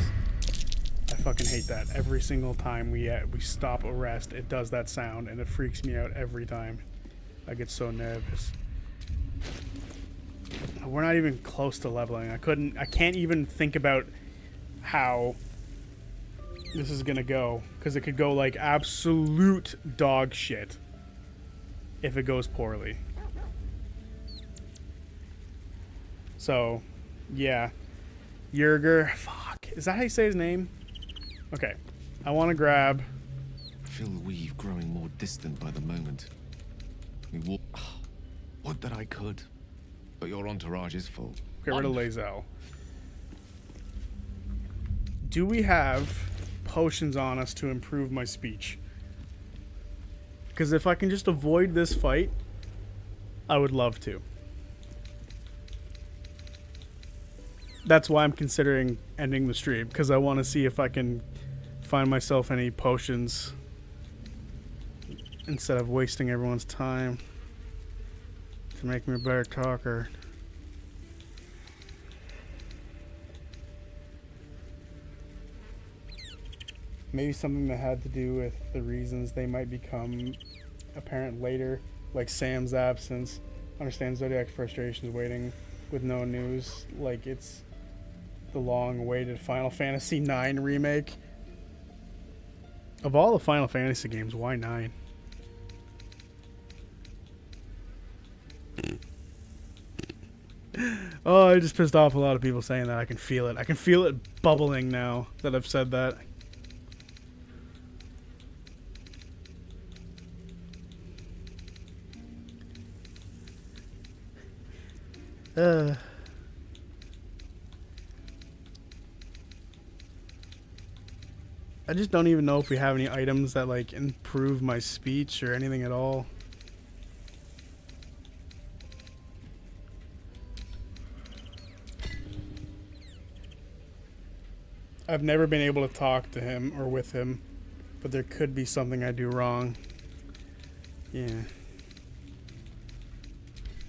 I fucking hate that. Every single time we stop a rest, it does that sound, and it freaks me out every time. I get so nervous. We're not even close to leveling. I can't even think about how this is gonna go, because it could go like absolute dog shit if it goes poorly. So, yeah. Yerger. Fuck. Is that how you say his name? Okay. I want to grab... I feel the weave growing more distant by the moment. We walk... Would that I could. But your entourage is full. Get rid of Lae'zel. Do we have potions on us to improve my speech? Because if I can just avoid this fight, I would love to. That's why I'm considering ending the stream, because I want to see if I can find myself any potions instead of wasting everyone's time to make me a better talker. Maybe something that had to do with the reasons they might become apparent later, like Sam's absence. Understand Zodiac's frustrations waiting with no news, like it's the long-awaited Final Fantasy IX remake. Of all the Final Fantasy games, why 9? Oh, I just pissed off a lot of people saying that. I can feel it. I can feel it bubbling now that I've said that. I just don't even know if we have any items that like improve my speech or anything at all. I've never been able to talk to him or with him, but there could be something I do wrong. Yeah.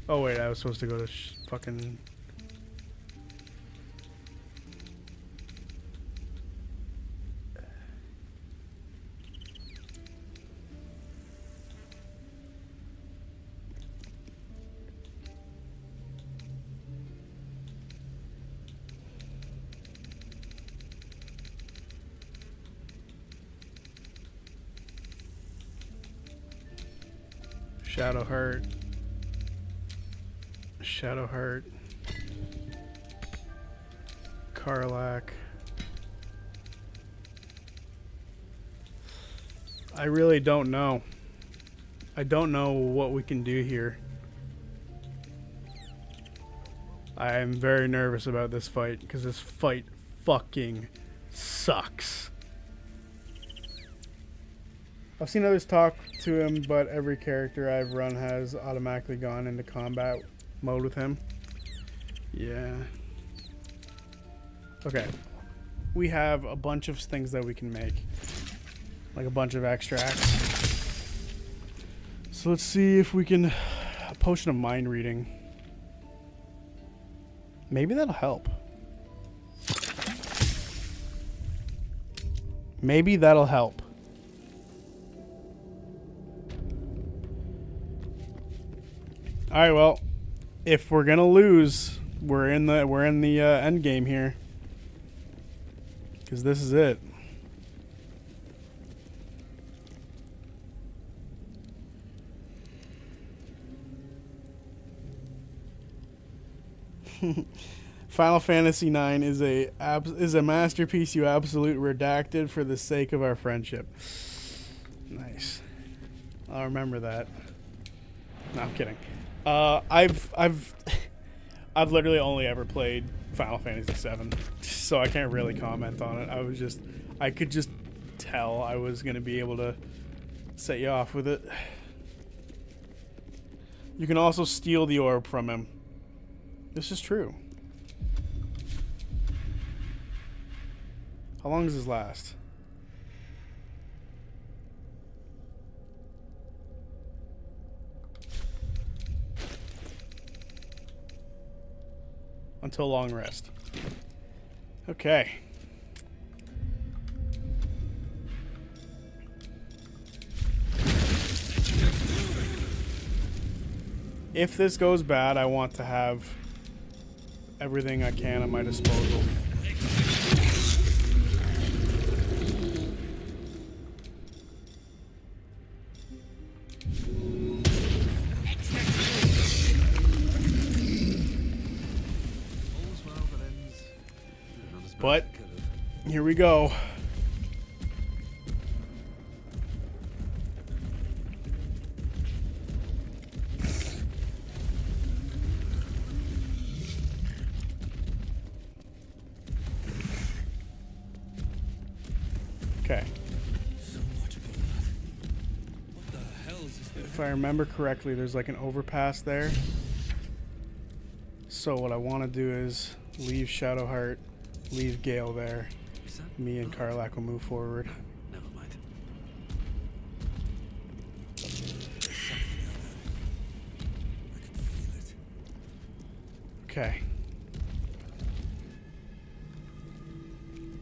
Oh wait, I was supposed to go to fucking... Shadowheart. Shadowheart. Karlach. I really don't know. I don't know what we can do here. I am very nervous about this fight because this fight fucking sucks. I've seen others talk to him, but every character I've run has automatically gone into combat mode with him. Yeah. Okay. We have a bunch of things that we can make. Like a bunch of extracts. So let's see if we can... A potion of mind reading. Maybe that'll help. Maybe that'll help. Alright, well, if we're gonna lose, we're in the end game here. Because this is it. Final Fantasy IX is a masterpiece you absolute redacted for the sake of our friendship. Nice. I'll remember that. No, I'm kidding. I've literally only ever played Final Fantasy VII, so I can't really comment on it. I could just tell I was gonna be able to set you off with it. You can also steal the orb from him. This is true. How long does this last? Until long rest. Okay. If this goes bad, I want to have everything I can at my disposal. But here we go. Okay. So much blood. What the hell is this? If I remember correctly, there's like an overpass there. So what I want to do is leave Shadowheart, leave Gale there. Me and Karlach will move forward. Never mind. Okay.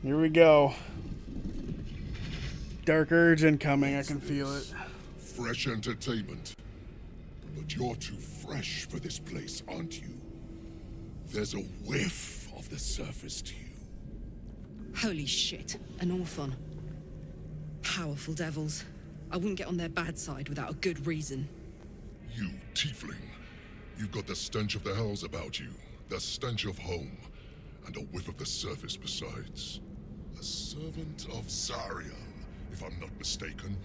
Here we go. Dark urge incoming, I can feel it. Fresh entertainment. But you're too fresh for this place, aren't you? There's a whiff of the surface to you. Holy shit, an Orthon. Powerful devils. I wouldn't get on their bad side without a good reason. You, tiefling. You've got the stench of the hells about you. The stench of home. And a whiff of the surface besides. A servant of Zarian, if I'm not mistaken.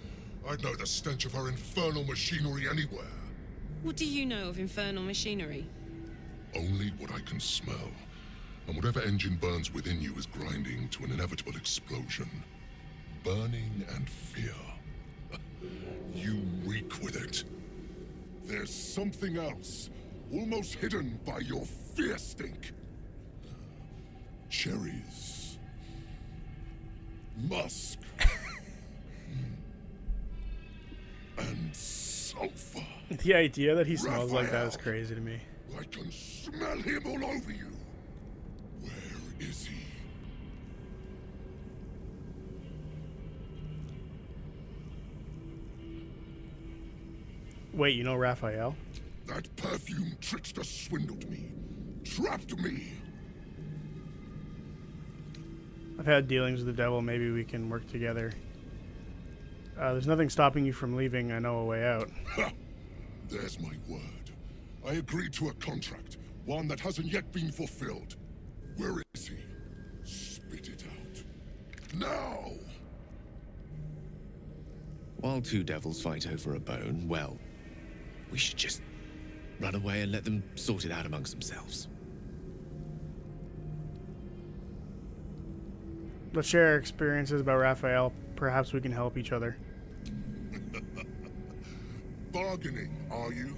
I'd know the stench of her infernal machinery anywhere. What do you know of infernal machinery? Only what I can smell. And whatever engine burns within you is grinding to an inevitable explosion. Burning and fear. You reek with it. There's something else, almost hidden by your fear stink. Cherries. Musk. And sulfur. The idea that he smells like that is crazy to me. I can smell him all over you. Where is he? Wait, you know Raphael? That perfume trickster swindled me. Trapped me. I've had dealings with the devil. Maybe we can work together. There's nothing stopping you from leaving. I know a way out. There's my word. I agreed to a contract, one that hasn't yet been fulfilled. Where is he? Spit it out. Now! While two devils fight over a bone, well, we should just run away and let them sort it out amongst themselves. Let's share our experiences about Raphael. Perhaps we can help each other. Bargaining, are you?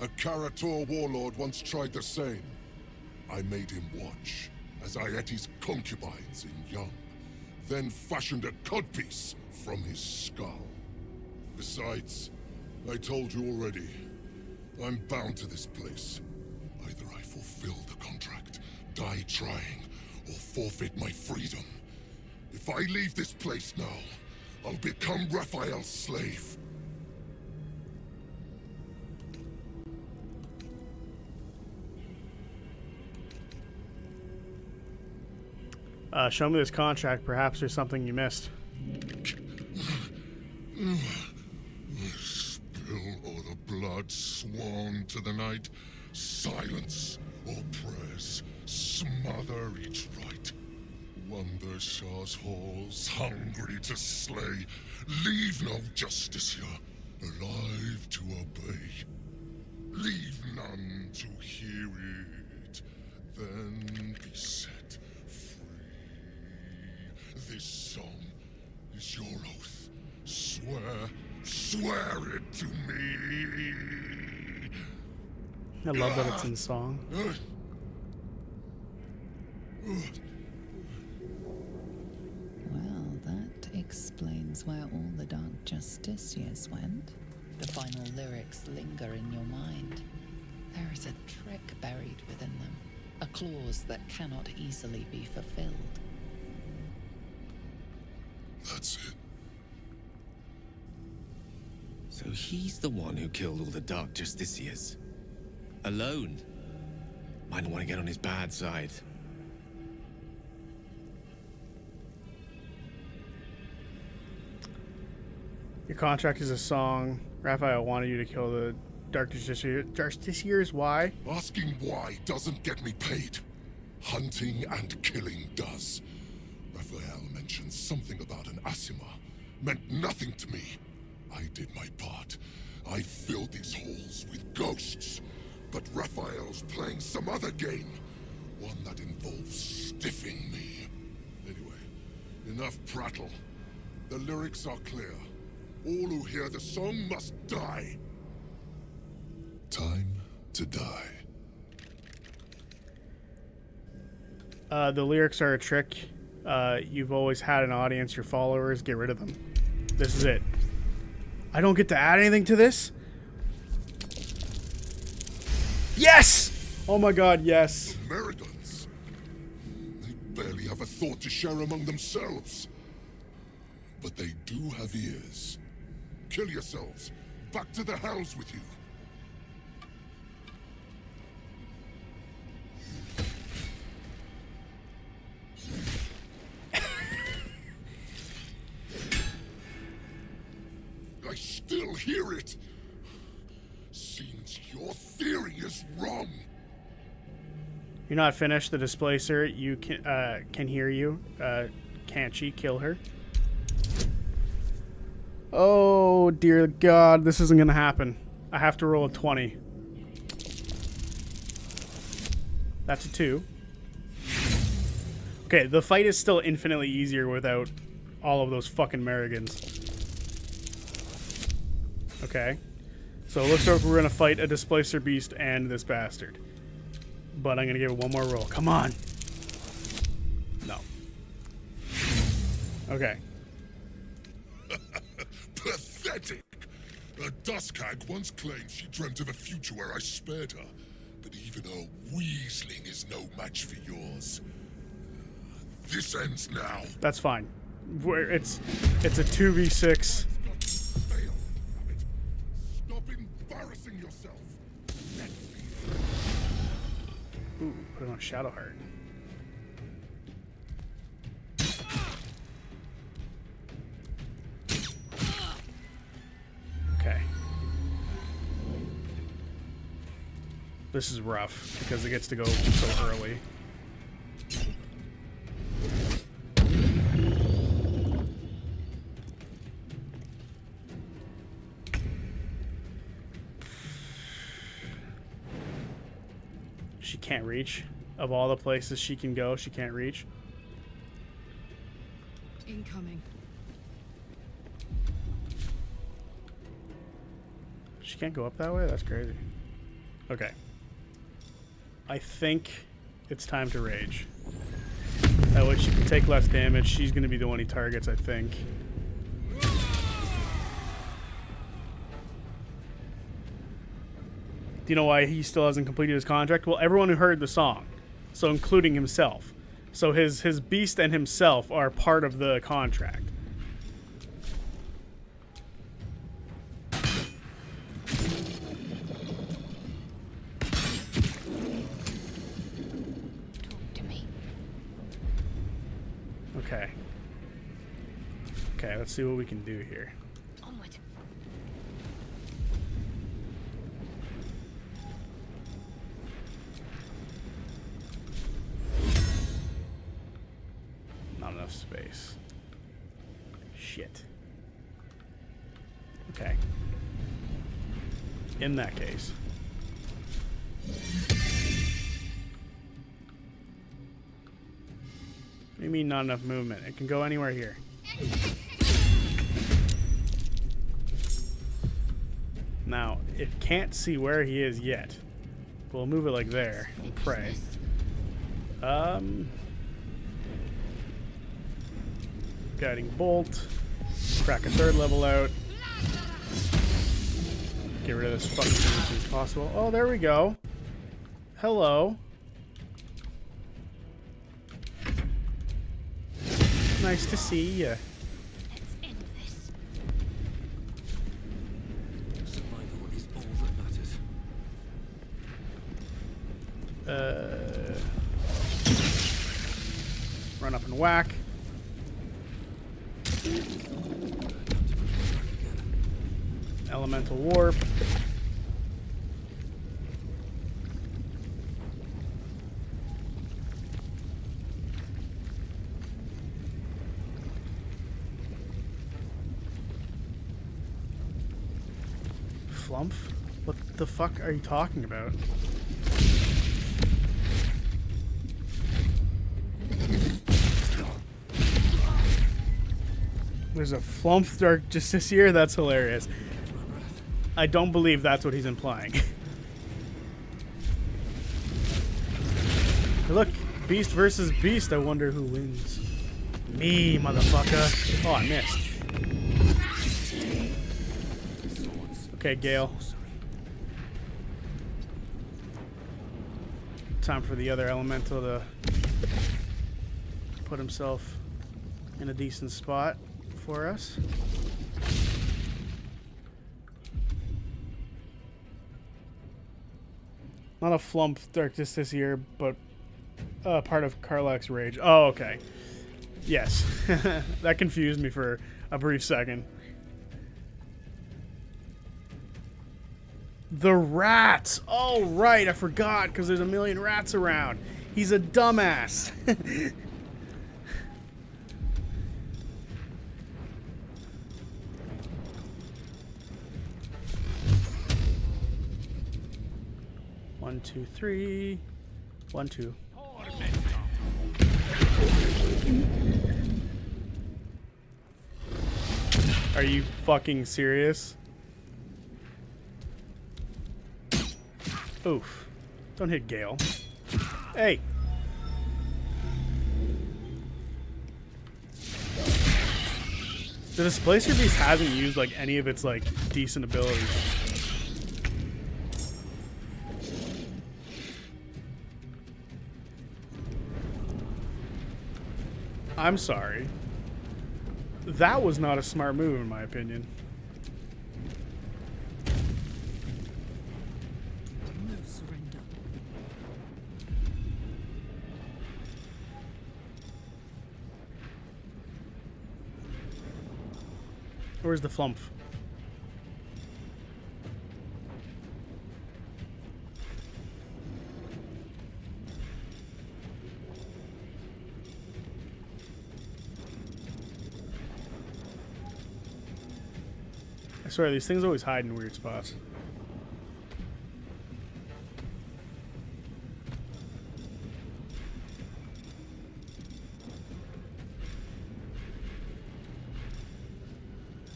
A Karator warlord once tried the same. I made him watch as I ate his concubines in young, then fashioned a codpiece from his skull. Besides, I told you already, I'm bound to this place. Either I fulfill the contract, die trying, or forfeit my freedom. If I leave this place now, I'll become Raphael's slave. Show me this contract. Perhaps there's something you missed. Spill all the blood sworn to the night. Silence all prayers. Smother each right. Wander Shah's halls, hungry to slay. Leave no justice here, alive to obey. Leave none to hear it, then be set free. This song is your oath. Swear it to me. I love that it's in song. Well, that explains where all the Dark Justiciars went. The final lyrics linger in your mind. There is a trick buried within them, a clause that cannot easily be fulfilled. That's it. So he's the one who killed all the Dark Justiciars. Alone. Might want to get on his bad side. Your contract is a song. Raphael wanted you to kill the Dark Justiciars. Why? Asking why doesn't get me paid. Hunting and killing does. Raphael mentioned something about an Asima. Meant nothing to me. I did my part. I filled these halls with ghosts. But Raphael's playing some other game. One that involves stiffing me. Anyway, enough prattle. The lyrics are clear. All who hear the song must die. Time to die. The lyrics are a trick. You've always had an audience. Your followers, get rid of them. This is it. I don't get to add anything to this? Yes! Oh my god, yes. Americans. They barely have a thought to share among themselves. But they do have ears. Kill yourselves. Back to the hells with you. I still hear it. Seems your theory is wrong. You're not finished. The Displacer, you can hear you. Can't she kill her? Oh, dear God. This isn't going to happen. I have to roll a 20. That's a 2. Okay, the fight is still infinitely easier without all of those fucking Americans. Okay. So it looks like we're going to fight a Displacer Beast and this bastard. But I'm going to give it one more roll. Come on. No. Okay. Pathetic! A dusk hag once claimed she dreamt of a future where I spared her. But even a weasling is no match for yours. This ends now. That's fine. It's a 2v6. Stop embarrassing yourself. Ooh, put it on Shadowheart. Okay. this is rough because it gets to go so early. She can't reach. Of all the places she can go, she can't reach. Incoming. She can't go up that way? That's crazy. Okay. I think it's time to rage. That way she can take less damage. She's going to be the one he targets, I think. Do you know why he still hasn't completed his contract? Well, everyone who heard the song, so including himself. So his beast and himself are part of the contract. Okay. Okay, let's see what we can do here. Onward. Not enough space. Shit. Okay. In that case. What do you mean not enough movement? It can go anywhere here. Now, it can't see where he is yet. We'll move it like there and pray. Guiding bolt. Crack a third level out. Get rid of this fucking thing as soon as possible. Oh, there we go. Hello. Nice to see you. Let's end this. Survival is all that matters. Run up and whack. Elemental warp. Flump? What the fuck are you talking about? There's a flump dark justiciar? That's hilarious. I don't believe that's what he's implying. Hey, look, beast versus beast. I wonder who wins. Me, motherfucker. Oh, I missed. Okay, Gale. Time for the other elemental to put himself in a decent spot for us. Not a flump dark justiciar, but part of Karlach's rage. Oh, okay. Yes. That confused me for a brief second. The rats! Oh, right, I forgot, because there's a million rats around. He's a dumbass. One, two, three. 1, 2. Are you fucking serious? Oof. Don't hit Gale. Hey! The Displacer Beast hasn't used like any of its like decent abilities. I'm sorry. That was not a smart move in my opinion. No surrender. Where's the flump? swear, these things always hide in weird spots.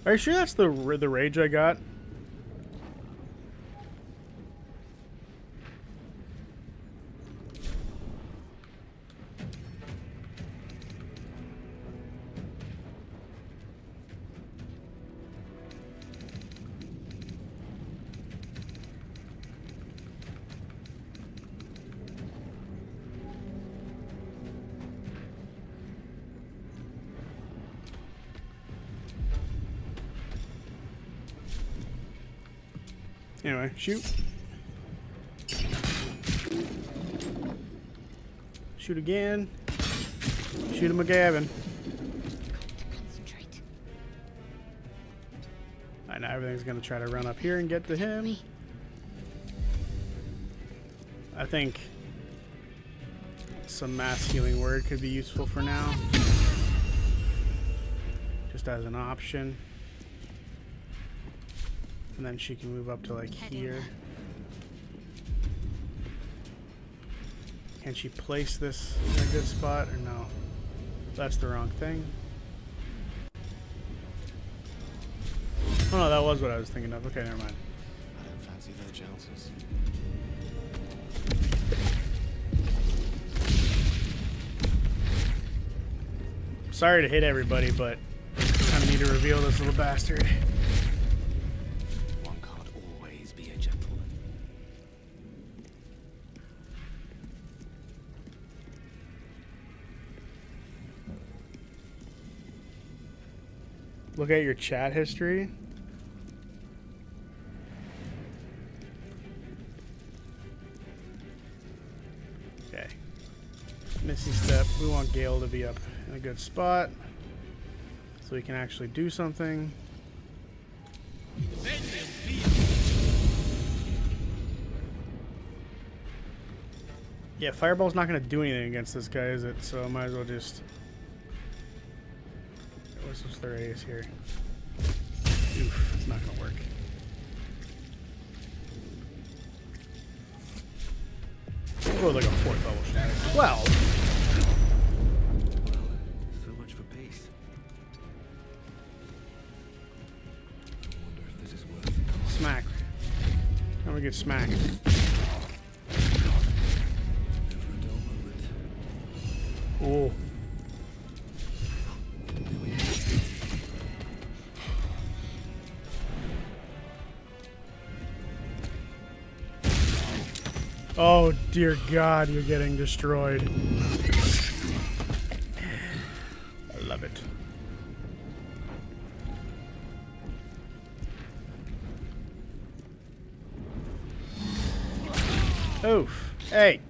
Are you sure that's the rage I got? Anyway, shoot. Shoot again. Shoot him a gabbin'. Concentrate. Alright, now everything's gonna try to run up here and get to him. I think some mass healing word could be useful for now. Just as an option. And then she can move up to like here. Can she place this in a good spot or no? That's the wrong thing. Oh no, that was what I was thinking of. Okay, never mind. I don't fancy their jouncers. Sorry to hit everybody, but kind of need to reveal this little bastard. One can't always be a gentleman. Look at your chat history. Okay. Missy step. We want Gale to be up in a good spot so we can actually do something. Yeah, Fireball's not going to do anything against this guy, is it? So I might as well just... What's the radius here? Oof, it's not going to work. We'll go with like a 4th level shadow. 12! So much for peace. I wonder if this is worth the cost. Smack. I'm going to get smacked. Never a dull moment. Oh. Oh dear God, you're getting destroyed. I love it. Oof. Hey.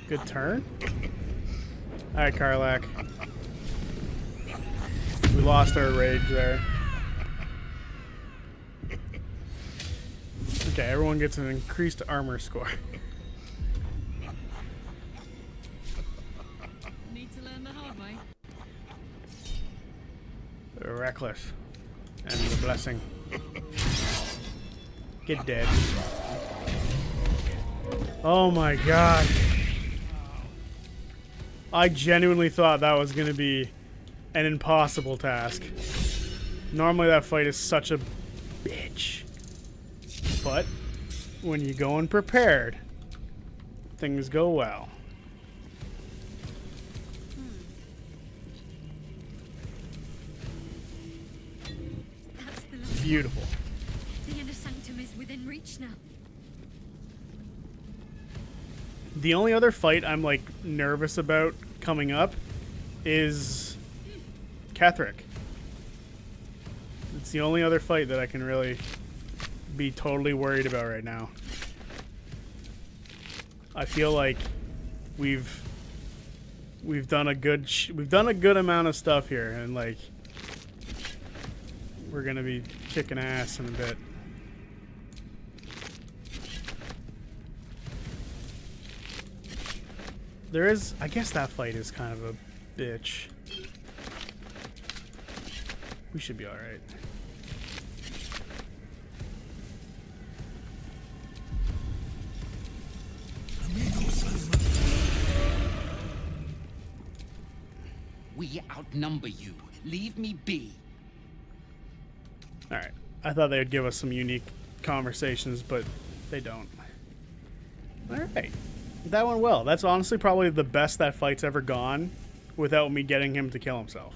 Good turn. Alright, Karlak. We lost our rage there. Okay, everyone gets an increased armor score. Need to learn the hard way. Reckless. And the blessing. Get dead. Oh my God. I genuinely thought that was going to be an impossible task. Normally that fight is such a bitch. But when you go in prepared, things go well. Beautiful. The inner sanctum is within reach now. The only other fight I'm like nervous about coming up is Ketherick. It's the only other fight that I can really be totally worried about right now. I feel like we've done a good amount of stuff here, and like we're gonna be kicking ass in a bit. There is... I guess that fight is kind of a bitch. We should be alright. We outnumber you. Leave me be. Alright. I thought they would give us some unique conversations, but they don't. Alright. That went well. That's honestly probably the best that fight's ever gone without me getting him to kill himself.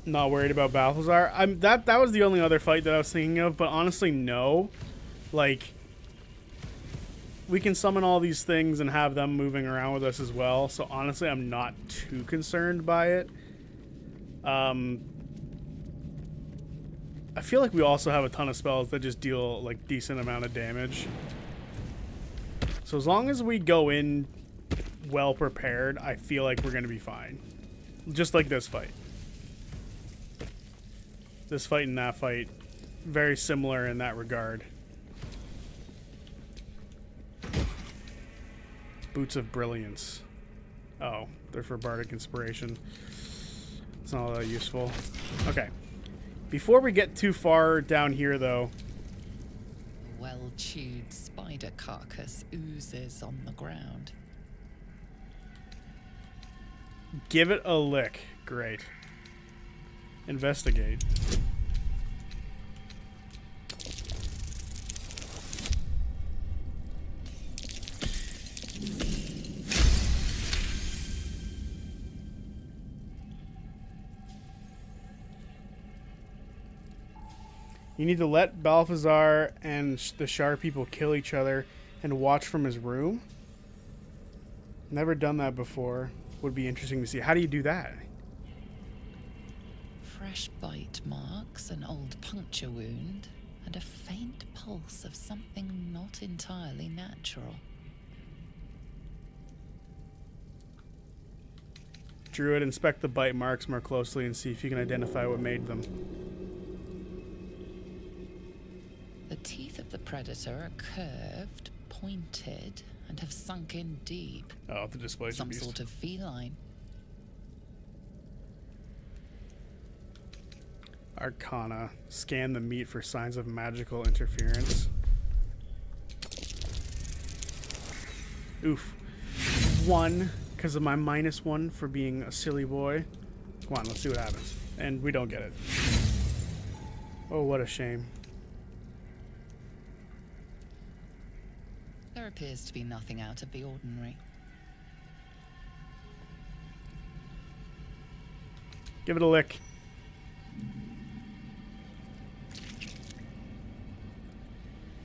Not worried about Balthazar. That was the only other fight that I was thinking of, but honestly, no. Like, we can summon all these things and have them moving around with us as well. So honestly, I'm not too concerned by it. I feel like we also have a ton of spells that just deal like decent amount of damage. So as long as we go in well prepared, I feel like we're gonna be fine. Just like this fight. This fight and that fight, very similar in that regard. Boots of Brilliance. Oh, they're for Bardic Inspiration. It's not all that useful. Okay. Before we get too far down here, though... A well-chewed spider carcass oozes on the ground. Give it a lick. Great. Investigate. You need to let Balthazar and the Shar people kill each other and watch from his room. Never done that before. Would be interesting to see. How do you do that? Fresh bite marks, an old puncture wound, and a faint pulse of something not entirely natural. Druid, inspect the bite marks more closely and see if you can identify what made them. The teeth of the predator are curved, pointed, and have sunk in deep. Oh, the display. Some sort of feline. Arcana. Scan the meat for signs of magical interference. Oof. 1, because of my -1 for being a silly boy. Come on, let's see what happens. And we don't get it. Oh, what a shame. There appears to be nothing out of the ordinary. Give it a lick.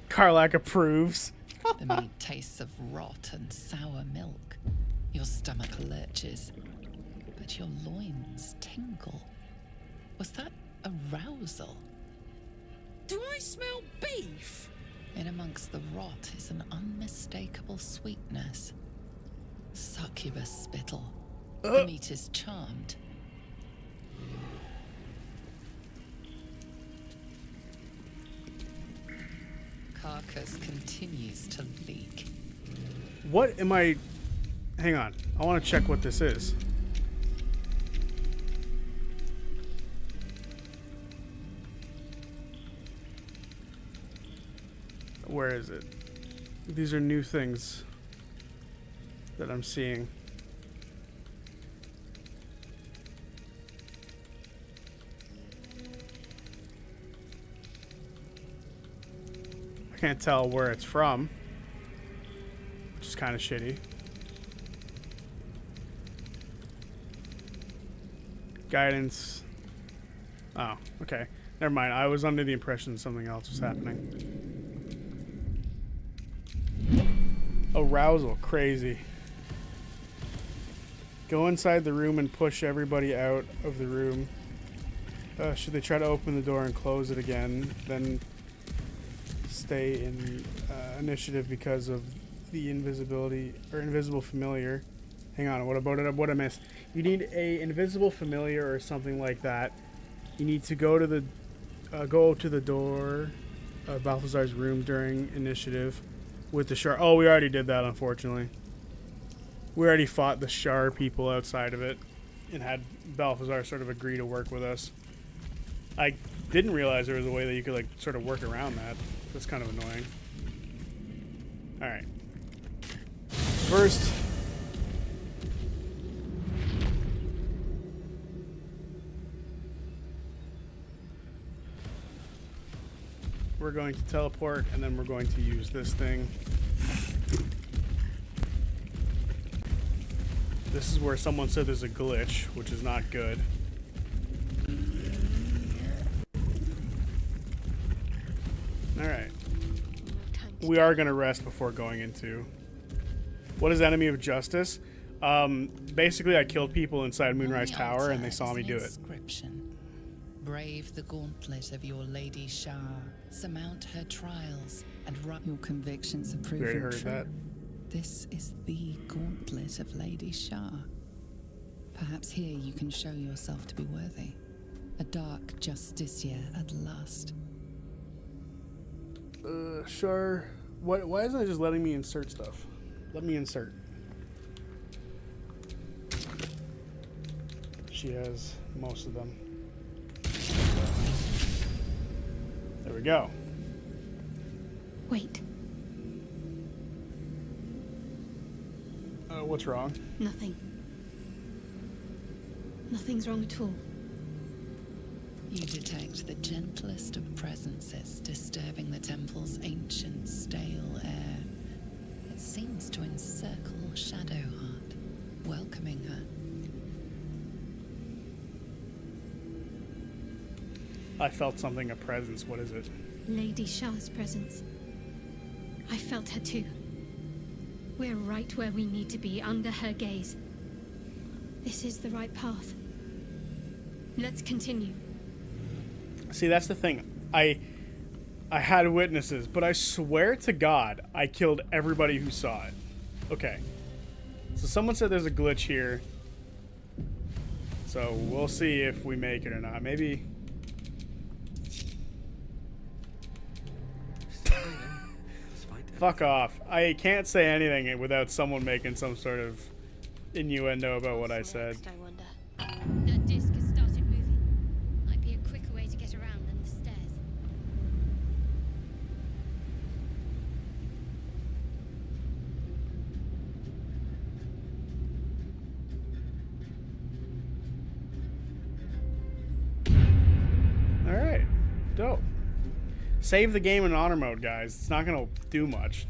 Karlak approves. The meat tastes of rot and sour milk. Your stomach lurches, but your loins tingle. Was that arousal? Do I smell beef? In amongst the rot is an unmistakable sweetness. Succubus spittle. The meat is charmed. Carcass continues to leak. What am I... Hang on. I want to check what this is. Where is it? These are new things that I'm seeing. I can't tell where it's from, which is kind of shitty. Guidance. Oh, okay. Never mind. I was under the impression something else was happening. Arousal. Crazy. Go inside the room and push everybody out of the room. Should they try to open the door and close it again, then stay in initiative because of the invisibility or invisible familiar. Hang on, what about it? What I missed? You need a invisible familiar or something like that. You need to go to the door Balthazar's room during initiative with the Shar. Oh, we already did that, unfortunately. We already fought the Shar people outside of it and had Balthazar sort of agree to work with us. I didn't realize there was a way that you could, like, sort of work around that. That's kind of annoying. Alright. First... we're going to teleport, and then we're going to use this thing. This is where someone said there's a glitch, which is not good. Alright. We are going to rest before going into... What is Enemy of Justice? Basically, I killed people inside Moonrise Tower, and they saw me do it. Brave the gauntlet of your Lady Shah, surmount her trials, and run your convictions have proven heard true. that. This is the gauntlet of Lady Shah. Perhaps here you can show yourself to be worthy. A dark justiciar at last. Sure. Why isn't it just letting me insert stuff? Let me insert. She has most of them. There we go. Wait. What's wrong? Nothing. Nothing's wrong at all. You detect the gentlest of presences disturbing the temple's ancient, stale air. It seems to encircle Shadowheart, welcoming her. I felt something, a presence. What is it? Lady Shah's presence. I felt her too. We're right where we need to be, under her gaze. This is the right path. Let's continue. See, that's the thing. I had witnesses, but I swear to God, I killed everybody who saw it. Okay. So someone said there's a glitch here. So we'll see if we make it or not. Maybe... Fuck off. I can't say anything without someone making some sort of innuendo about what I said. I wonder. That disc has started moving. Might be a quicker way to get around than the stairs. Alright. Dope. Save the game in honor mode, guys. It's not going to do much.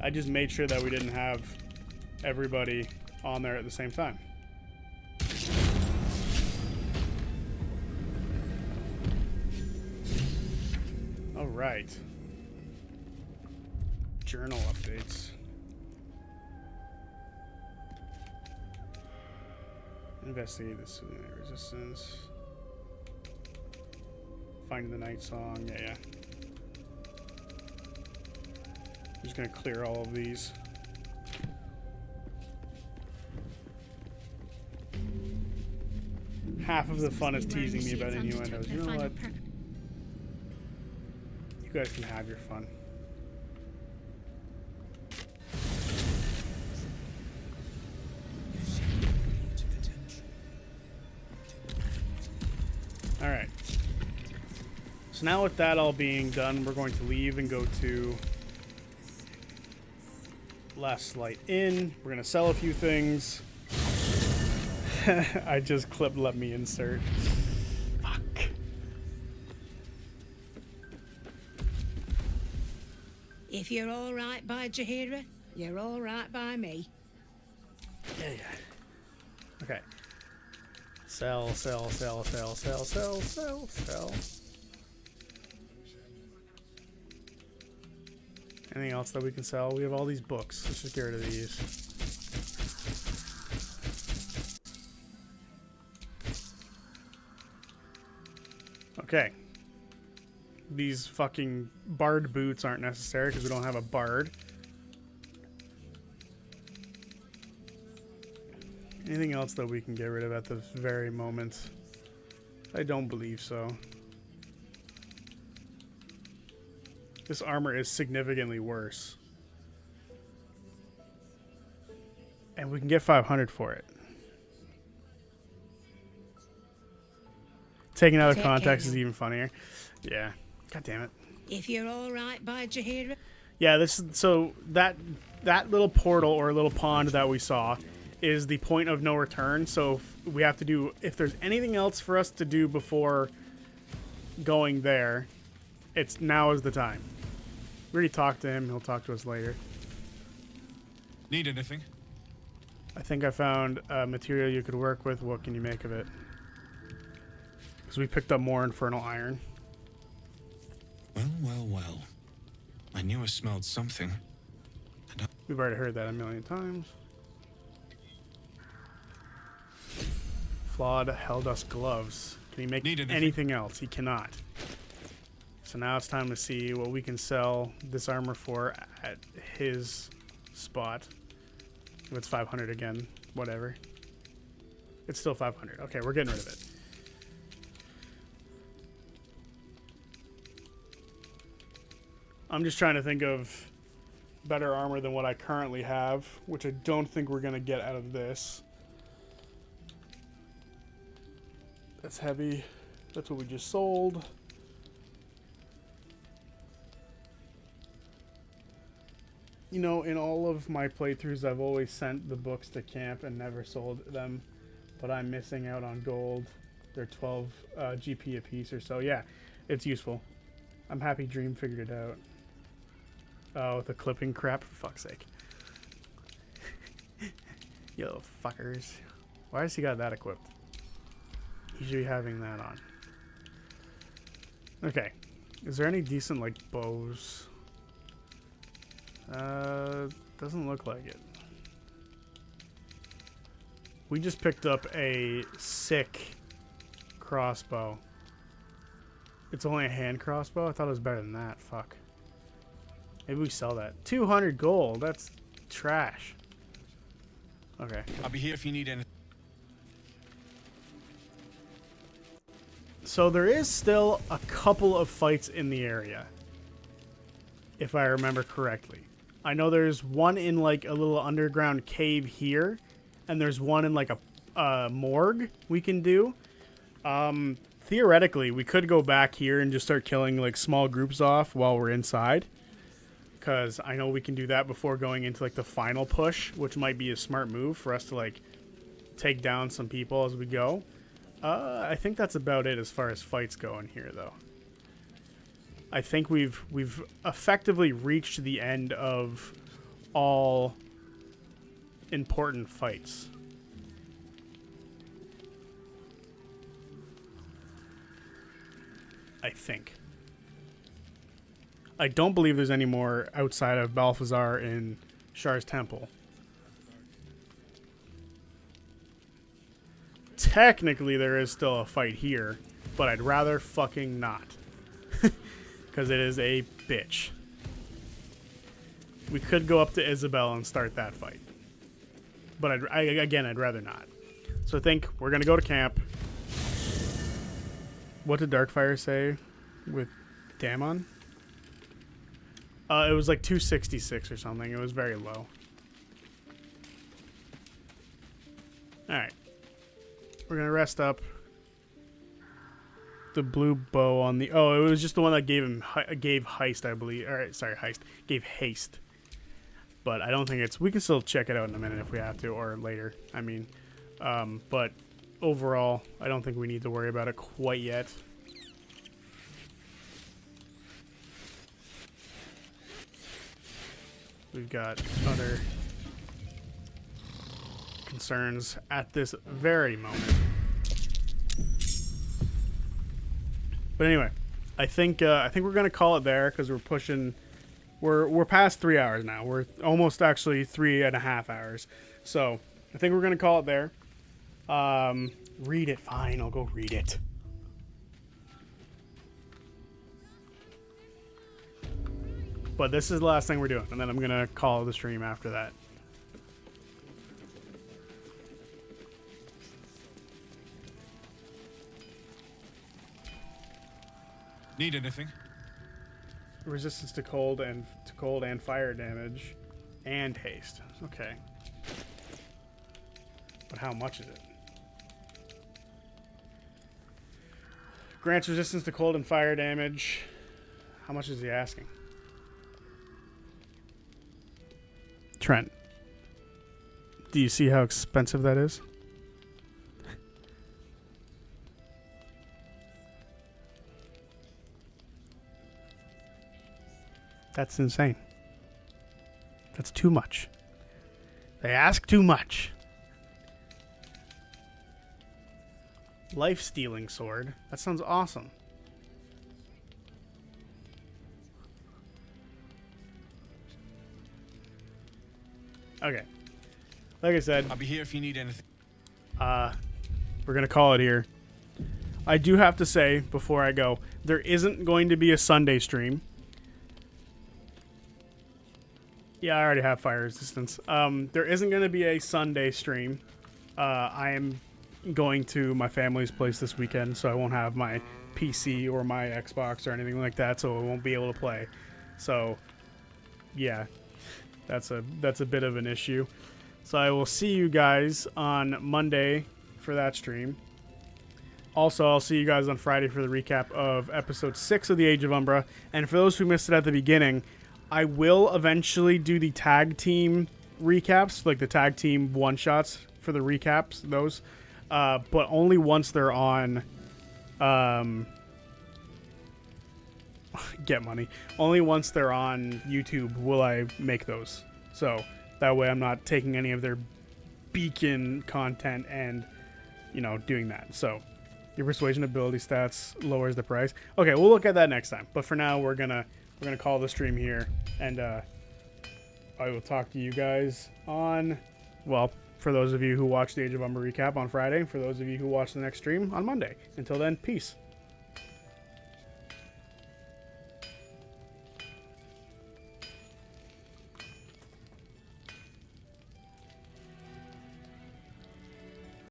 I just made sure that we didn't have everybody on there at the same time. All right. Journal updates. Investigate the Zodiac resistance. Finding the night song. Yeah. I'm just gonna clear all of these. Half of the fun is teasing me about innuendos. You know what? You guys can have your fun. Alright. So now with that all being done, we're going to leave and go to Last Light Inn. We're going to sell a few things. I just clipped let me insert. Fuck. If you're all right by Jaheira, you're all right by me. Yeah. Okay. Sell. Anything else that we can sell? We have all these books. Let's just get rid of these. Okay. These fucking bard boots aren't necessary because we don't have a bard. Anything else that we can get rid of at the very moment? I don't believe so. This armor is significantly worse. And we can get 500 for it. Taking out of Take context care. is even funnier. Yeah. God damn it. If you're all right by Jahira, Yeah, so that little portal or little pond that we saw is the point of no return. So we have to do, if there's anything else for us to do before going there, now is the time. We already talked to him. He'll talk to us later. Need anything? I think I found material you could work with. What can you make of it? Because we picked up more infernal iron. Well. I knew I smelled something. We've already heard that a million times. Flawed Helldust gloves. Can he make anything else? He cannot. So now it's time to see what we can sell this armor for at his spot. If it's 500 again, whatever. It's still 500. Okay, we're getting rid of it. I'm just trying to think of better armor than what I currently have, which I don't think we're going to get out of this. That's heavy. That's what we just sold. You know, in all of my playthroughs, I've always sent the books to camp and never sold them, but I'm missing out on gold. They're 12 GP a piece or so. Yeah, it's useful. I'm happy Dream figured it out. Oh, the clipping crap, for fuck's sake. You little fuckers. Why has he got that equipped? He should be having that on. Okay. Is there any decent, like, bows? Doesn't look like it. We just picked up a sick crossbow. It's only a hand crossbow? I thought it was better than that. Fuck. Maybe we sell that. 200 gold. That's trash. Okay. I'll be here if you need anything. So there is still a couple of fights in the area, if I remember correctly. I know there's one in like a little underground cave here, and there's one in like a morgue we can do. Theoretically, we could go back here and just start killing like small groups off while we're inside, because I know we can do that before going into like the final push, which might be a smart move for us to like take down some people as we go. I think that's about it as far as fights go in here, though. I think we've effectively reached the end of all important fights. I think. I don't believe there's any more outside of Balthazar in Shar's temple. Technically, there is still a fight here, but I'd rather fucking not. Because it is a bitch. We could go up to Isabel and start that fight. But I'd rather not. So I think we're going to go to camp. What did Darkfire say with Damon? It was like 266 or something. It was very low. Alright. We're going to rest up. The blue bow on the... Oh, it was just the one that gave heist, I believe. Alright, sorry, heist. Gave haste. But I don't think it's... We can still check it out in a minute if we have to, or later. I mean, but overall, I don't think we need to worry about it quite yet. We've got other concerns at this very moment. But anyway, I think we're gonna call it there because we're pushing. We're past 3 hours now. We're almost actually 3.5 hours. So I think we're gonna call it there. Read it. Fine, I'll go read it. But this is the last thing we're doing, and then I'm gonna call the stream after that. Need anything? resistance to cold and fire damage, and haste. Okay. But how much is it? Grants resistance to cold and fire damage. How much is he asking? Trent, do you see how expensive that is? That's insane. That's too much. They ask too much. Life-stealing sword. That sounds awesome. Okay. Like I said, I'll be here if you need anything. we're going to call it here. I do have to say, before I go, there isn't going to be a Sunday stream. Yeah, I already have fire resistance. There isn't going to be a Sunday stream. I am going to my family's place this weekend, so I won't have my PC or my Xbox or anything like that, so I won't be able to play. So, yeah, that's a bit of an issue. So I will see you guys on Monday for that stream. Also, I'll see you guys on Friday for the recap of episode 6 of the Age of Umbra. And for those who missed it at the beginning, I will eventually do the tag team recaps, like the tag team one-shots for the recaps, those. But only once they're on... get money. Only once they're on YouTube will I make those. So that way I'm not taking any of their beacon content and, you know, doing that. So your persuasion ability stats lowers the price. Okay, we'll look at that next time. But for now, we're gonna call the stream here, and I will talk to you guys on, well, for those of you who watch the Age of Umbra recap on Friday, and for those of you who watch the next stream on Monday. Until then, peace.